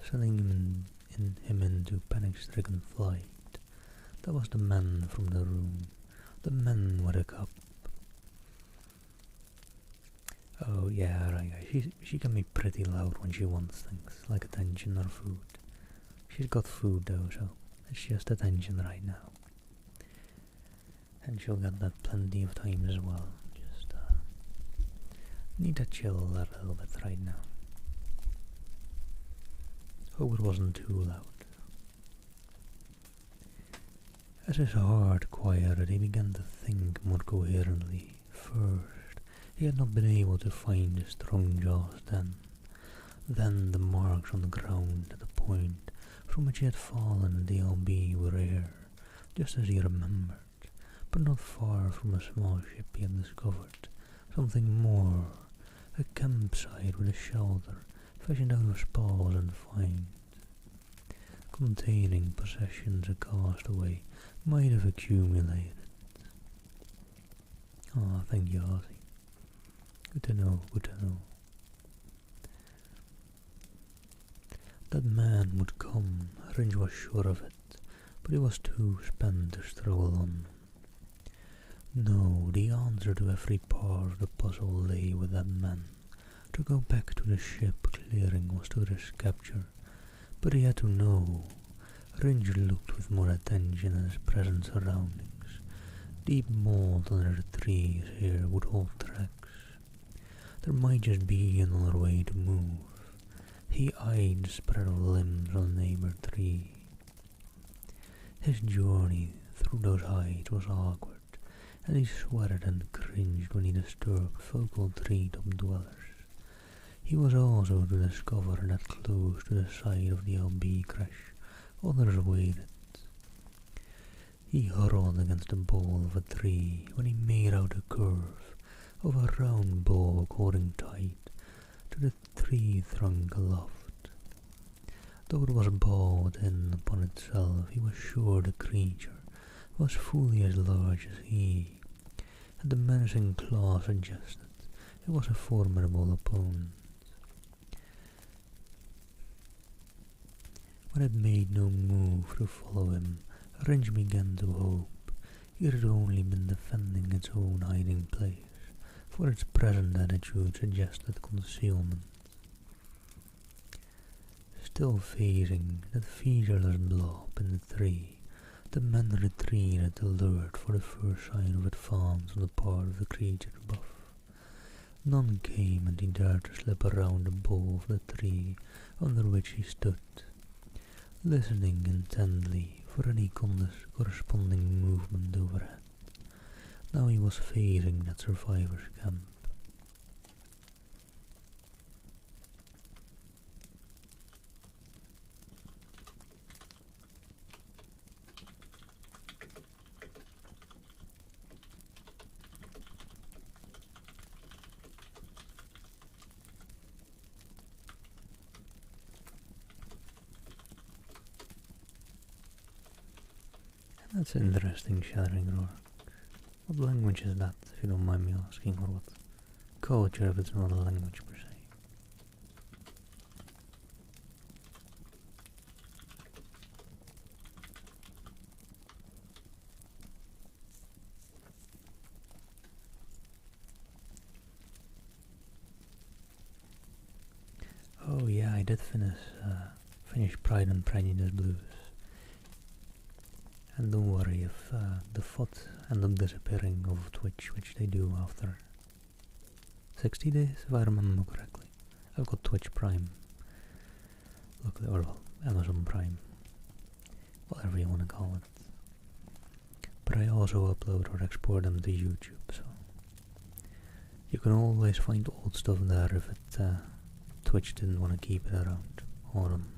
sending him into panic-stricken flight. That was the man from the room, the man with a cup. Oh yeah, right guys, she can be pretty loud when she wants things, like attention or food. She's got food though, so it's just attention right now. And she'll get that plenty of times as well. Just need to chill a little bit right now. Hope it wasn't too loud. As his heart quieted, he began to think more coherently. First, he had not been able to find the strong jaws then the marks on the ground at the point from which he had fallen in the LB were rare, just as he remembered, but not far from a small ship he had discovered. Something more, a campsite with a shelter fashioned out of spalls and finds, containing possessions a castaway might have accumulated. Oh, thank you, Ozzy. Good to know, good to know. That man would come, Ringe was sure of it, but he was too spent to stroll on. No, the answer to every part of the puzzle lay with that man. To go back to the ship clearing was to risk capture, but he had to know. Ringe looked with more attention at his present surroundings. Deep mold under the trees here would hold tracks. There might just be another way to move. He eyed the spread of limbs on a neighbor tree. His journey through those heights was awkward, and he sweated and cringed when he disturbed vocal tree-top dwellers. He was also to discover that close to the side of the LB crash, others waited. He hurled against the bole of a tree when he made out the curve of a round ball holding tight to the tree trunk aloft. Though it was bowed in upon itself, he was sure the creature was fully as large as he, and the menacing claw suggested it was a formidable opponent. When it made no move to follow him, Ringe began to hope it had only been defending its own hiding place, for its present attitude suggested concealment. Still facing that featureless blob in the tree, the man retreated alert for the first sign of advance on the part of the creature above. None came, and he dared to slip around the bole of the tree under which he stood, listening intently for any corresponding movement overhead. Now he was facing that survivor's camp. That's interesting, Shattering Roar. What language is that, if you don't mind me asking, or what culture if it's not a language per se? Oh yeah, I did finish Pride and Prejudice Blues. And don't worry if the VoD end up disappearing off Twitch, which they do after 60 days, if I remember correctly. I've got Twitch Prime. Look, or well, Amazon Prime. Whatever you want to call it. But I also upload or export them to YouTube, so you can always find old stuff there if Twitch didn't want to keep it around. Autumn.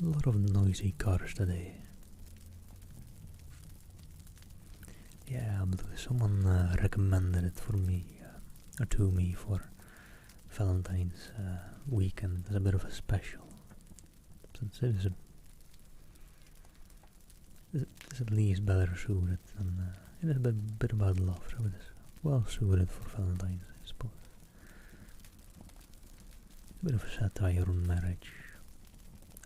A lot of noisy cars today. Yeah, but someone recommended it for me, or to me for Valentine's weekend as a bit of a special. Since it is at least better suited than it is a bit about love, so it is well suited for Valentine's, I suppose. A bit of a satire on marriage,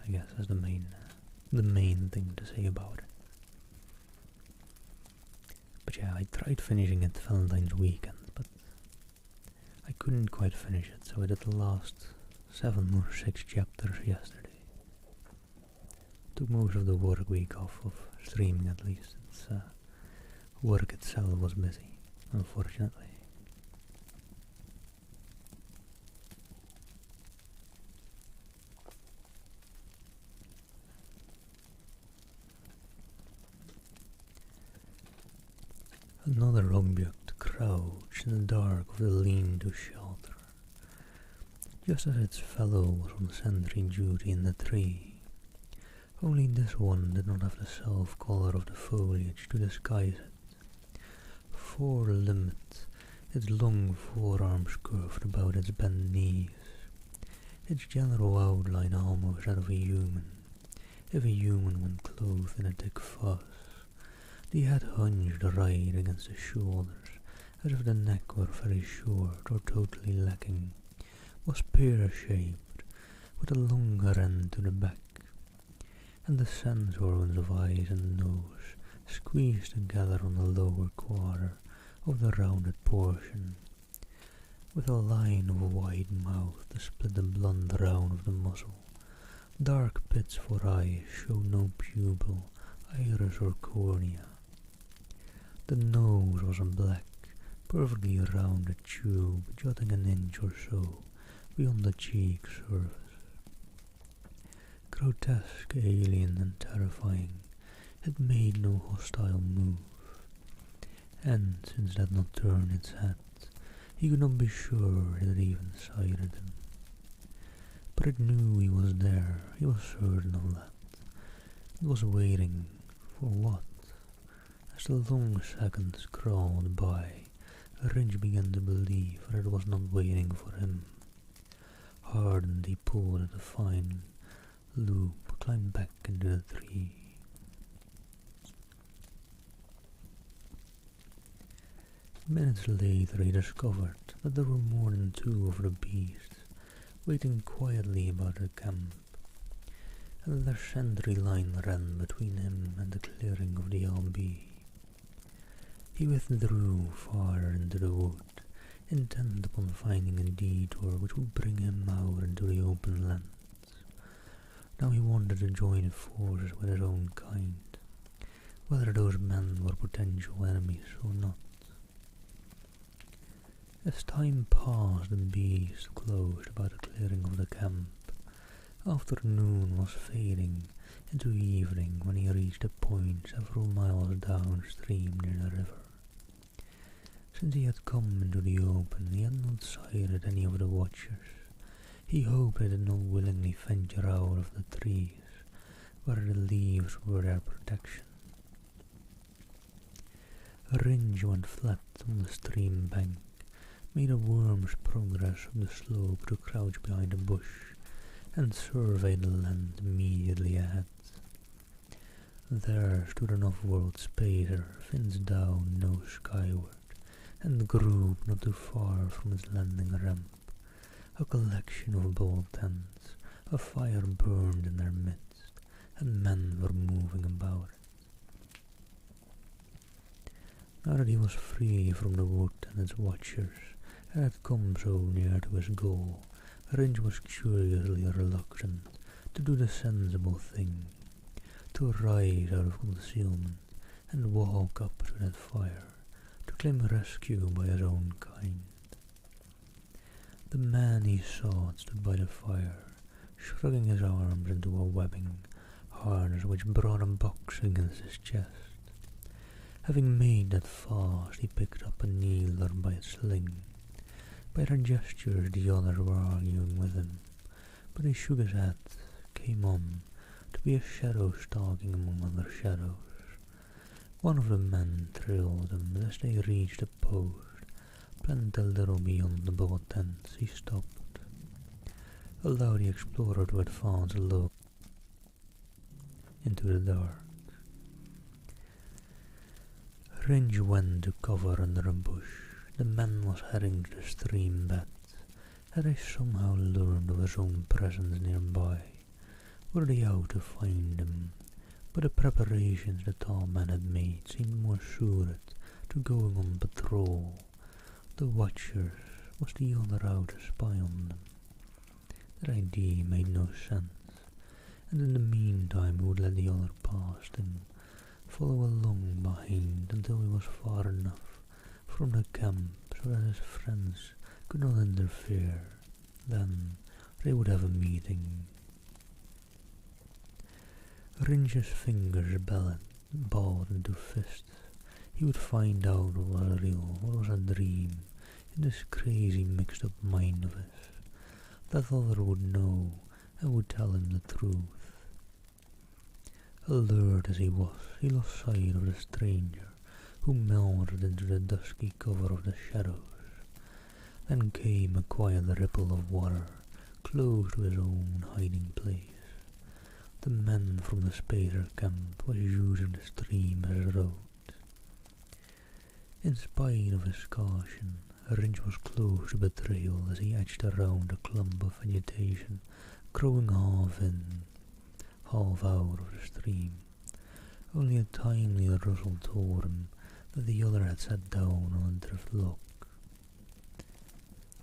I guess, is the main thing to say about it. But yeah, I tried finishing it Valentine's weekend, but I couldn't quite finish it, so I did the last 7 or 6 chapters yesterday. Took most of the work week off of streaming, at least. It's work itself was busy, unfortunately. Another object crouched in the dark of the lean-to shelter, just as its fellow was on sentry duty in the tree. Only this one did not have the self-color of the foliage to disguise it. Four-limbed, its long forearms curved about its bent knees, its general outline almost that of a human, if a human when clothed in a thick fuzz. The head hinged right against the shoulders, as if the neck were very short or totally lacking, was pear-shaped, with a longer end to the back, and the sense organs of eyes and nose squeezed together on the lower quarter of the rounded portion, with a line of a wide mouth to split the blonde round of the muzzle. Dark pits for eyes showed no pupil, iris or cornea. The nose was a black, perfectly rounded tube jutting an inch or so beyond the cheek surface. Grotesque, alien and terrifying, it made no hostile move, and since it had not turned its head, he could not be sure it had even sighted him. But it knew he was there, he was certain of that. It was waiting for what? As the long seconds crawled by, Ringe began to believe that it was not waiting for him. Hardened, he pulled at a fine loop, climbed back into the tree. Minutes later he discovered that there were more than two of the beasts waiting quietly about the camp, and that their sentry line ran between him and the clearing of the LB. He withdrew farther into the wood, intent upon finding a detour which would bring him out into the open lands. Now he wanted to join forces with his own kind, whether those men were potential enemies or not. As time passed, the beasts closed about the clearing of the camp. Afternoon was fading into evening when he reached a point several miles downstream near the river. Since he had come into the open, he had not sighted any of the watchers. He hoped they did not willingly venture out of the trees, where the leaves were their protection. Ringe went flat on the stream bank, made a worm's progress up the slope to crouch behind a bush, and surveyed the land immediately ahead. There stood an off-world spacer, fins down, nose skyward, and grouped not too far from its landing ramp. A collection of ball tents, a fire burned in their midst, and men were moving about it. Now that he was free from the wood and its watchers, and had come so near to his goal, Ringe was curiously reluctant to do the sensible thing, to rise out of concealment and walk up to that fire, to claim rescue by his own kind. The man he sought stood by the fire, shrugging his arms into a webbing harness which brought a box against his chest. Having made that fast, he picked up a kneeler by its sling. By their gestures the others were arguing with him, but he shook his head, came on, to be a shadow stalking among other shadows. One of the men trailed him, but as they reached a post, planted a little beyond the boat tents, he stopped, allowed the explorer to advance a look into the dark. Ringe went to cover under a bush. The man was heading to the stream bed. Had they somehow learned of his own presence nearby? Were they out to find him? But the preparations the tall man had made seemed more suited to going on patrol. The watchers, was the other out to spy on them? That idea made no sense, and in the meantime he would let the other past him, follow along behind until he was far enough from the camp so that his friends could not interfere. Then they would have a meeting. Ringe's fingers balled into fists. He would find out what was real, what was a dream, in this crazy mixed-up mind of his. That other would know and would tell him the truth. Alert as he was, he lost sight of the stranger, who melted into the dusky cover of the shadows. Then came a quiet ripple of water, close to his own hiding place. The men from the spacer camp was using the stream as a road. In spite of his caution, Ringe was close to betrayal as he edged around a clump of vegetation growing half in, half out of the stream. Only a tiny rustle told him that the other had sat down on a drift log.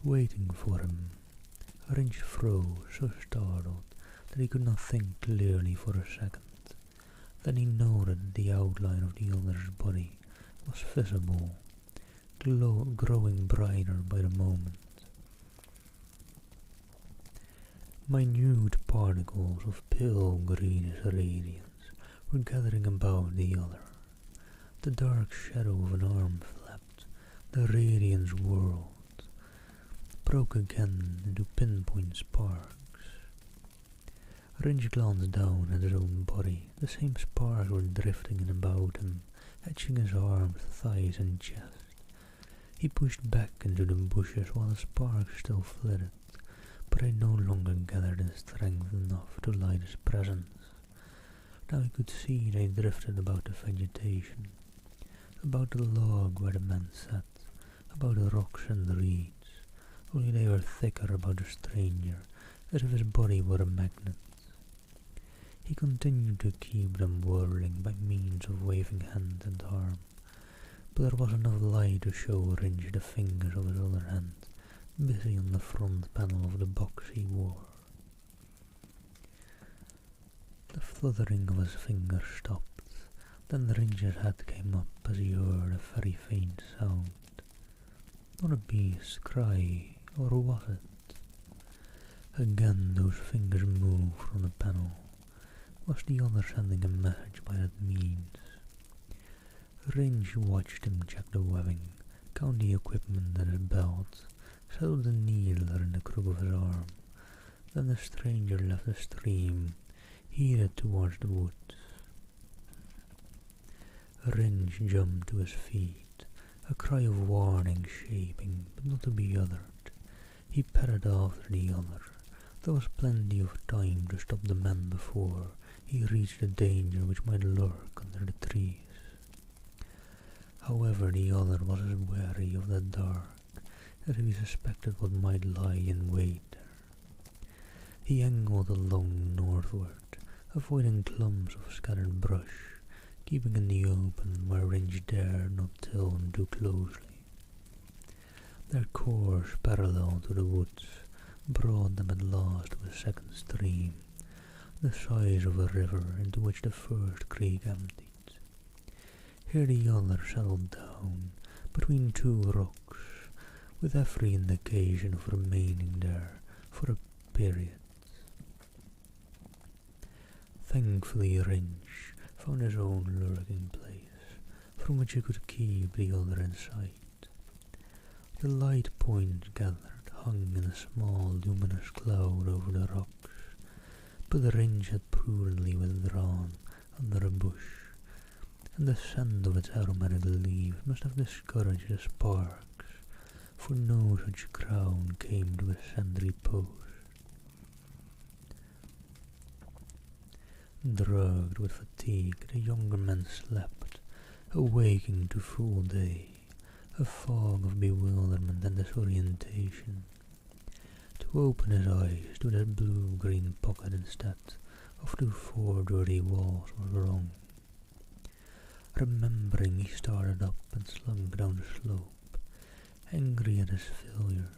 Waiting for him, Ringe froze, so startled that he could not think clearly for a second. Then he noted the outline of the other's body was visible, growing brighter by the moment. Minute particles of pale greenish radiance were gathering about the other. The dark shadow of an arm flapped, the radiance whirled, broke again into pinpoint sparks. Ringe glanced down at his own body. The same sparks were drifting in about him, etching his arms, thighs and chest. He pushed back into the bushes while the sparks still flitted, but they no longer gathered in strength enough to light his presence. Now he could see they drifted about the vegetation, about the log where the man sat, about the rocks and reeds, only they were thicker about the stranger, as if his body were a magnet. He continued to keep them whirling by means of waving hand and arm, but there was enough light to show Ringe the fingers of his other hand, busy on the front panel of the box he wore. The fluttering of his fingers stopped, then Ringe's head came up as he heard a very faint sound. Not a beast's cry, or was it? Again those fingers moved from the panel. Was the other sending a message by that means? Ringe watched him check the webbing, count the equipment at his belt, settle the needle in the crook of his arm. Then the stranger left the stream, headed towards the woods. Ringe jumped to his feet, a cry of warning shaping, but not to be uttered. He padded after the other. There was plenty of time to stop the man before he reached the danger which might lurk under the trees. However, the other was as wary of the dark as if he suspected what might lie in wait there. He angled along northward, avoiding clumps of scattered brush, keeping in the open where Ringe dared not tail him too closely. Their course parallel to the woods brought them at last to a second stream, the size of a river into which the first creek emptied. Here the other settled down between two rocks, with every indication of remaining there for a period. Thankfully Ringe found his own lurking place, from which he could keep the other in sight. The light point gathered hung in a small luminous cloud over the rocks, but Ringe had prudently withdrawn under a bush, and the scent of its aromatic leaves must have discouraged the sparks, for no such crown came to his sentry post. Drugged with fatigue, the younger man slept, awaking to full day, a fog of bewilderment and disorientation. To open his eyes to that blue-green pocket instead of to four dirty walls was wrong. Remembering, he started up and slunk down the slope, angry at his failure.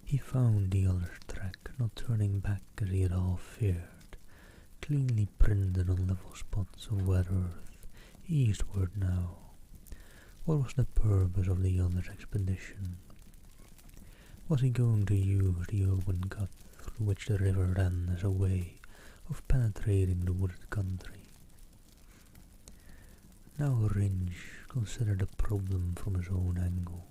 He found the other's track, not turning back as he had half feared, cleanly printed on level spots of wet earth, eastward now. What was the purpose of the other's expedition? Was he going to use the open cut through which the river ran as a way of penetrating the wooded country? Now Ringe considered the problem from his own angle.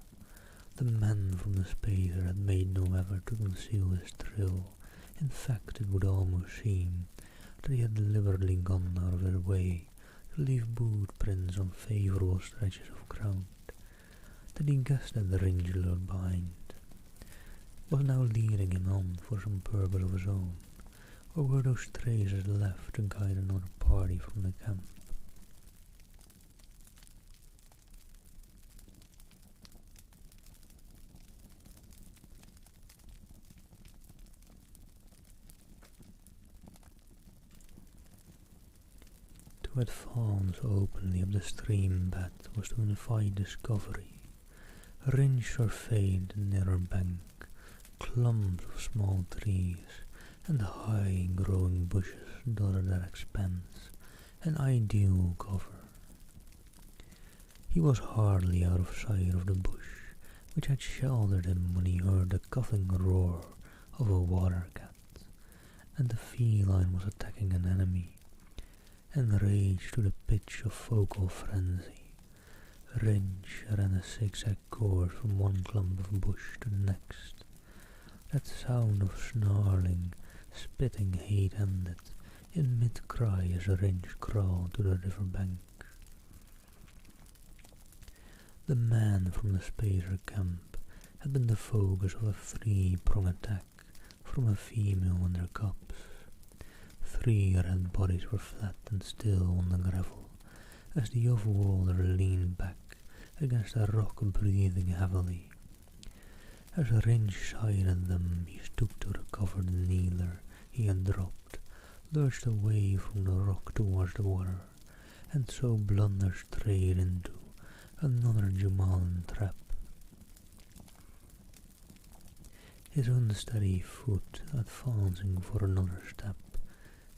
The man from the spacer had made no effort to conceal his trail. In fact, it would almost seem that he had deliberately gone out of his way to leave boot prints on favourable stretches of ground that he guessed that the Ringe lurked behind. Was now leading him on for some purpose of his own, or were those traces left to guide another party from the camp? had fallen so openly up the stream bed was to invite discovery. Ringe surveyed the nearer bank, clumps of small trees and high growing bushes dotted their expanse, an ideal cover. He was hardly out of sight of the bush which had sheltered him when he heard the coughing roar of a water cat, and the feline was attacking an enemy. Enraged to the pitch of vocal frenzy, Ringe ran a zigzag course from one clump of bush to the next. That sound of snarling, spitting hate ended in mid-cry as Ringe crawled to the river bank. The man from the spacer camp had been the focus of a three-pronged attack from a female and their cubs. 3 red bodies were flat and still on the gravel as the off-worlder leaned back against a rock, breathing heavily. As Ringe sighted them, he stooped to recover the needler he had dropped, lurched away from the rock towards the water, and so blundered straight into another Jumalan trap. His unsteady foot, advancing for another step,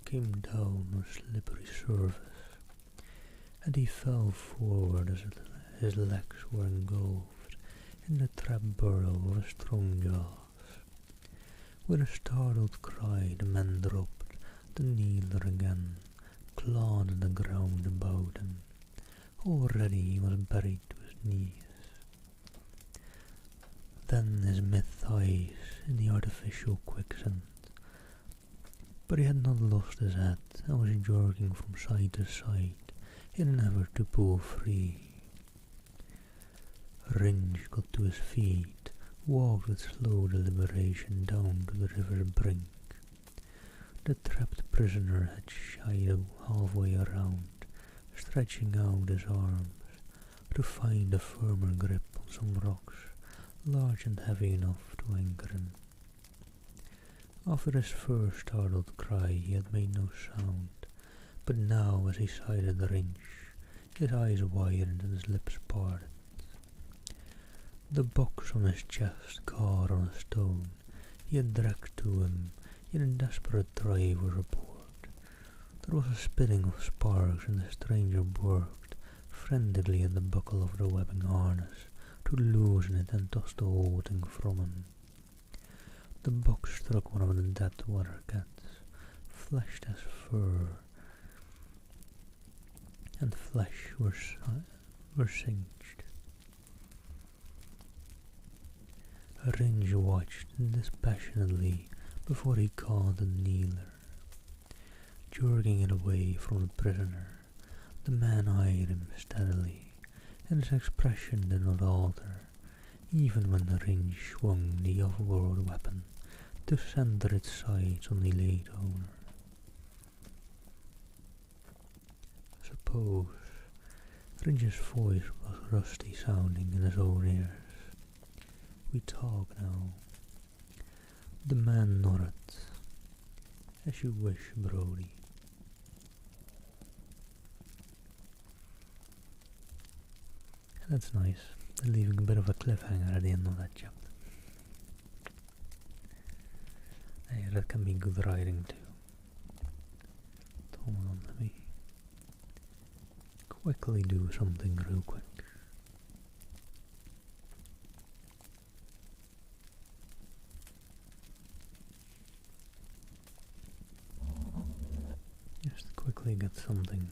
came down on a slippery surface, and he fell forward as his legs were engulfed in the trap burrow of a strong jaws. With a startled cry, the man dropped the needler again, clawed at the ground about him. Already he was buried to his knees. Then his mid-thighs in the artificial quicksand. But he had not lost his head and was jerking from side to side in an effort to pull free. Ringe got to his feet, walked with slow deliberation down to the river's brink. The trapped prisoner had shied halfway around, stretching out his arms to find a firmer grip on some rocks, large and heavy enough to anchor him. After his first startled cry he had made no sound, but now as he sighted Ringe, his eyes widened and his lips parted. The box on his chest caught on a stone he had dragged to him in a desperate drive for support. There was a spitting of sparks and the stranger worked frantically at the buckle of the webbing harness to loosen it and toss the whole thing from him. The box struck one of the dead water cats, fleshed as fur, and flesh were singed. Ringe watched dispassionately before he caught the needler. Jerking it away from the prisoner, the man eyed him steadily, and his expression did not alter, even when Ringe swung the off-world weapon to center its sights on the late owner. Suppose Ringe's voice was rusty sounding in his own ears. We talk now. The man nodded. As you wish, Brody. And that's nice. They're leaving a bit of a cliffhanger at the end of that chapter. Hey, that can be good writing too. Hold on, let me quickly do something real quick. Just quickly get something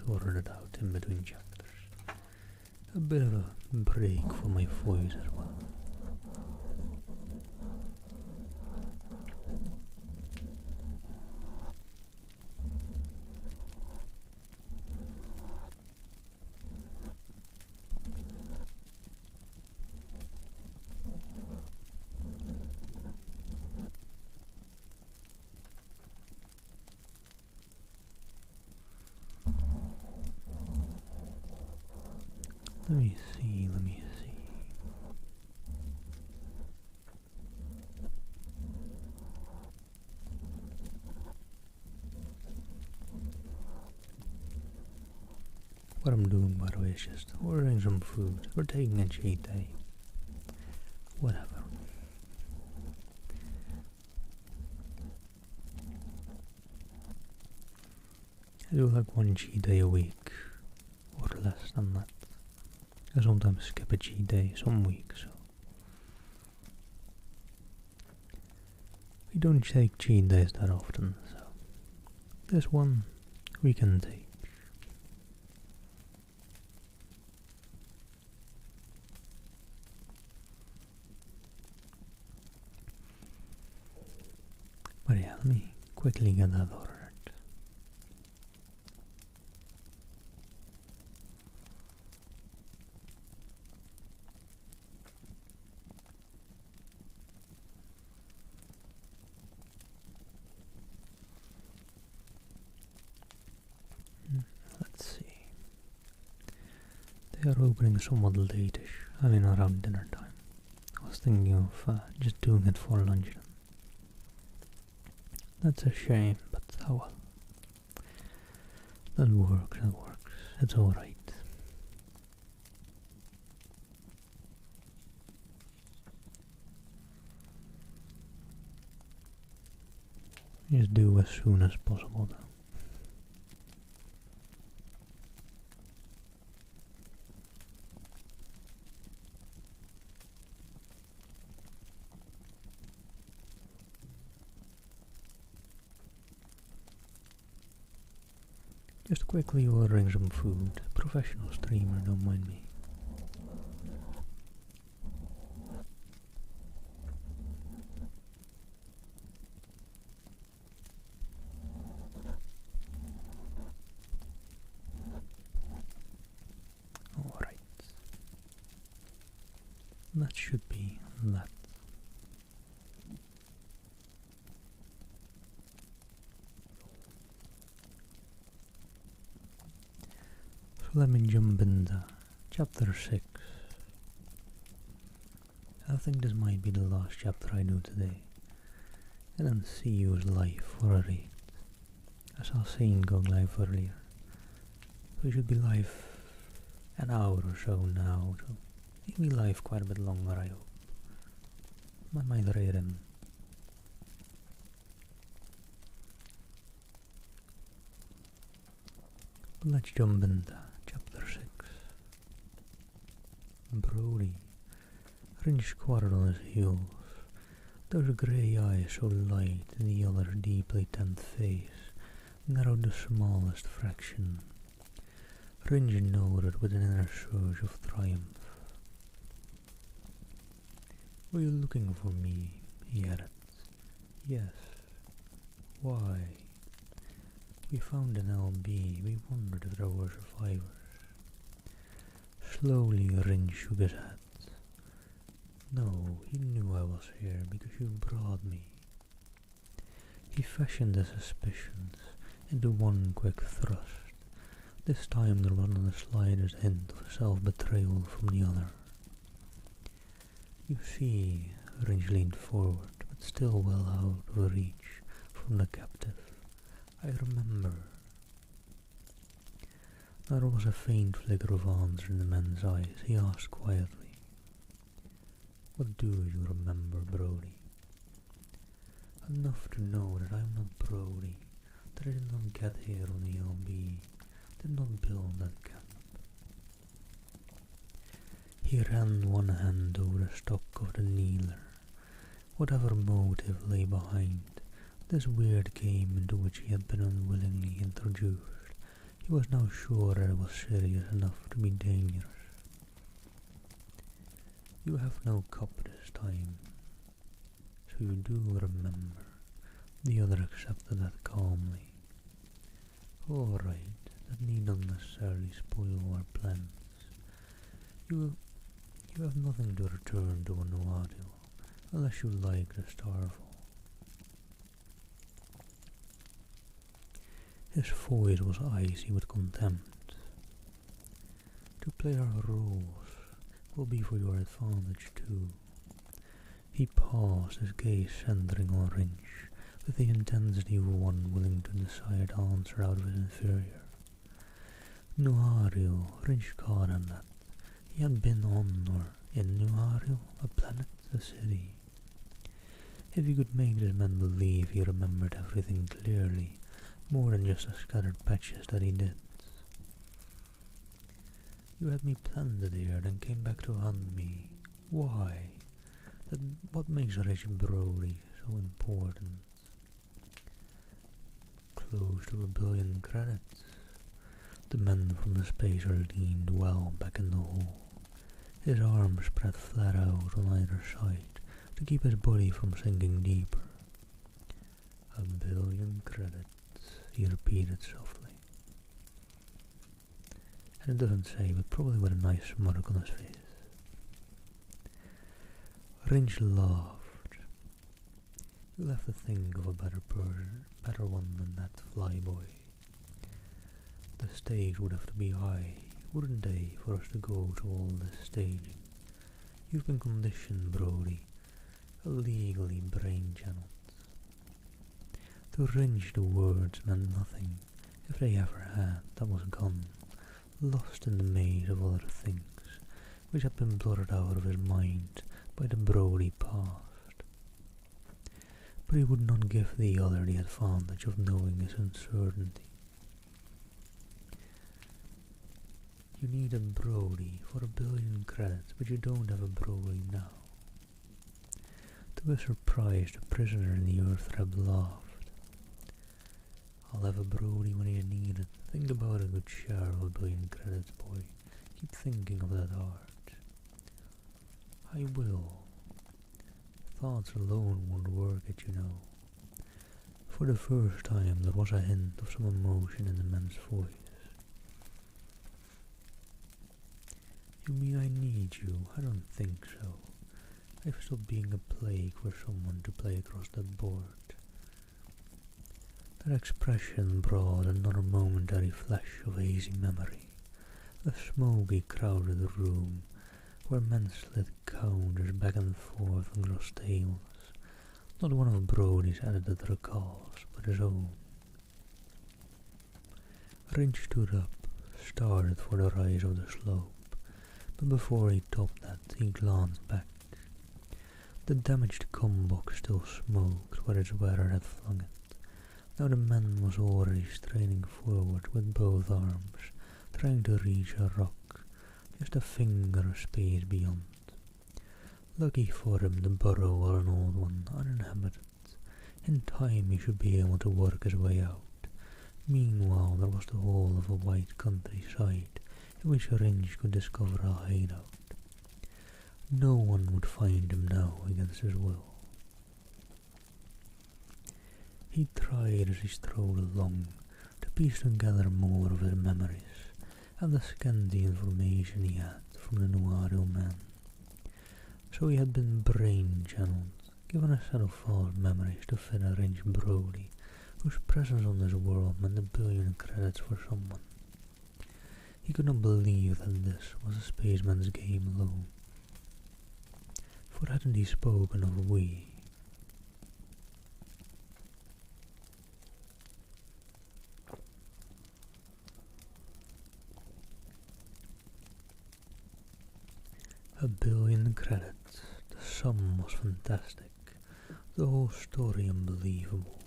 sorted out in between chapters. A bit of a break for my voice as well. Let me see. What I'm doing, by the way, is just ordering some food. We're taking a cheat day. Whatever. I do like one cheat day a week, or less than that. I sometimes skip a cheat day some weeks, so we don't take cheat days that often, so this one we can take. But yeah, let me quickly get that ordered. Let's see. They are opening somewhat late-ish. I mean around dinner time. I was thinking of just doing it for lunch. That's a shame, but oh well. That works, It's alright. Just do as soon as possible though. Just quickly ordering some food. Professional streamer, don't mind me. Alright. That should be that. So let me jump into chapter 6. I think this might be the last chapter I do today. And then see you live for a read. I saw Sane going live earlier. So we should be live an hour or so now. So he'll be live quite a bit longer, I hope. I might rate him. But let's jump into chapter 6. Brody, Ringe squatted on his heels, those grey eyes so light in the other's deeply tanned face narrowed the smallest fraction. Ringe nodded with an inner surge of triumph. "Were you looking for me?" he added. "Yes. Why?" "We found an LB. We wondered if there were survivors." Slowly Ringe shook his head. "No, he knew I was here because you brought me." He fashioned his suspicions into one quick thrust. This time there wasn't the slightest hint of self-betrayal from the other. "You see," Ringe leaned forward, but still well out of reach from the captive. "I remember." There was a faint flicker of answer in the man's eyes. He asked quietly, "What do you remember, Brody?" "Enough to know that I'm not Brody, that I did not get here on the LB, did not build that camp." He ran one hand over the stock of the kneeler. Whatever motive lay behind this weird game into which he had been unwillingly introduced, he was now sure that it was serious enough to be dangerous. "You have no cup this time, so you do remember." The other accepted that calmly. "All right, that need not necessarily spoil our plans. You have nothing to return to Onuadio, unless you like the Starfall." His voice was icy with contempt. "To play our roles will be for your advantage too." He paused, his gaze centering on Ringe, with the intensity of one willing to decide answer out of his inferior. Nuario, Rinch caught on that. He had been on or in Nuario, a planet, a city. If he could make his men believe he remembered everything clearly, more than just the scattered patches that he did. You had me planted here, then came back to hunt me. Why? What makes Rich Brody so important? Close to 1,000,000,000 credits. The man from the spacer leaned well back in the hole, his arms spread flat out on either side to keep his body from sinking deeper. 1,000,000,000 credits, he repeated softly. And it doesn't say, but probably with a nice smirk on his face. Rinch laughed. You'll have to think of a better one than that flyboy. The stakes would have to be high, wouldn't they, for us to go to all this staging? You've been conditioned, Brody, illegally brain-channeled. To Rinch the words meant nothing, if they ever had, that was gone, lost in the maze of other things, which had been blotted out of his mind by the Brody past. But he would not give the other the advantage of knowing his uncertainty. You need a Brody for 1,000,000,000 credits, but you don't have a Brody now. To his surprise, the prisoner in the earth trap laughed. I'll have a Brody when you need it. Think about a good share of 1,000,000,000 credits, boy. Keep thinking of that art. I will. Thoughts alone won't work it, you know. For the first time there was a hint of some emotion in the man's voice. You mean I need you? I don't think so. I've stopped being a plague for someone to play across that board. That expression brought another momentary flash of hazy memory. A smoky, crowded room where men slid counters back and forth across tables. Not one of Brody's edited recalls, but his own. Rinch stood up, started for the rise of the slope. But before he topped that, he glanced back. The damaged box still smoked where its wearer had flung it. Now the man was already straining forward with both arms, trying to reach a rock, just a finger space beyond. Lucky for him, the burrow was an old one, uninhabited. In time he should be able to work his way out. Meanwhile there was the whole of a white countryside in which Rinch could discover a hideout. No one would find him now against his will. He tried as he strode along to piece together more of his memories and the scanty information he had from the Nuario man. So he had been brain-channeled, given a set of false memories to fit a Rinch Brody, whose presence on this world meant 1,000,000,000 credits for someone. He could not believe that this was a spaceman's game alone. For hadn't he spoken of we? $1,000,000,000 credits. The sum was fantastic. The whole story unbelievable.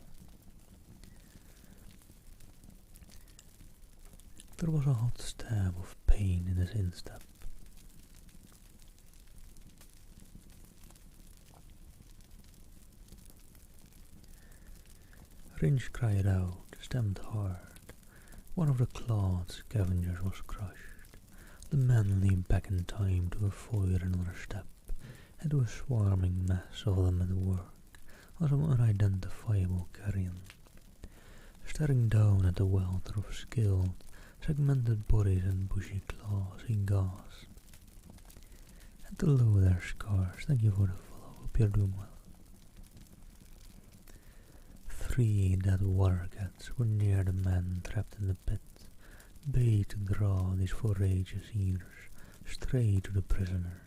There was a hot stab of pain in his instep. Rinch cried out, stamped hard. One of the clawed scavengers was crushed. The man leaped back in time to avoid another step, and to a swarming mass of them at work, on some unidentifiable carrion. Staring down at the welter of skilled, segmented bodies and bushy claws, he gasped. And hello there, Scars. Thank you for the follow. Hope you're doing well. 3 dead water cats were near the man trapped in the pit, bait to draw these voracious eaters straight to the prisoner.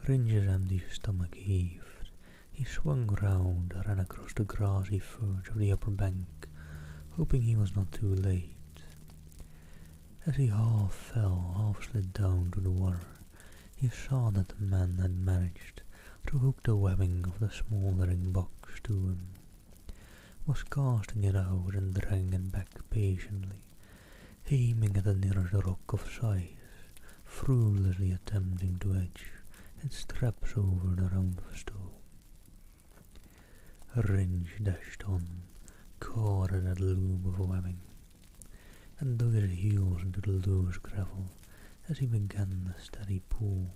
Rinch's empty stomach heaved. He swung round and ran across the grassy verge of the upper bank, hoping he was not too late. As he half fell, half slid down to the water, he saw that the man had managed to hook the webbing of the smouldering box to him, was casting it out and dragging it back patiently, aiming at the nearest rock of size, fruitlessly attempting to edge its straps over the round of stone. Ringe dashed on, caught at that loop of webbing, and dug his heels into the loose gravel as he began the steady pull.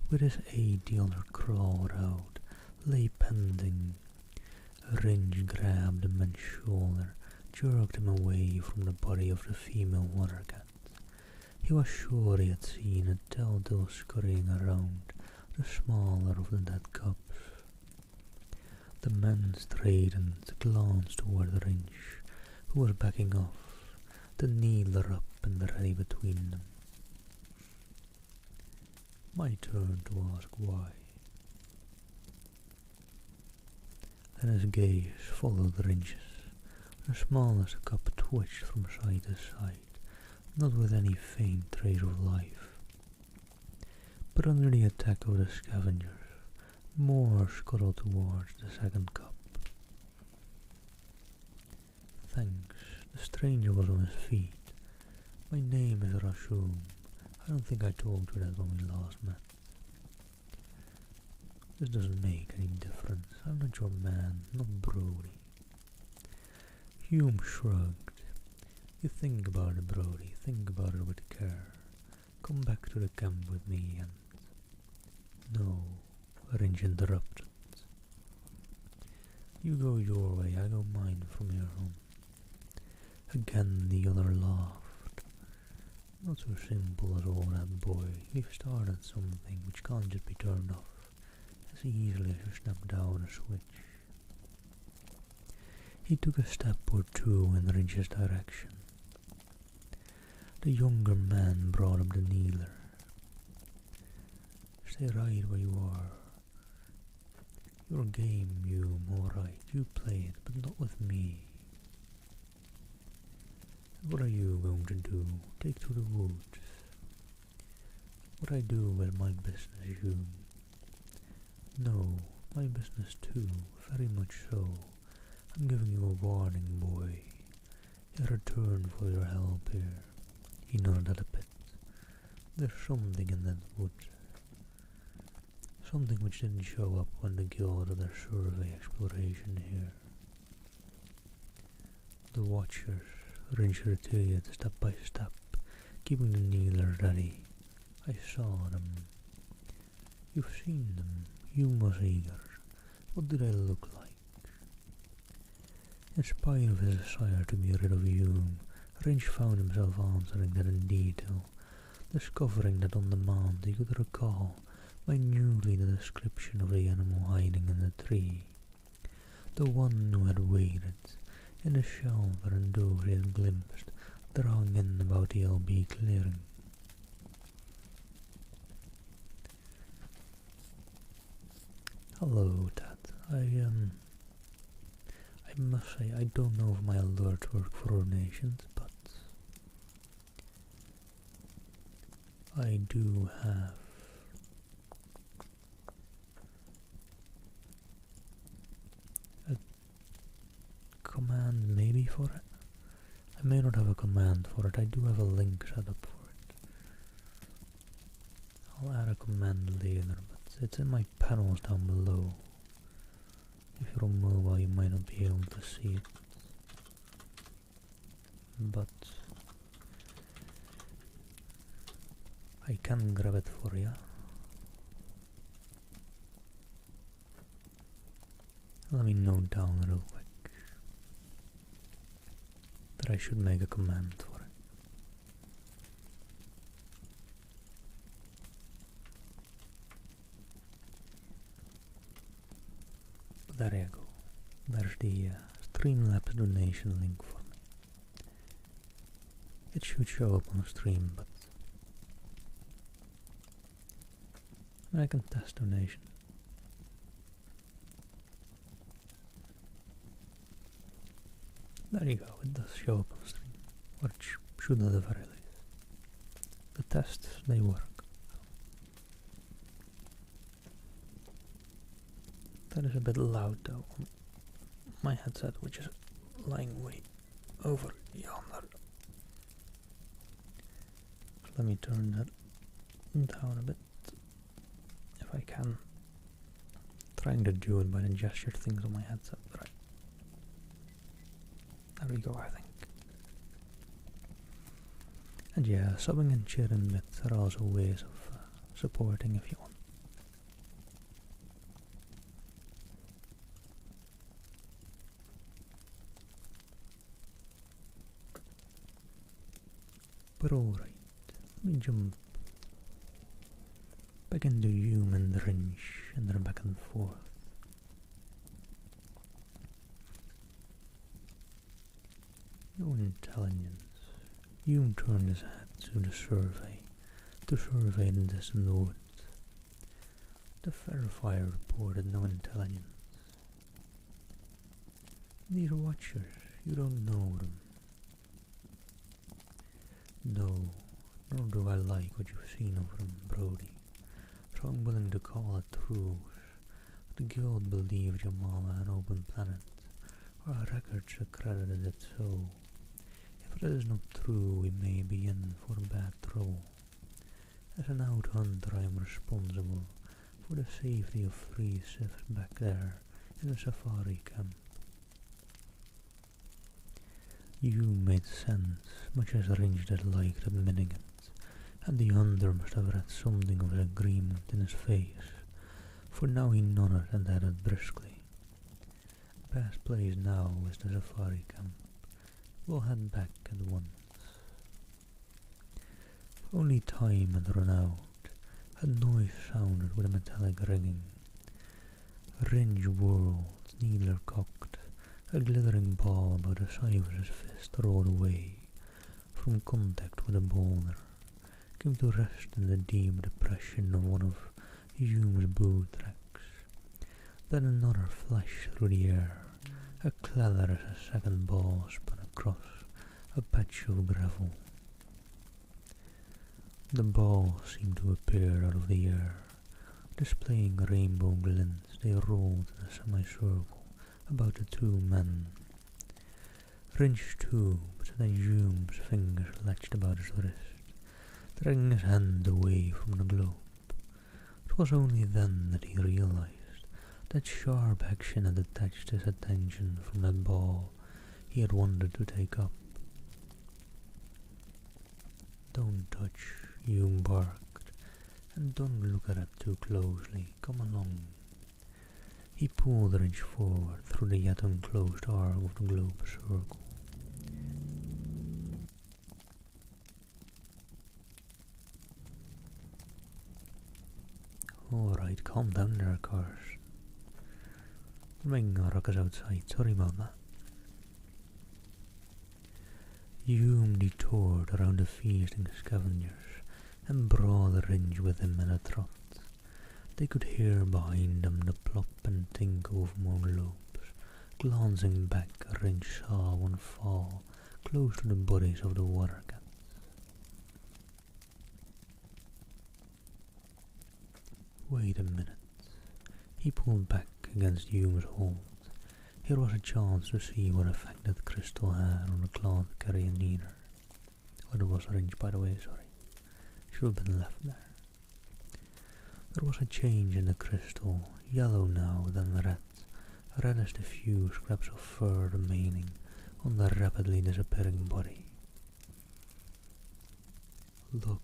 With his aid the other crawled out, lay panting. Ringe grabbed the man's shoulder, jerked him away from the body of the female water cat. He was sure he had seen a telltale scurrying around the smaller of the dead cubs. The man straightened, glanced toward Ringe, who was backing off, the needler up and ready between them. My turn to ask why. Then his gaze followed Ringe's. The smallest cub twitched from side to side, not with any faint trace of life. But under the attack of the scavengers, more scuttled towards the second cub. Thanks, the stranger was on his feet. My name is Rashum. I don't think I told you that when we last met. This doesn't make any difference. I'm not your man, not Brody. Hume shrugged. You think about it, Brody. Think about it with care. Come back to the camp with me and... No, Ringe interrupted. You go your way, I go mine from here on. Again the other laughed. Not so simple as all that, boy. We've started something which can't just be turned off as easily as you snap down a switch. He took a step or two in Ringe's direction. The younger man brought up the needler. Stay right where you are. Your game, Hume, alright, you play it, but not with me. What are you going to do? Take to the woods. What I do with my business, Hume? No, my business too, very much so. I'm giving you a warning, boy. In return for your help here. He nodded a bit. There's something in that wood. Something which didn't show up when the guild did their survey exploration here. The watchers, Ringe retreated step by step, keeping the needler ready. I saw them. You've seen them. Hume was eager. What do they look like? In spite of his desire to be rid of Hume, Ringe found himself answering that in detail, discovering that on demand he could recall minutely the description of the animal hiding in the tree, the one who had waited in the shelter and those he had glimpsed drawing in about the LB clearing. Hello, Dad. I must say, I don't know if my alerts work for all nations, but I do have a command maybe for it. I may not have a command for it, I do have a link set up for it. I'll add a command later, but it's in my panels down below. If you're on mobile you might not be able to see it, but I can grab it for you. Let me note down real quick that I should make a command for it. There you go. There's the Streamlabs donation link for me. It should show up on stream, but I can test donation. There you go, it does show up on stream. Or it Should at the very least. The tests, they work. That is a bit loud though on my headset, which is lying way over yonder. So let me turn that down a bit, if I can. Trying to do it by the gesture things on my headset, but there we go, I think. And yeah, subbing and cheering bits are also ways of supporting if you want. But alright, let me jump back into human range and then back and forth. Your intelligence. Hume turned his head to survey the distant woods. The verifier reported no intelligence. These watchers, you don't know them. No, nor do I like what you've seen of them, Brody. So I'm willing to call it truth. The guild believed Yamala an open planet. Our records accredited it so. If it is not true, we may be in for a bad trouble. As an out hunter, I am responsible for the safety of 3 Siths back there in the safari camp. You made sense, much as Ringstead liked admitting it, and the hunter must have read something of his agreement in his face, for now he nodded and added briskly. Best place now is the safari camp. We'll head back at once. Only time had run out. A noise sounded with a metallic ringing. Ringe whirled, needler cocked. A glittering ball about the size of his fist rolled away from contact with a boulder, came to rest in the deep depression of one of Hume's boot tracks. Then another flashed through the air, a clatter as a second ball spun across a patch of gravel. The ball seemed to appear out of the air. Displaying rainbow glints, they rolled in a semicircle about the 2 men. Ringe too, but then Hume's fingers latched about his wrist, dragging his hand away from the globe. It was only then that he realized that sharp action had detached his attention from that ball he had wanted to take up. Don't touch, Hume barked, and don't look at it too closely. Come along. He pulled Ringe forward through the yet unclosed arc of the globe circle. Alright, calm down there, Cars. Ring a ruckus outside, sorry about that. Hume detoured around the feasting scavengers and brought Ringe with him at a trot. They could hear behind them the plop and tinkle of more globes. Glancing back, Ringe saw one fall close to the bodies of the water cats. Wait a minute. He pulled back against Hume's hold. Here was a chance to see what effect that crystal had on the cloth carrying leader. Oh, there was Ringe, by the way, sorry. Should have been left there. There was a change in the crystal, yellow now than red as the few scraps of fur remaining on the rapidly disappearing body. Look.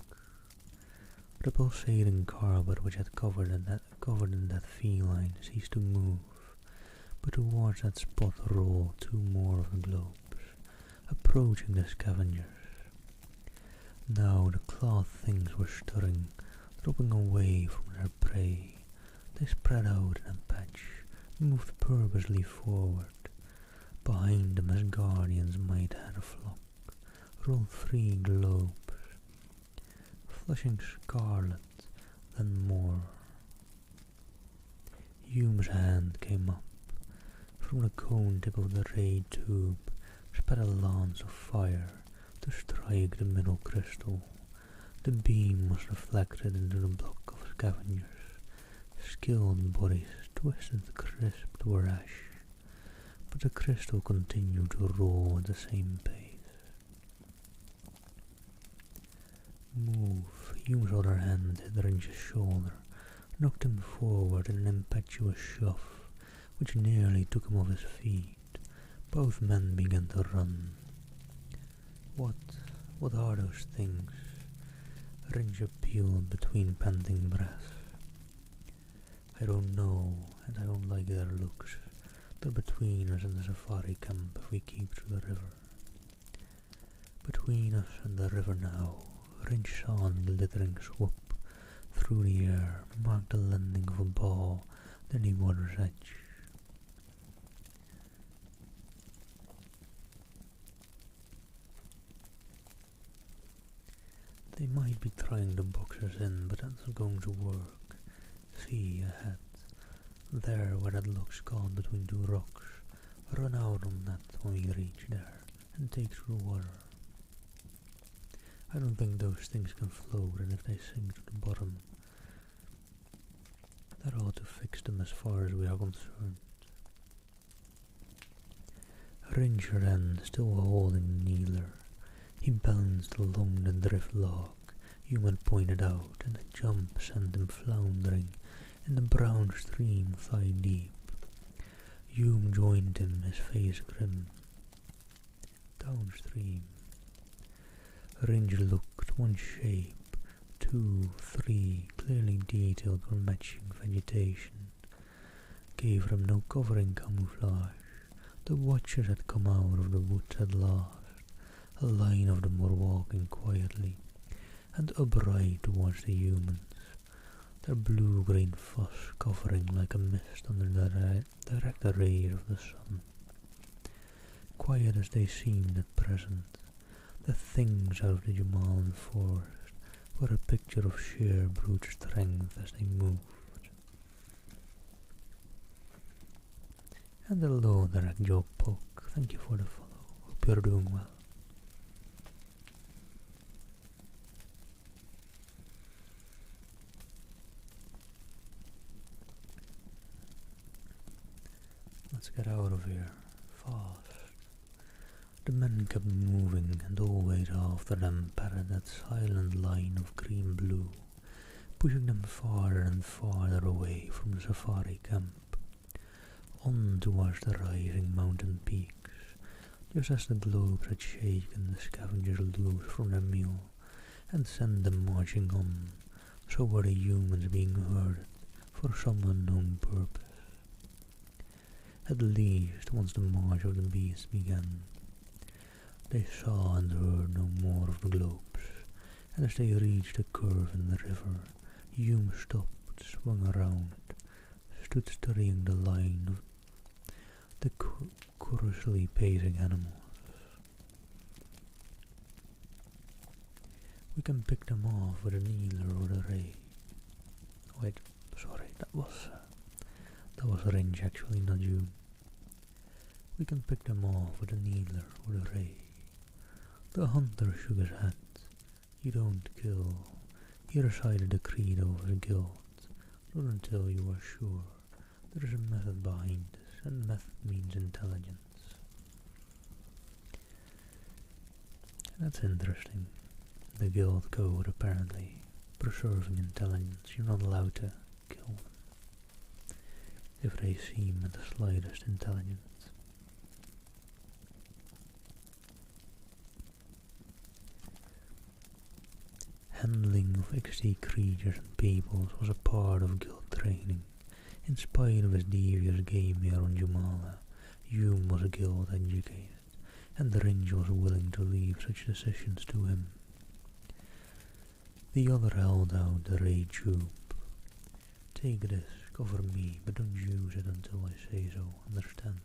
The pulsating carpet which had covered in that feline ceased to move, but towards that spot rolled 2 more of the globes, approaching the scavengers. Now the clawed things were stirring, dropping away from their prey. They spread out in a patch, moved purposely forward. Behind them, as guardians might head a flock, rolled 3 globes, flushing scarlet, then more. Hume's hand came up. From the cone tip of the ray tube spat a lance of fire To strike the middle crystal, the beam was reflected into the block of scavengers. Skilled bodies twisted the crisp to ash, but the crystal continued to roll at the same pace. Move, Hume's other hand hit Ringe's shoulder, knocked him forward in an impetuous shove, which nearly took him off his feet. Both men began to run. What are those things? Ringe appealed between panting breaths. I don't know, and I don't like their looks. They're between us and the safari camp if we keep to the river. Between us and the river now, Ringe saw a glittering swoop through the air, marked the landing of a ball near the water's edge. They might be trying to box us in, but that's not going to work. See, ahead. There, where that looks caught between two rocks. Run out on that when we reach there, and take through the water. I don't think those things can float, and if they sink to the bottom, that ought to fix them as far as we are concerned. Ringe ran, still holding the needler. He bounced along the drift log Hume had pointed out, and a jump sent him floundering in the brown stream thigh deep. Hume joined him, his face grim. Downstream. Ringe looked, one shape, 2, 3, clearly detailed for matching vegetation, gave them no covering camouflage. The watchers had come out of the woods at last. A line of them were walking quietly and upright towards the humans, their blue-green fuss covering like a mist under the direct rays of the sun. Quiet as they seemed at present, the things out of the Jumalan forest were a picture of sheer brute strength as they moved. And hello there, Joe Poke. Thank you for the follow. Hope you're doing well. Let's get out of here, fast. The men kept moving, and always after them padded that silent line of green-blue, pushing them farther and farther away from the safari camp, on towards the rising mountain peaks, just as the globes had shaken the scavengers loose from their meal and sent them marching on. So were the humans being herded for some unknown purpose. At least, once the march of the beasts began, they saw and heard no more of the globes, and as they reached a curve in the river, Hume stopped, swung around, stood studying the line of the curiously pacing animals. We can pick them off with a needler or a ray. Wait, sorry, that was Ringe actually, not Hume. We can pick them off with a needler or a ray. The hunter shook his head. You don't kill. He recited the creed of his guild. Not until you are sure. There is a method behind this, and method means intelligence. That's interesting. The guild code apparently preserving intelligence. You're not allowed to kill them if they seem at the slightest intelligence. Handling of XD creatures and peoples was a part of guild training. In spite of his devious game here on Jumala, Hume was guild educated, and Ringe was willing to leave such decisions to him. The other held out the ray tube. Take this, cover me, but don't use it until I say so, understand?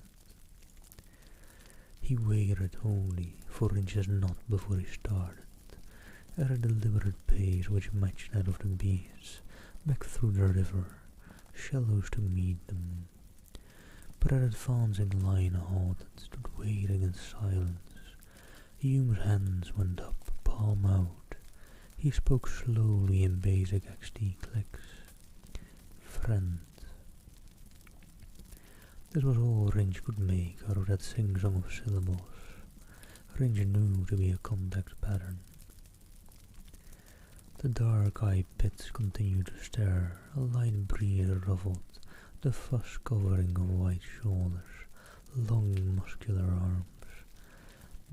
He waited only for Ringe's nod before he started, at a deliberate pace which matched that of the beasts, back through the river, shallows to meet them. But at advancing line halted, stood waiting in silence. Hume's hands went up, palm out. He spoke slowly in basic XD clicks. Friend. This was all Ringe could make out of that sing-song of syllables. Ringe knew to be a contact pattern. The dark eye pits continued to stare. A light breeze ruffled the fuss covering of white shoulders, long muscular arms.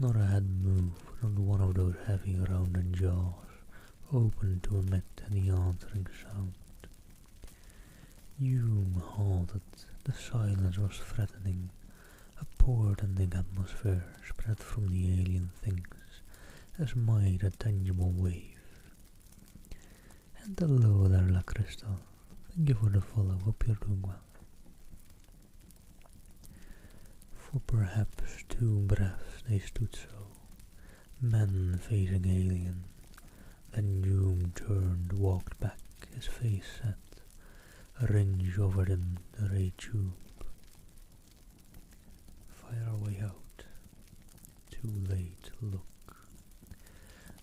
Not a head moved, not one of those heavy rounded jaws open to emit any answering sound. Hume halted. The silence was threatening. A portending atmosphere spread from the alien things, as might a tangible wave. And hello there, La Crystal. Thank you for the follow. Hope you're doing well. For perhaps 2 breaths they stood so, man facing alien. Then Hume turned, walked back, his face set, a Ringe over him, the ray tube. Fire our way out. Too late to look.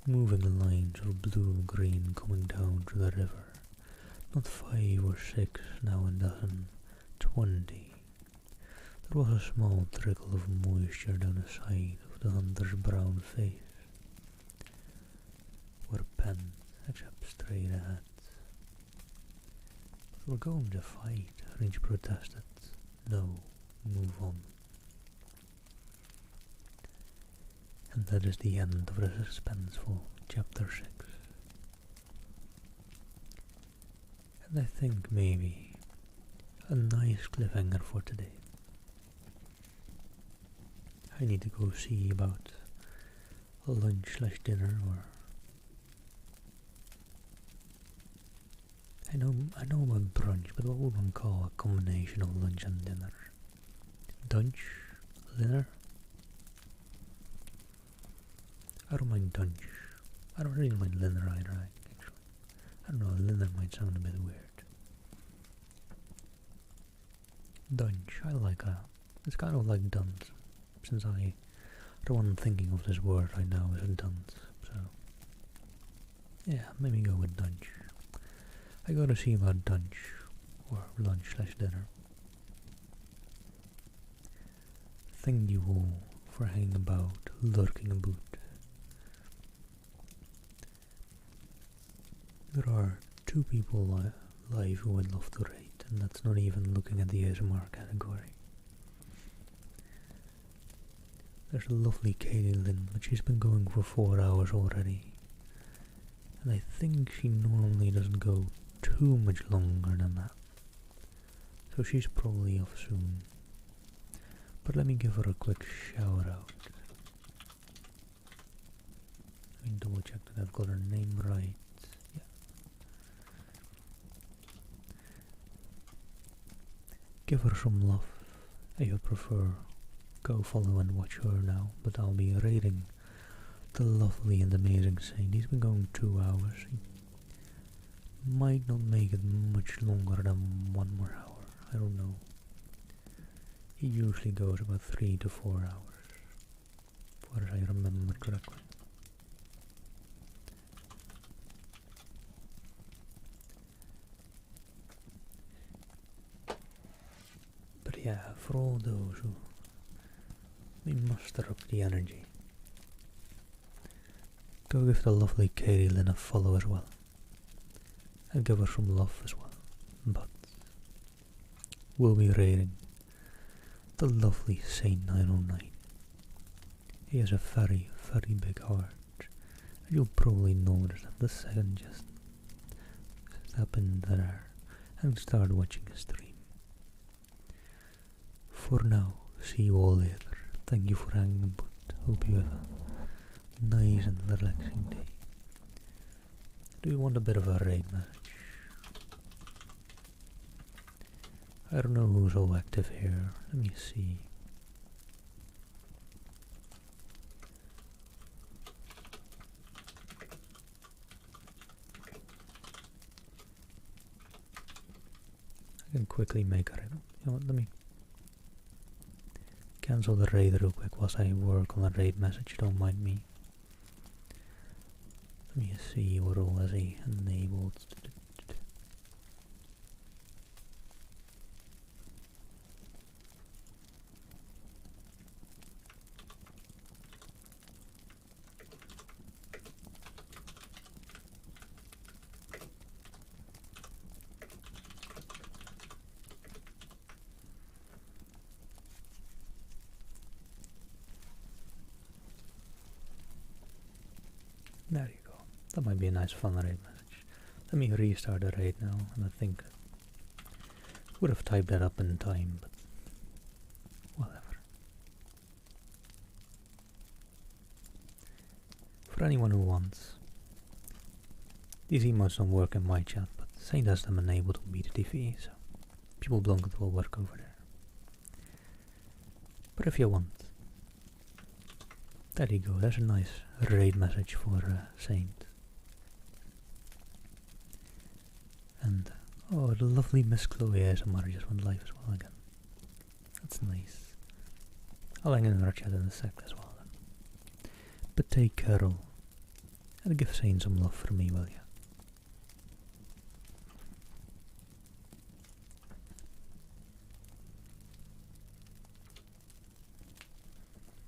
Moving lines of blue-green coming down to the river. Not 5 or 6, now a dozen, 20. There was a small trickle of moisture down the side of the hunter's brown face. We're penned, except straight ahead. But we're going to fight, Ringe protested. No, move on. And that is the end of the suspenseful chapter 6. And I think maybe a nice cliffhanger for today. I need to go see about a lunch/dinner, or I know about brunch, but what would one call a combination of lunch and dinner? Dunch? Dinner? I don't mind dunch. I don't really mind dinner either, actually. I don't know, dinner might sound a bit weird. Dunch, I like that. It's kind of like dunce, since the one thinking of this word right now is dunce, so yeah, maybe go with dunch. I gotta see about dunch, or lunch/dinner. Thank you all for hanging about, lurking about. There are 2 people live who I'd love to rate, and that's not even looking at the ASMR category. There's a lovely Katie Lynn, but she's been going for 4 hours already. And I think she normally doesn't go too much longer than that. So she's probably off soon. But let me give her a quick shout out. Let me double check that I've got her name right. Yeah. Give her some love. If you prefer, go follow and watch her now, but I'll be rating the lovely and amazing Saint. He's been going 2 hours. He might not make it much longer than 1 more hour. I don't know. He usually goes about 3 to 4 hours, far as I remember correctly. But yeah, for all those who we muster up the energy, go give the lovely Katie Lynn a follow as well. And give her some love as well. But we'll be rating the lovely Saint 909. He has a very, very big heart. And you'll probably notice that the second just step in there and start watching a stream. For now, see you all later. Thank you for hanging about. Hope you have a nice and relaxing day. Do you want a bit of a raid message? I don't know who's all active here. Let me see. I can quickly make it. You know what, let me cancel the raid real quick whilst I work on a raid message, don't mind me. Let me see what all has he enabled. There you go. That might be a nice fun raid message. Let me restart the raid now, and I think I would have typed that up in time, but whatever. For anyone who wants, these emotes don't work in my chat, but Saint has them enabled on BTTV, so people don't will work over there. But if you want, there you go, there's a nice raid message for Saint. And, oh, the lovely Miss Chloe ASMR just went live as well again. That's nice. I'll hang in our chat in a sec as well then. But take care all, and give Saint some love for me, will ya?